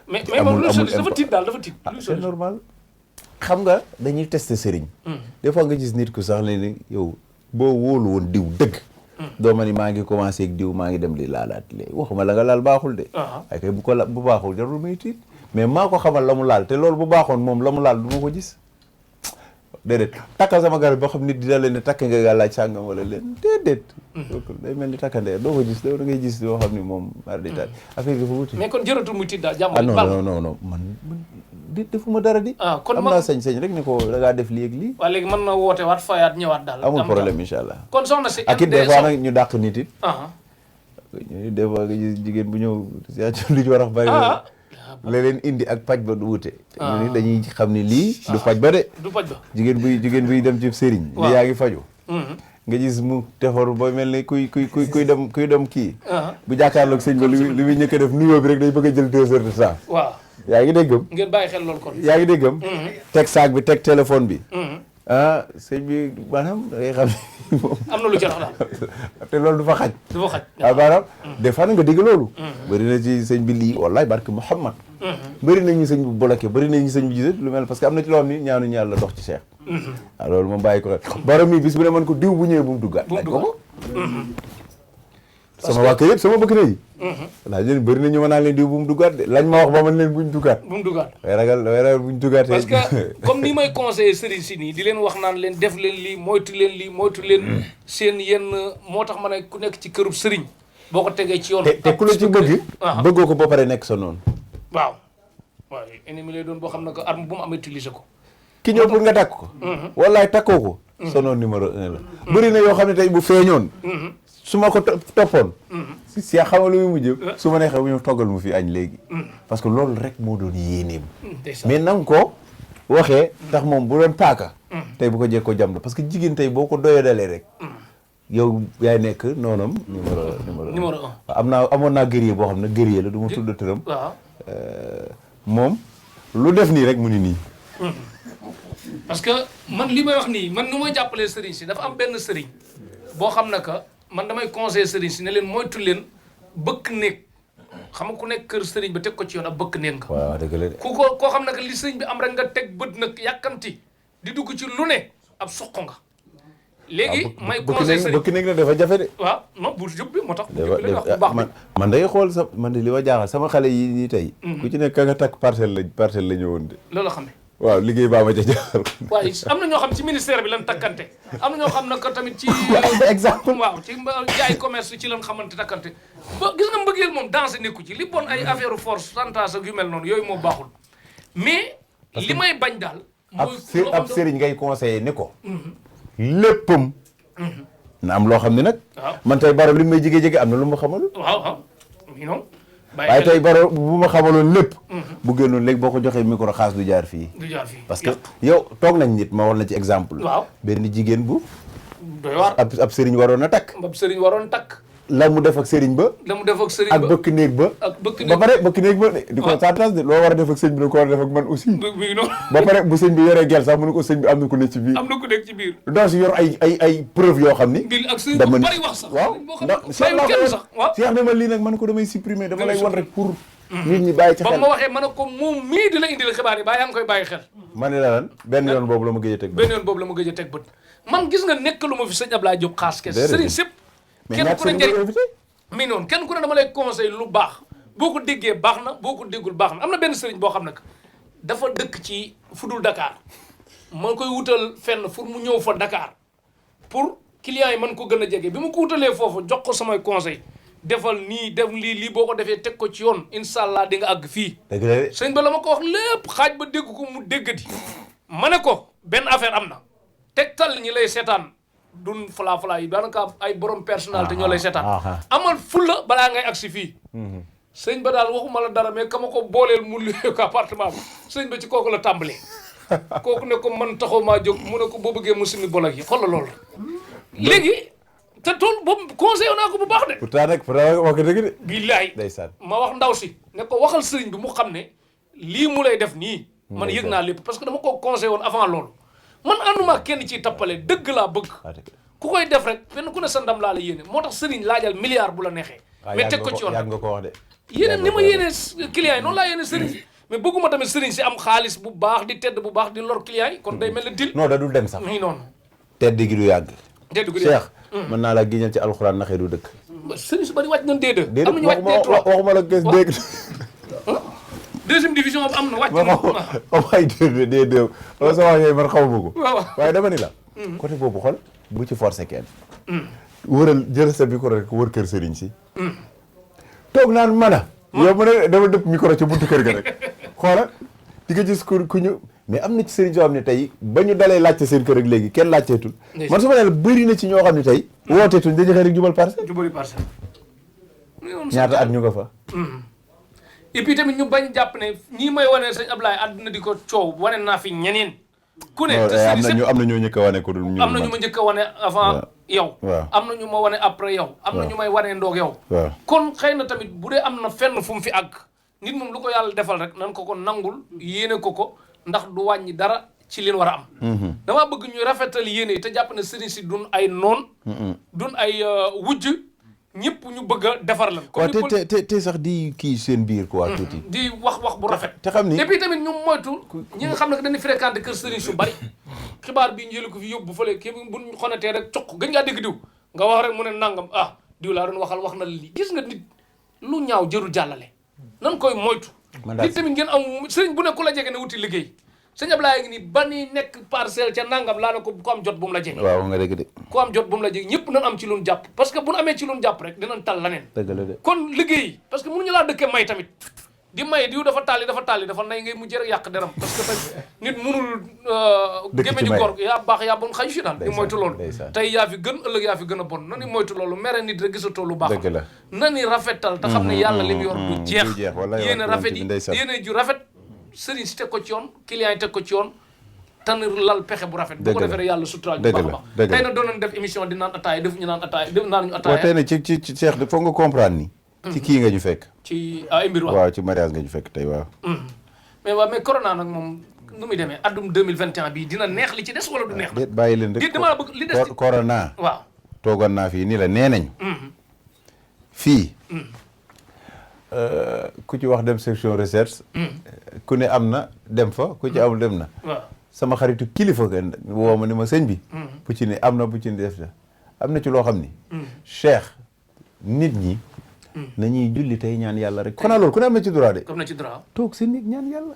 mais moom lu solution dafa tiit daal dafa tiit. c'est normal. xam nga dañuy tester sëriñ. des fois nga gis nit ku sax ne ni yow boo wóolu woon diw dëgg. doo ma ni maa ngi commencé ak diw maa ngi dem di laalaat léegi waxuma la nga laal baaxul de. ay kay bu baaxul jarul may tiit mais maa ko xamal la mu laal te loolu bu baaxoon moom la mu laal du ma ko gis. déedéet takkal sama garab ba xam nit dina leen ne takk nga gàllaaj sàngam wala leen déedéet. day mel ni takkandeer doo ko gis da ngay gis doo xam ni moom mar di taal affaire yi dafa wuti. mais kon jëratul muy tiit daal jàmm. non man di defuma dara di. kon am naa sañ-sañ rek ni ko da ngaa def lii ak lii. waaw léegi mën na woote waat fayaat ñëwaat daal. amul problème incha allah. kon soxna si. ak it des fois nag ñu dàq nit it. ñu des fois nga gis jigéen bu ñëw lu ñu war a bari. la leen indi ak paj ba du wute. ñu ni dañuy xam ni lii. du paj ba de. du paj ba jigéen buy dem ci sëriñ. li yaa ngi faju nga gis mu defaru ba mel ni kuy dem kii. bu jàkkaarloog sëñ ba li muy ñëkk a def nuyoo bi rek day bëgg a jël 2 heures de temps. waaw yaa ngi déggam. ngeen bàyyi xel lool kon. yaa ngi déggam. teg saag bi teg téléphone bi. sëñ bi maanaam da ngay xam ne moom. am na lu ca daal. te loolu du fa xaj. du fa xaj waaw maanaam des fois nga dégg loolu. bëri na ci sëñ bi lii wallaay barke Muhammad. bëri nañu sëñ bu bloqué bëri nañu sëñ bu gisee lu mel parce que am na ci loo xam ni ñaanuñu yàlla dox ci Cheikh. waaw loolu moom bàyyi ko xel borom mi bis bu ne man ko diw bu ñëwee bu mu duggaat. laaj ko ko. sama waa kër yëpp sama bëgg na yi. laaj leen bëri na ñu mën naa leen diw bu mu duggaat de lañ ma wax ba man leen buñ duggaat. bu mu duggaat way ragal buñ duggaatee. parce que comme ni may conseiller sëriñ si nii di leen wax naan leen def leen lii moytu leen seen yenn moo tax ma ne ku nekk ci kërub sëriñ boo ko tegee ci yoon. te ku la ci bëgg. bëggoo ko ba pare nekk sa noonu. waaw ennemi lay doon boo xam ne que arme bu mu am utiliser ko. ki ñëw pour nga takk ko. wallaay takkoo ko. sa noonu numéro 1 la. bëri na yoo xam ne tey bu feeñoon. su ma ko toppoon. si xamal lu muy mujj. su ma neexee bu ñu toggal mu fi añ léegi. parce que loolu rek moo doon yéeneem. mais na nga ko waxee. tax moom bu doon paaka. tey bu ko jekkoo jam la parce que jigéen tey boo ko doyadalee rek. yow yaay nekk noonam numéro 1. amoon naa guerrier boo xam ne guerrier la du ma tudd tëram. waaw moom lu def nii rek mu ni nii. parce que man li may wax nii man nu may jàppalee sëriñ si dafa am benn sëriñ boo xam ne que man damay conseiller sëriñ si ne leen moytu leen bëkk néeg xam nga ku nekk kër sëriñ ba teg ko ci yoon ab bëkk néeg nga. waaw dëgg la de. koo xam ne que li sëriñ bi am rek nga teg bët nag yàkkamti di dugg ci lu ne ab suq nga. léegi may conseiller sëriñ bëkk néeg na dafa jafe de. waaw non bu jub bi moo tax. bu baax man day xool man de li ma jaaxal sama xale yi nii tey. ku ci nekk ka nga takk parcelle la ñëwoon de. loolu xam ne. waaw liggéey baa ma ca jaaxal. waaye am na ñoo xam ci ministère bi lan takkante am na ñoo xam ne que tamit ci. exemple waaw ci jaay commerce ci lan xamante takkante ba gis nga mbëggeel moom danse nekku ci li bon ay affaire force chantage ak yu mel noonu yooyu moo baaxul mais li may bañ daal. mooy ab sëriñ ngay conseillé ni ko. léppam. na am loo xam ne nag. man tey barab li may jege am na lu ma xamalul. waaw noonu. waaye tey baro bu ma xamaloon lépp. bu génnoon léegi boo ko joxee micro xaas du jaar fii. parce que yow toog nañ nit ma war na ci exemple. waaw benn jigéen bu. doy waar ab sëriñ waroon a takk. ab sëriñ waroon takk. la mu def ak sëriñ ba. ak bëkk néeg ba. ba pare bëkk néeg ba di ko santas de loo war a def ak sëñ bi da ko war a def ak man aussi. ba pare bu sëñ bi yoree gel sax mu ne ko sëñ bi am na ku nekk ci biir. am na ku nekk ci biir. doo si yor ay preuve yoo xam ni. ak sëñ bu bari wax sax. waaw Cheikh ne ma lii nag man ko damay supprimer dama lay wan rek pour. nit ñi bàyyi ci xel ba ma waxee ma ne ko moom mii di la indil xibaar yi baa yaa ngi koy bàyyi xel. ma ne la lan benn yoon boobu la ma gëj a teg bët. man gis nga nekk lu ma fi sëñ Abdoulaye Diop Khass kese sëriñ sëpp kenn ku ne njëriñ mi noonu kenn ku ne dama lay conseil lu baax boo ko déggee baax na boo ko déggul baax na am na benn sëriñ boo xam ne dafa dëkk ci fudul Dakar man koy wutal fenn pour mu ñëw fa Dakar pour clients yi man ko gën a jege bi ma ko wutalee foofu jox ko samay conseil defal nii def lii boo ko defee teg ko ci yoon incha allah di nga àgg fii. dëgg la de. sëñ ba la ma ko wax lépp xaaj ba dégg ko mu déggati ma ne ko benn affaire am na tegtal ñi lay seetaan dun falaa yi daanaka ay borom personnalité ñoo lay seetaan. amal fulla balaa ngay agsi fii. sëñ ba daal waxuma la dara mais ka ma ko booleel mu luye ko appartement bi sëñ ba ci kooku la tàmbalee kooku ne ko man taxaw maa jóg mu ne ko boo bëggee mu simi bolak yi xoolal loolu léegi te tool boobu conseillé naa ko bu baax de. pourtant nag wax dëgg de. billaay ndeysaan ma wax ndaw si ne ko waxal sëriñ bi mu xam ne lii mu lay def nii. man yëg naa lépp parce que dama ko conseillé woon avant loolu. man ànduma kenn ciy tappale dëgg laa bëgg. ku koy def rek fenn ku ne sa ndam laa la yéene moo tax sëriñ laajal milliard bu la neexee. mais teg ko ci yoon yàgg nga ko wax de. yéene ni ma yéene client yi noonu laa yéene sëriñ si mais bëgguma tamit sëriñ si am xaalis bu baax di tedd bu baax di lor client yi kon day mel ne dil. non da dul dem sax. nii noonu. tedd gi du yàgg. tedd gi du Cheikh. mën naa la giñal ci alxuraan naxee du dëkk. sëriñ su bari wàcc nañ D2. déedéet am nañu wàcc D3 waxuma la gës dégg. deuxième division bi am na wàcc ma xam ay D2 loolu sa wax yooyu man xamuma ko. waaw waaye dama ni la. côté boobu xol bu ci forcé kenn. wëral jël sa micro rek wër kër sëriñ si. toog naan mën a. yow mu ne dama dëpp micro ci buntu kër ga rek. xoola di nga gis ku ñu mais am na ci sëriñ soo xam ne tey ba ñu dalee laajte seen kër ak léegi kenn laajteetul. man su ma nee la bëri na ci ñoo xam ne tey. wooteetuñ dañuy xëy rek jubal parcelle. jubali parcelle. ñaata at ñu nga fa. et puis tamit ñu bañ jàpp ne ñii may wane sëñ Ablaye àdduna di ko coow wane naa fi ñeneen. ku ne te sëriñ am na ñoo njëkk a wane ko dul ñu. am na ñu ma njëkk a wane avant yow. waaw am na ñu ma wane après yow. am na ñu may wane ndoog yow. waaw kon xëy na tamit bu dee am na fenn fu mu fi àgg nit moom lu ko yàlla defal rek nan ko nangul yéene ko ndax du wàññi dara ci leen war a am. damaa bëgg ñu rafetal yéene te jàpp ne sëriñ si dun ay noon. dun ay wujj ñëpp ñu bëgg a defar lan. kon te sax di kii seen biir quoi tuuti. di wax bu rafet. te xam ni et puis tamit ñu moytu ñi nga xam ne dañuy fréquenté kër sëriñ su bari xibaar bi ñu jëlee ko fi yóbbu fële kii buñ xonatee rek coq gën ngaa dégg diw nga wax rek mu ne nangam diw laa doon waxal wax na lii gis nga nit lu ñaaw jërul jàllale nan koy moytu. nit tamit ngeen am sëriñ bu ne ku la jege ne wuti liggéey sëñ Ablaye ngi ni ba ni nekk parcelle ca nangam laa ne ko ku am jot bu mu la jege. waaw nga dégg de. ku am jot bu mu la jege ñëpp nañ am ci lu ñu jàpp parce que bu ñu amee ci lu ñu jàpp rek dinañ tal leneen. dëgg la de kon liggéey parce que mënuñu laa dëkkee may tamit di may diw dafa tàlli dafa nay ngay mujjee rek yàq deram parce que tamit nit mënul. gémmeñu góor yaa baax yaa bon xayu si daal. di moytu loolu tey yaa fi gën ëllëg yaa fi gën a bon na ni moytu loolu mere nit rek gisatoo lu baax. dëgg la na ni rafetal te xam ne yàlla li mu yor du jeex. yéen a rafet yi yéen ju rafet sëriñ si teg ko ci yoon client yi teg ko ci yoon tan lal pexe bu rafet. bu ko defee yàlla suturaal ñu baax a baax. tey nag doon nañ def émission di naan ataaya def ñu naan ataaya def naan ñu ataaya. waaw tey nag ci Cheikh foog nga comprendre ni. ci kii nga ñu fekk. ci ay mbir waaw ci mariage nga ñu fekk tey waaw. mais corona nag moom nu muy demee addum 2021 bii dina neex li ci des wala du neex. déet bàyyi leen rek dama bëgg li des corona. waaw toogoon naa fii nii la nee nañ. fii. ku ci wax dem section recherche. ku ne am na dem fa ku ci amul dem na. waaw sama xaritu kilifa ga woo ma ni ma sëñ bi. bu ci ne am na bu ci ne def na am na ci loo xam ni. Cheikh nit ñi. nañuy julli tey ñaan yàlla rek. xanaa loolu ku ne am na ci droit de. am na ci droit. toog si nit ñaan yàlla.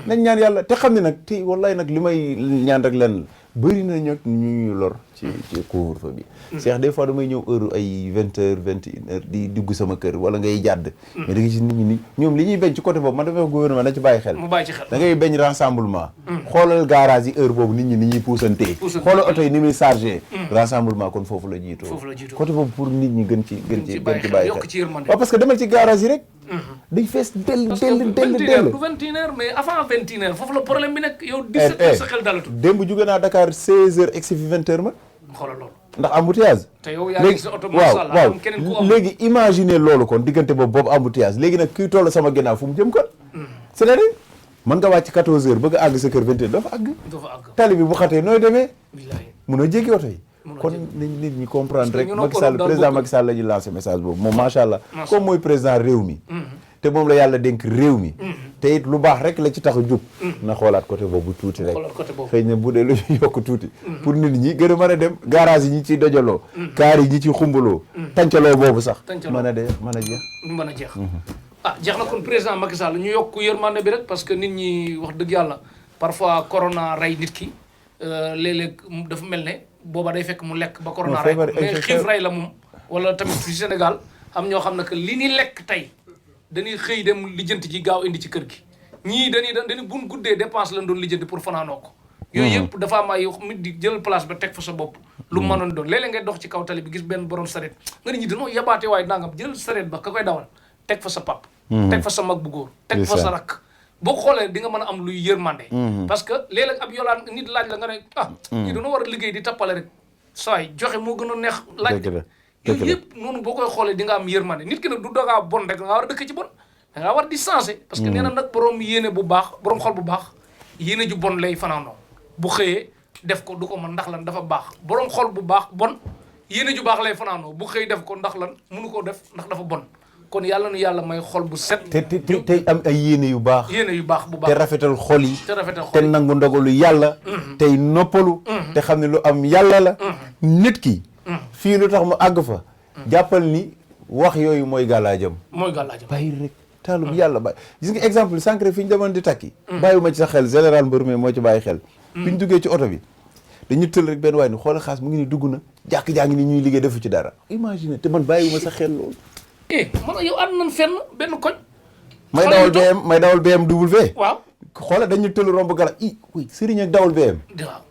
nañ ñaan yàlla te xam ne nag tey wallaay nag li may ñaan rek lenn la bëri na ñoo ñu lor. ci couvre-feu bi. Cheikh des fois damay ñëw heure ay 20h 21h di dugg sama kër wala ngay jàdd. mais da ngay gis nit ñi ñoom li ñuy bañ ci côté boobu man dafay wax gouvernement na ci bàyyi xel. mu bàyyi ci xel da ngay bañ rassemblement. xoolal garage yi heure boobu nit ñi ni ñuy puusantee. xoolal oto yi ni muy chargé. rassemblement kon foofu la jiitoo. côté boobu pour nit ñi gën ci bàyyi xel. waaw parce que demal ci garage yi rek. dañ fees dell. du 21h mais avant 21h foofu la problème bi nekk yow 17h sa xel dalatu. démb jóge naa Dakar 16h egsi fi 20h ma. xoolal loolu. ndax embouteillage. te yow yaa ngi sa oto macha allah am keneen ku am léegi imaginer loolu kon diggante boobu embouteillage léegi nag kuy toll sama ginnaaw fu mu jëm kon. c'est-à-dire mën nga wàcc 14h bëgg a àgg sa kër 20h doo fa àgg. tali bi bu xatee nooy demee. munoo jéggi oto yi. kon nit ñi comprendre rek Macky Sall président Macky Sall la ñuy lancé message boobu moom macha allah. comme mooy président réew mi. te moom la yàlla dénk réew mi. te it lu baax rek la ci tax a jub. na xoolaat côté boobu tuuti rek. xëy na bu dee lu ñu yokk tuuti. pour nit ñi gën a mën a dem garage yi ñi ciy dojaloo. kaar yi ñi ciy xumbaloo. tàncaloo boobu sax. mën a jeex. mën a jeex. jeex na kon président Macky Sall ñu yokk yërmande bi rek parce que nit ñi wax dëgg yàlla parfois corona rey nit ki léeg-léeg dafa mel ne booba day fekk mu lekk ba corona rey mais xiif rey la moom wala tamit fi Sénégal am ñoo xam ne que li ni lekk tey dañuy xëy dem lijjanti ci gaaw indi ci kër gi ñii dañuy buñ guddee dépense lañ doon lijjanti pour fanaanoo ko yooyu yëpp dafa am ay mit di jël place ba teg fa sa bopp lu mu mënoon doon léeg-léeg ngay dox ci kaw tali bi gis benn borom saret nga nit ñi dañoo yabaate waaye nangam jël saret ba ka koy dawal teg fa sa pap teg fa sa mag bu góor teg fa sa rakk boo xoolee di nga mën a am luy yërmande parce que léeg-léeg ab yolaan nit laaj la nga ne ñi dañoo war a liggéey di tappale rek saay joxe moo gën a neex laaj yooyu yëpp noonu boo koy xoolee di nga am yërmande nit ki nag du dangaa bon rek da ngaa war a dëkk ci bon da ngaa war di sensé parce que nee na nag borom yéene bu baax borom xol bu baax yéene ju bon lay fanaanoo bu xëyee def ko du ko mën ndax lan dafa baax borom xol bu baax bon yéene ju baax lay fanaanoo bu xëy def ko ndax lan mënu koo def ndax dafa bon kon yàlla nu yàlla may xol bu set te am ay yéene yu baax yéene yu baax bu baax te rafetal xol yi te rafetal xol te nangu ndogalu yàlla tey noppalu te xam ne lu am yàlla la nit ki fii lu tax mu àgg fa jàppal ni wax yooyu mooy gàllaajam bàyyi rek taalum yàlla bàyyi gis nga exemple sànq rek fi ñu demoon di takki bàyyiwuma ci sa xel général mbër mais moo ci bàyyi xel fi ñu duggee ci oto bi dañu tël rek benn waaye ni xoolal xaas mu ngi ni dugg na jàkk jaa ngi ni ñuy liggéey defu ci dara imagine te man bàyyiwuma sa xel loolu man yow ànd nañ fenn benn koñ may dawal BMW waaw xoolal dañu tël romb gala oui sëriñ ak dawal BM waaw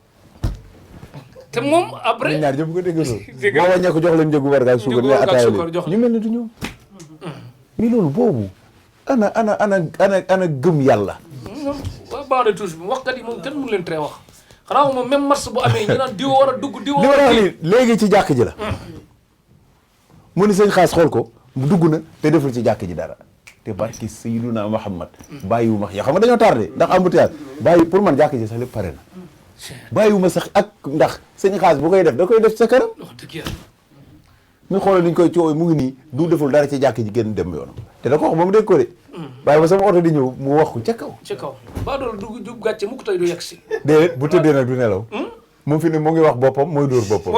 te moom après ñaar ñëpp ko dégg loolu moo wàññee ko jox leen njëgu war gaa suukar ne ataaya leen ñu mel ne du ñoom mi loolu boobu ana gëm yàlla waa bande tous bi waxkat yi moom kenn mënu leen tere wax xanaa moom même mars bu amee ñu naan diw war a dugg diw war a ni léegi ci jàkk ji la mu ni sëñ xaas xool ko mu dugg na te deful ci jàkk ji dara te barki Sayyiduna Muhammad bàyyiwuma yoo xam nga dañoo tardé ndax embouteillage bàyyi pour man jàkk ji sax lépp pare na bàyyiwuma sax ak ndax sëñ xaas bu koy def da koy def sa kanam ñu xoolal ni ñu koy coow mu ngi nii du deful dara ci jàkk ji gën dem yoonam te da ko wax ba mu dégg ko de bàyyi ba sama oto di ñëw mu wax ko ca kaw ba dool dugg gàcce mu ko tey du yegg si déedéet bu tëddee nag du nelaw moom fi ne mu ngi wax boppam mooy dóor boppam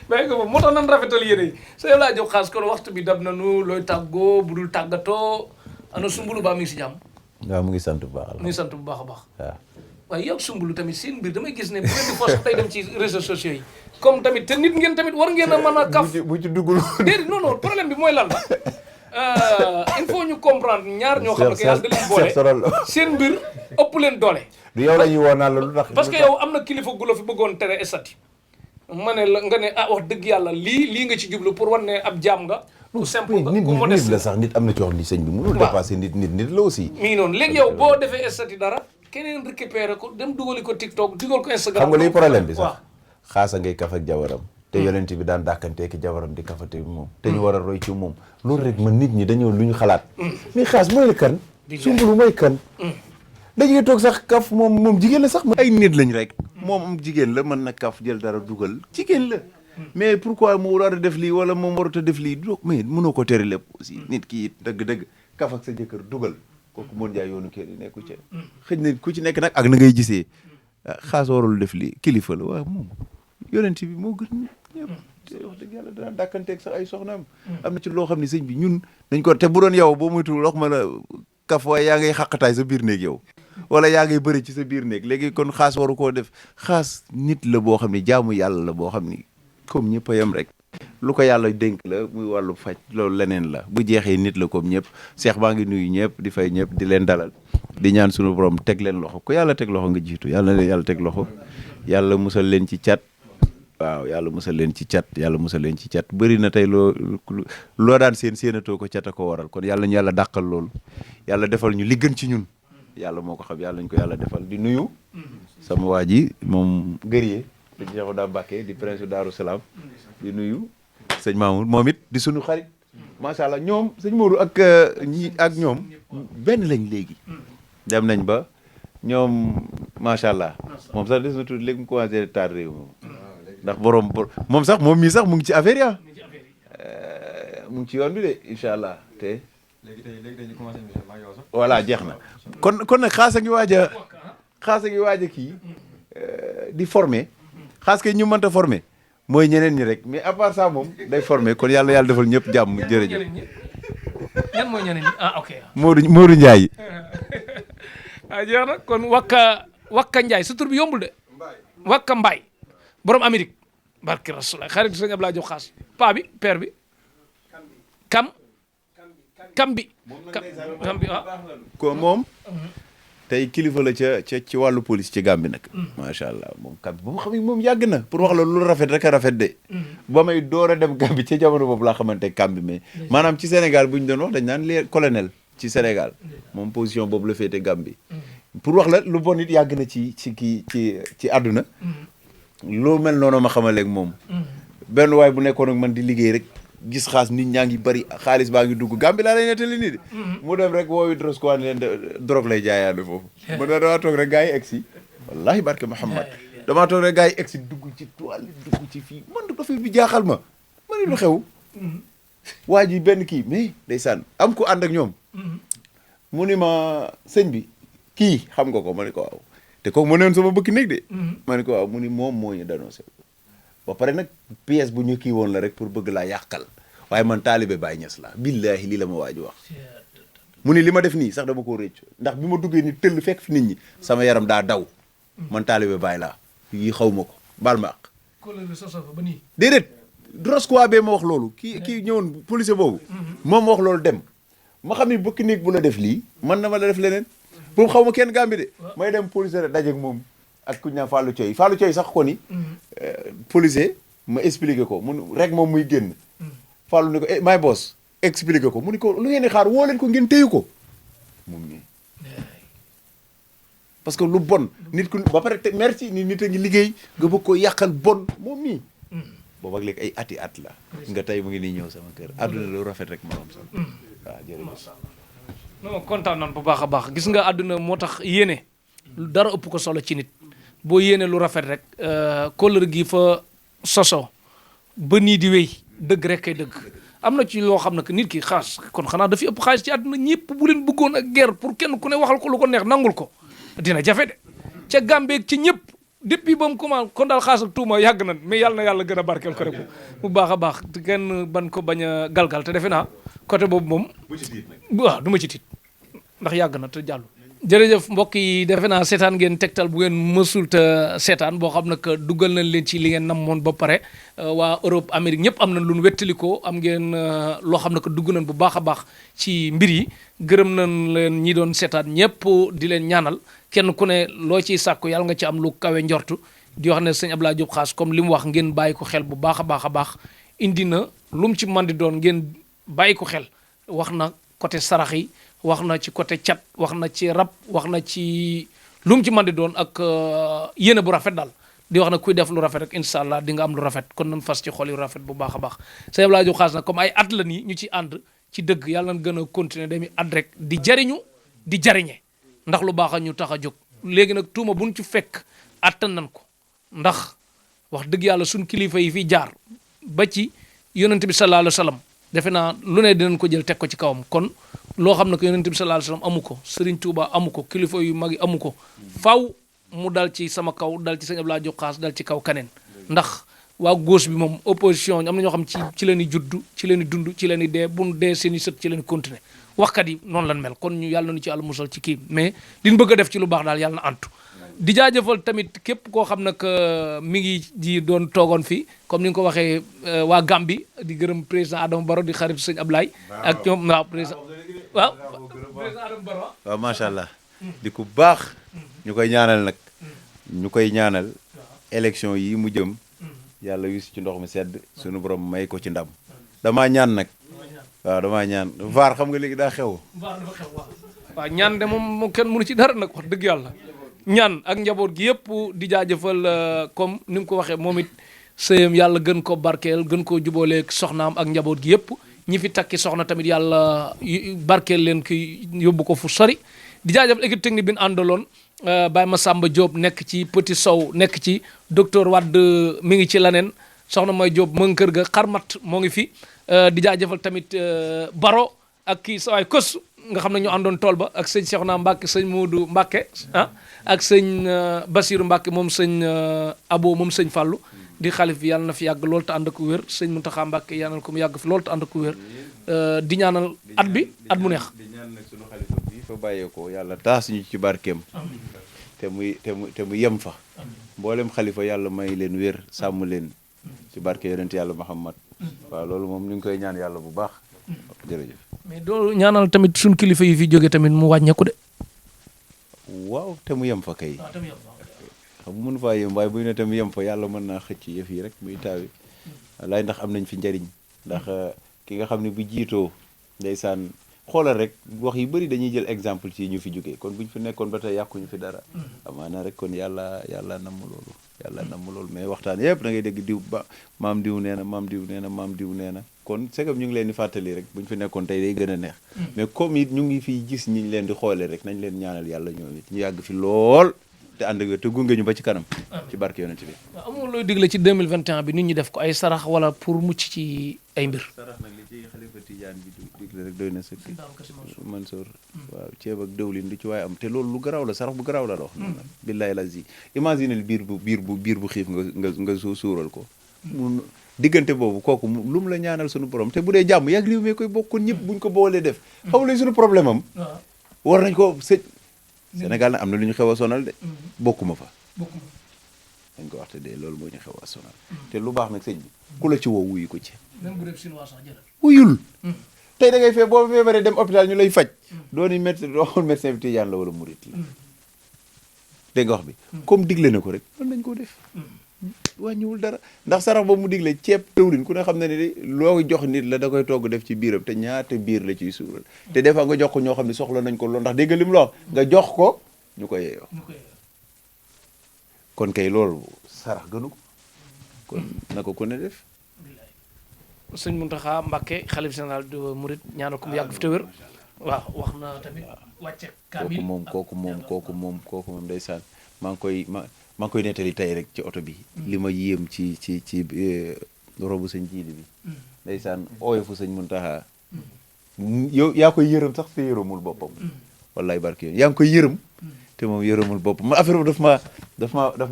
bàyyi ko moo tax nan rafetal yéene yi sa yow laa jox xaas kon waxtu bi dab nanu looy tàggoo bu dul tàggatoo ana sumbulu baa mi ngi si jàmm waaw mu ngi sant bu baax mu ngi sant bu baax a baax waaw waaye yow sumbulu tamit seen mbir damay gis ne bu ngeen di force tey dem ci réseaux sociaux yi comme tamit te nit ngeen tamit war ngeen a mën a kaf bu ci duggul déedéet non problème bi mooy lan la il faut ñu comprendre ñaar ñoo xam ne que yàlla da leen boole seen mbir ëpp leen doole du yow la ñuy woo naan la lu tax parce que yow am na kilifa gu la fi bëggoon tere estati ma ne la nga ne wax dëgg yàlla lii nga ci jublu pour wan ne ab jaam nga ku simple nga ku modeste nit la sax nit am na ci wax ni sëñ bi mënul dépasser nit la aussi mi ngi noonu léegi yow boo defee estati dara keneen récupéré ko dem dugali ko TikTok dugal ko Instagram xam nga liy problème bi sax xaasa ngay kaf ak jabaram te yonent bi daan dàkkanteeki jabaram di kafate moom te ñu war a roy ci moom loolu rek man nit ñi dañoo lu ñu xalaat mais xaas mooy kan sumbulu mooy kan dañuy toog sax kaf moom jigéen la sax ay nit lañ rek moom jigéen la mën na kaf jël dara dugal jigéen la mais pourquoi mu war a def lii wala moom warut a def lii mais mënoo ko tere lépp aussi nit ki it dëgg-dëgg kaf ak sa jëkkër dugal kooku mën jaay yoonu kër yi nekku ci xëj na ku ci nekk nag ak na ngay gisee xaas warul def lii kilifa la waaw moom yonent bi moo gën ñëpp te wax dëgg yàlla dana dàkkanteeg sax ay soxnaam am na ci loo xam ne sëñ bi ñun dañ ko te bu doon yow boo moytuwul wax ma la kaf waaye yaa ngay xaqataay sa biir néeg yow wala yaa ngay bëri ci sa biir néeg léegi kon xaas waru koo def xaas nit la boo xam ne jaamu yàlla la boo xam ni comme ñëpp a yem rek lu ko yàlla dénk la muy wàllu faj loolu leneen la bu jeexee nit la comme ñëpp Cheikh baa ngi nuyu ñëpp di fay ñëpp di leen dalal di ñaan sunu borom teg leen loxo ko yàlla teg loxo nga jiitu yàlla na leen yàlla teg loxo yàlla musal leen ci cat waaw yàlla musal leen ci cat yàlla musal leen ci cat bëri na tey loo daan séenatoo ko cat a ko waral kon yàlla ñu yàlla dàqal loolu yàlla defal ñu li gën ci ñun yàlla moo ko xam yàlla ñu ko yàlla defal di nuyu sama waa ji moom guerrier di Cheikh daa Mbàkke di prince Daaru Salaam di nuyu sëñ Mamour moom it di sunu xarit macha allah ñoom sëñ Modou ak ñoom benn lañ léegi dem nañ ba ñoom macha allah moom sax des na tuuti léegi mu commencé taar réew moom ndax moom sax moom mii sax mu ngi ci affaire ya mu ngi ci yoon bi de incha allah te léegi tey ñu commencé émission maa ngi wax sax. voilà jeex na kon nag xaasa ngi waaj a kii di former xaas kay ñu mënta former mooy ñeneen ñi rek mais à part ça moom day former kon yàlla defal ñëpp jàmm jërëjëf ñan mooy ñeneen ñi ok. Modou Ndiaye. jeex na kon Wakka Ndiaye sa tur bi yombul de. Wakka Mbaye borom Amérique. barki Rasulullah xarit sëñ Abdoulaye Diop Xaas paa bi père bi. kam bi. ko moom. tey kilifa la ca ci wàllu police ci Gambie nag. macha allah moom Gambie ba mu xam ne moom yàgg na pour wax la lu rafet rek a rafet de. ba may door a dem Gambie ca jamono boobu laa xamante Gambie mais maanaam ci Sénégal bu ñu doon wax dañ naan les colonel ci Sénégal moom position boobu la féete Gambie. pour wax la lu bon it yàgg na ci àdduna. loo mel noonu ma xamaleeg moom. benn waay bu nekkoon ak man di liggéey rek. gis xaas nit ñaa ngi bari xaalis baa ngi dugg Gambie laa lay nettali nii de. mu dem rek woowu Drosquan leen drogue lay jaayaale foofu. mu ne damaa toog rek gars yi egg si. wallahi barke Muhammad damaa toog rek gars yi egg si dugg ci toile dugg ci fii man affaire bi jaaxal ma. ma ne lu xew. waa ji benn kii mais ndeysaan am ko ànd ak ñoom. mu ni ma sëñ bi kii xam nga ko ma ne ko waaw te kooku ma ne woon sama bëkk néeg de. ma ne ko waaw mu ni moom moo ñu dénoncé. ba pare nag pièce bu ñu kii woon la rek pour bëgg laa yàqal waaye man taalibe Baay Ñas la billaahi lii la ma waaju wax mu ni li ma def nii sax dama koo rëcc ndax bi ma duggee ni tëll fekk fi nit ñi sama yaram daa daw man taalibe Baay laa yi xaw ma ko baal ma àq déedéet Drosquan bee ma wax loolu kii ñëwoon policier boobu moom ma wax loolu dem ma xam ni bëkk néeg bu la def lii man na ma la def leneen boobu xaw ma kenn Gàmbi de may dem policier dajeeg moom ak ku ñu naan Fallou Thioye sax ko ni policier ma expliqué ko mun rek moom muy génn Fallou ni ko my boss expliqué ko mu ni ko lu ngeen di xaar woo leen ko ngeen téyu ko moom nii parce que lu bon nit ku ba pare merci ni nit a ngi liggéey nga bëgg ko yàqal bon moom mii boobu ak léegi ay ati at la nga tey mu ngi nii ñëw sama kër àdduna lu rafet rek moom sax waaw jërëjëf non kontaan nañ bu baax a baax gis nga àdduna moo tax yéene dara ëpp ko solo ci nit boo yéene lu rafet rek kóllëre gi fa soso ba nii di wéy dëgg rek kay dëgg am na ci loo xam ne que nit ki xaas kon xanaa dafi ëpp xaalis ci àdduna ñëpp bu leen bëggoon ak guerre pour kenn ku ne waxal ko lu ko neex nangul ko dina jafe de ca Gàmbeeg ci ñëpp depuis ba mu commencé kon daal xaas ak tuuma yàgg na mais yàlla na yàlla gën a barkeel ko rek bu baax a baax kenn ban ko bañ a galgal te defe naa côté boobu moom waaw du ma ci tiit ndax yàgg na te jàllu jërëjëf mbokk yi defe naa seetaan ngeen Tektal bu ngeen mësul te seetaan boo xam ne que duggal nañ leen ci li ngeen namoon ba pare waa Europe Amérique ñëpp am nañ lu nu wettalikoo am ngeen loo xam ne que dugg nañ bu baax a baax ci mbir yi gërëm nañ leen ñi doon seetaan ñëpp di leen ñaanal kenn ku ne loo ciy sàkku yàlla nga ci am lu kawe njortu di wax ne sëñ Abdoulaye Diop Xaas comme li mu wax ngeen bàyyi ko xel bu baax a baax a baax indi na lu mu ci man di doon ngeen bàyyi ko xel wax na côté sarax yi wax na ci côté cat wax na ci rab wax na ci lu mu ci mën di doon ak yéene bu rafet daal di wax na kuy def lu rafet rek incha allah di nga am lu rafet kon nañ fas ci xol yu rafet bu baax a baax sëñ Abdoulaye Diop Xaas nag comme ay at la nii ñu ci ànd ci dëgg yàlla nañ gën a continuer dañuy ànd rek di jariñu di jariñe ndax lu baax a ñu tax a jóg léegi nag tuuma buñ ci fekk attan nañ ko ndax wax dëgg yàlla suñ kilifa yi fi jaar ba ci yonent bi sallallahu alayhi wa sallam defe naa lu ne dinañ ko jël teg ko ci kawam kon loo xam ne que yonent bi sallallahu alayhi wasallam amu ko Serigne Touba amu ko kilifa yu mag yi amu ko faw mu dal ci sama kaw dal ci sëñ Abdoulaye Diop Xaas dal ci kaw kaneen ndax waa gauche bi moom opposition am na ñoo xam ci leen di judd ci leen di dund ci leen di dee bu dee seen i sët ci leen di continuer waxkat yi noonu lan mel kon ñu yàlla nañu ci àlla musal ci kii mais liñ bëgg a def ci lu baax daal yàlla na antu di jaajëfal tamit képp koo xam ne que mi ngi di doon toogoon fii comme ni nga ko waxee waa Gambie di gërëm président Adama Barrow di xaritu sëñ Ablaye ak ñoom waaw président waaw président Adama Barrow waaw macha allah di ku baax ñu koy ñaanal nag ñu koy ñaanal élection yi mu jëm yàlla wis ci ndox mi sedd suñu borom may ko ci ndam damaa ñaan nag waaw damaa ñaan vaar xam nga léegi daa xew vaar dafa xew waaw ñaan de moom kenn mënu ci dara nag wax dëgg yàlla ñaan ak njaboot gi yëpp di jaajëfal comme ni nga ko waxee moom it sëyam yàlla gën ko barkeel gën koo jubooleeg soxnaam ak njaboot gi yëpp ñi fi takki soxna tamit yàlla barkeel leen ki yóbbu ko fu sori di jaajëfal équipe technique bi ñu àndaloon Baye Massamba Diop nekk ci Petit Sow nekk ci docteur Wade mi ngi ci laneen soxna May Diop mu ngi kër ga xarmat moo ngi fi di jaajëfal tamit Baro ak kii sawaay kos nga xam ne ñu àndoon tool ba ak sëñ Cheikhouna Mbacke sëñ Modou Mbacke ah ak sëñ Basirou Mbacke moom sëñ Abo moom sëñ Fallou di xalif bi yàlla na fi yàgg lool te ànd ak wér sëñ Mountakha Mbacké yàlla na ko mu yàgg fi lool te ànd ak wér di ñaanal at bi at mu neex. di ñaan nag sunu xalifa bi fa bàyyeekoo yàlla taas ñu ci barkeem. te mu yem fa. mboolem xalifa yàlla may leen wér sàmm leen. ci barke yonent yàlla Muhammad. waaw loolu moom ñu ngi koy ñaan yàlla bu baax. jërëjëf. mais doo ñaanal tamit suñ kilifa yi fi jóge tamit mu wàññeeku de. waaw te mu yem fa kay. xam nga mënu faa yem waaye bu ñu ne te mu yem fa yàlla mën naa xëcc yëf yi rek muy taawi. wallaay ndax am nañ fi njariñ ndax ki nga xam ne bu jiitoo ndeysaan xoolal rek wax yu bëri dañuy jël exemple ci ñu fi jógee kon buñ fi nekkoon ba tey yàquñu fi dara. amaana rek kon yàlla namm loolu. mais waxtaan yëpp da ngay dégg diw ba maam diw nee na maam diw nee na maam diw nee na kon segam ñu ngi leen di fàttali rek buñ fi nekkoon tey day gën a neex. mais comme it ñu ngi fiy gis ñi leen di xoolee rek nañ leen ñaanal yàlla ñoom it ñu yàgg fi lool te ànd ak te gunge ñu ba ci kanam. ci barke yonent bi. waaw amul looy digle ci 2021 bi nit ñi def ko ay sarax wala pour mucc ci ay mbir. sarax nag li ci xalifa tijaan bi digle rek doy na sëkk. Mansour waaw ceeb ak dëwlin du ci waaye am te loolu lu garaaw la sarax bu garaaw la wax. billahi lazi imagine biir bu xiif nga suural ko. mun diggante boobu kooku lu mu la ñaanal sunu borom te bu dee jàmm yàgg réew mi koy bokkoon ñëpp buñ ko boolee def. xaw lay sunu problème am. war nañ ko Sénégal nag am na lu ñu xew a sonal de. bokkuma fa. dañ ko wax te de loolu moo ñu xew a sonal. te lu baax nag sëñ bi ku la ci woo wuyu ko ci. même bu dee chinois sax jëlal. wuyul. tey da ngay boo feebaree dem hôpital ñu lay faj. dooni médecin bi tijaan la wala murit la. dégg nga wax bi. comme digle na ko rek mën nañ koo def. wàññiwul dara ndax sarax boobu mu digle ceeb tëwlin ku ne xam ne ni loo jox nit la da koy togg def ci biiram te ñaata biir la ciy suural te des fois nga jox ko ñoo xam ne soxla nañ ko loolu ndax dégg nga lim la wax nga jox ko ñu ko yeeyoo kon kay loolu sarax gënu ko kon na ko ku ne def. sëñ Mountakha Mbacké xalif général de Mouride ñaanal ko mu yàgg fi te wér waaw wax na tamit wàcce kaamil kooku moom ndeysaan maa ngi koy nettali tey rek ci oto bi li ma yéem ci robu sëñ jiili bi ndeysaan ooyofu sëñ Mountakha yow yaa koy yërëm sax te yërëmul boppam wallaay barke yoon yaa ngi koy yërëm te moom yërëmul boppam ma affaire bu daf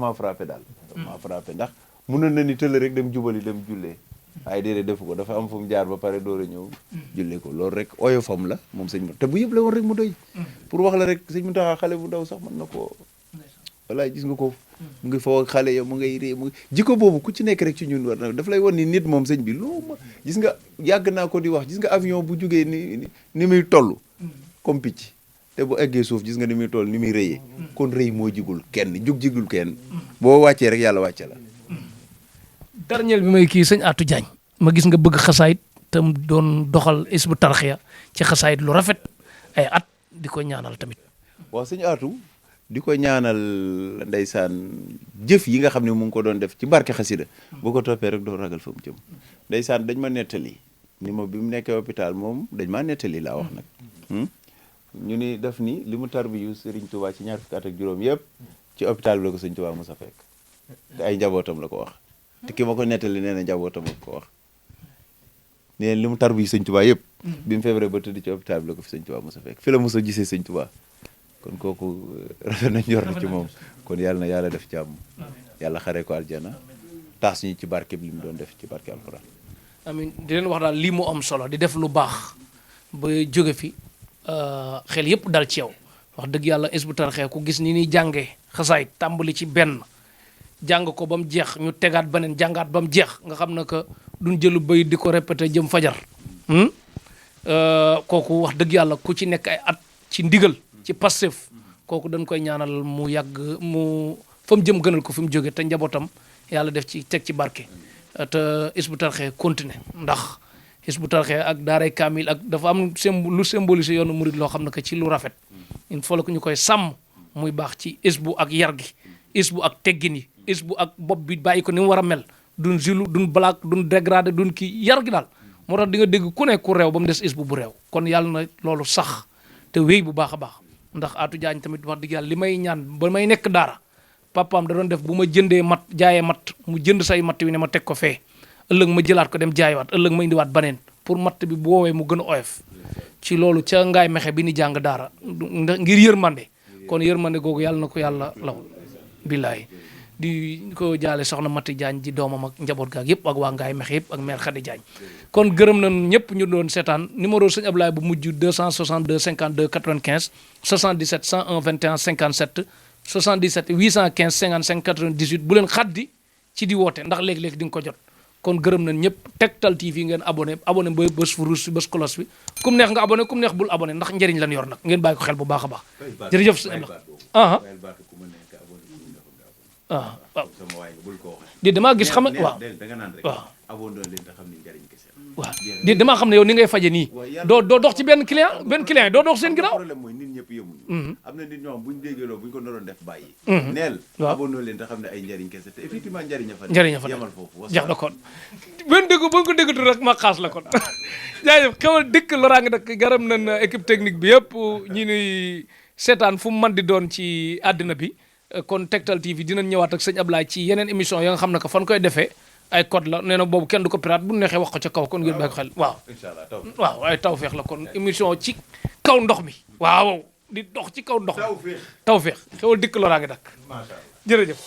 maa frappé daal daf maa frappé ndax mënoon na ni tëll rek dem jubali dem jullee waaye déedéet defu ko dafa am fu mu jaar ba pare door a ñëw jullee ko loolu rek oyofam la moom sëñ Mountakha te bu yëpp la woon rek mu doy pour wax la rek sëñ Mountakha xale bu ndaw sax mën na koo wallaay gis nga ko mu ngi foo xale yow mu ngay ree jikko boobu ku ci nekk rek ci ñun war na daf lay won ni nit moom sëñ bi loo ma gis nga yàgg naa ko di wax gis nga avion bu jugee ni muy toll comme picc te bu eggee suuf gis nga ni muy toll ni muy rëyee kon rëy moo jigul kenn jigul kenn boo wàccee rek yàlla wàcce la dernier bi may kii sëñ Atou Diagne ma gis nga bëgg xasaayit tam doon doxal Hizbut Tarqiyyah ci xasaayit lu rafet ay at di ko ñaanal tamit waaw sëñ Atou di ko ñaanal ndeysaan jëf yi nga xam ne mu ngi ko doon def ci barke xasida boo ko toppee rek doo ragal fa mu jëm ndeysaan dañ ma nettali ni ma bi mu nekkee hôpital moom dañ maa nettali laa wax nag ñu ni def ni li mu tarbiyu Sëriñ Tuubaa ci ñaar fukki at ak juróom yëpp ci hôpital bi la ko Sëriñ Tuubaa mos a fekk te ay njabootam la ko wax te ki ma ko nettali nee na njabootam la ko wax nee li mu tarbiyu Sëriñ Tuubaa yëpp bi mu feebaree ba tëdd ci hôpital bi la ko fi Sëriñ Tuubaa mos a fekk fi la mos a gisee Sëriñ Tuubaa kon kooku rafet nañ njort ci moom kon yàlla na yàlla def jàmm yàlla xaree ko aljana taas ñu ci barke bi li mu doon def ci barke alxuraan amiin di leen wax daal lii mu am solo di def lu baax ba jóge fi xel yëpp dal ci yow wax dëgg yàlla Hizbut Tarqiyyah ku gis ni ñuy jàngee xasaay tàmbali ci benn jàng ko ba mu jeex ñu tegaat beneen jàngaat ba mu jeex nga xam ne que duñ jëlu bay di ko répété jëm fajar kooku wax dëgg yàlla ku ci nekk ay at ci ndigal ci Pastef kooku dañ koy ñaanal mu yàgg mu fa mu jëm gënal ko fi mu jóge te njabootam yàlla def ci teg ci barke te Hizbut Tarqiyyah continuer ndax Hizbut Tarqiyyah ak daaray kaamil ak dafa am lu symboliser yoonu murid loo xam ne que ci lu rafet il faut que ñu koy sàmm muy baax ci Hizbu ak yar gi Hizbu ak teggin yi Hizbu ak bopp bi bàyyi ko ni mu war a mel duñ zilu duñ blague duñ dégradé duñ kii yar gi daal moo tax di nga dégg ku ne ku réew ba mu des Hizbu bu réew kon yàlla na loolu sax te wéy bu baax a baax ndax Atou Diagne tamit wax dëgg yàlla li may ñaan ba may nekk daara papaam da doon def bu ma jëndee mat jaayee mat mu jënd say matt wi ne ma teg ko fee ëllëg ma jëlaat ko dem jaayiwaat ëllëg ma indiwaat baneen pour matt bi bu woowee mu gën a oyof ci loolu ca ngaay mexe bi ni jàng daara ngir yërmande kon yërmande googu yàlla na ko yàlla law billaay di ko jaale soxna Mati Diagne ji doomam ak njaboot gaak yëpp ak waa Ngaay Mexe yëpp ak mère Khady Diagne kon gërëm nañ ñëpp ñu doon seetaan numéro sëñ Ablaye bu mujj 262 52 95 77 101 21 57 77 815 55 98 bu leen xaddi ci di woote ndax léeg-léeg di nga ko jot kon gërëm nañ ñëpp Tektal TV ngeen abonné ba bës fu rouge bës cloche bi kum neex nga abonné kum neex bul abonné ndax njëriñ lan yor nag ngeen bàyyi ko xel bu baax a baax jërëjëf sëñ Ablaye waaw di damaa gis xam waaw waaw di damaa xam ne yow ni ngay faje nii doo dox ci benn client yi doo dox seen ginnaaw problème mooy nit ñëpp yemuñu am na nit ñoo xam bu ñu déggee loolu bu ñu ko naroon def bàyyi neel waaw abonné leen te xam ne ay njëriñ kese te effectivement njëriñ fa yemal foofu jax na kon benn dégg ba nga ko déggatu rek ma xaas la kon jaajëf xewal dëkk loraange nag garam nañ équipe technique bi yëpp ñi nuy seetaan fu mu mën di doon ci àddina bi kon Tektal TV dinañ ñëwaat ak sëñ Ablaye ci yeneen émission ya nga xam ne que fan koy defee ay code la nee na boobu kenn du ko pirate bu neexee wax ko ca kaw kon ngeen bàyyi ko xel waaw waaw ay tawfeex la kon émission ci kaw ndox mi waaw di dox ci kaw ndox mi tawfeex xewal dikk loraange nag jërëjëf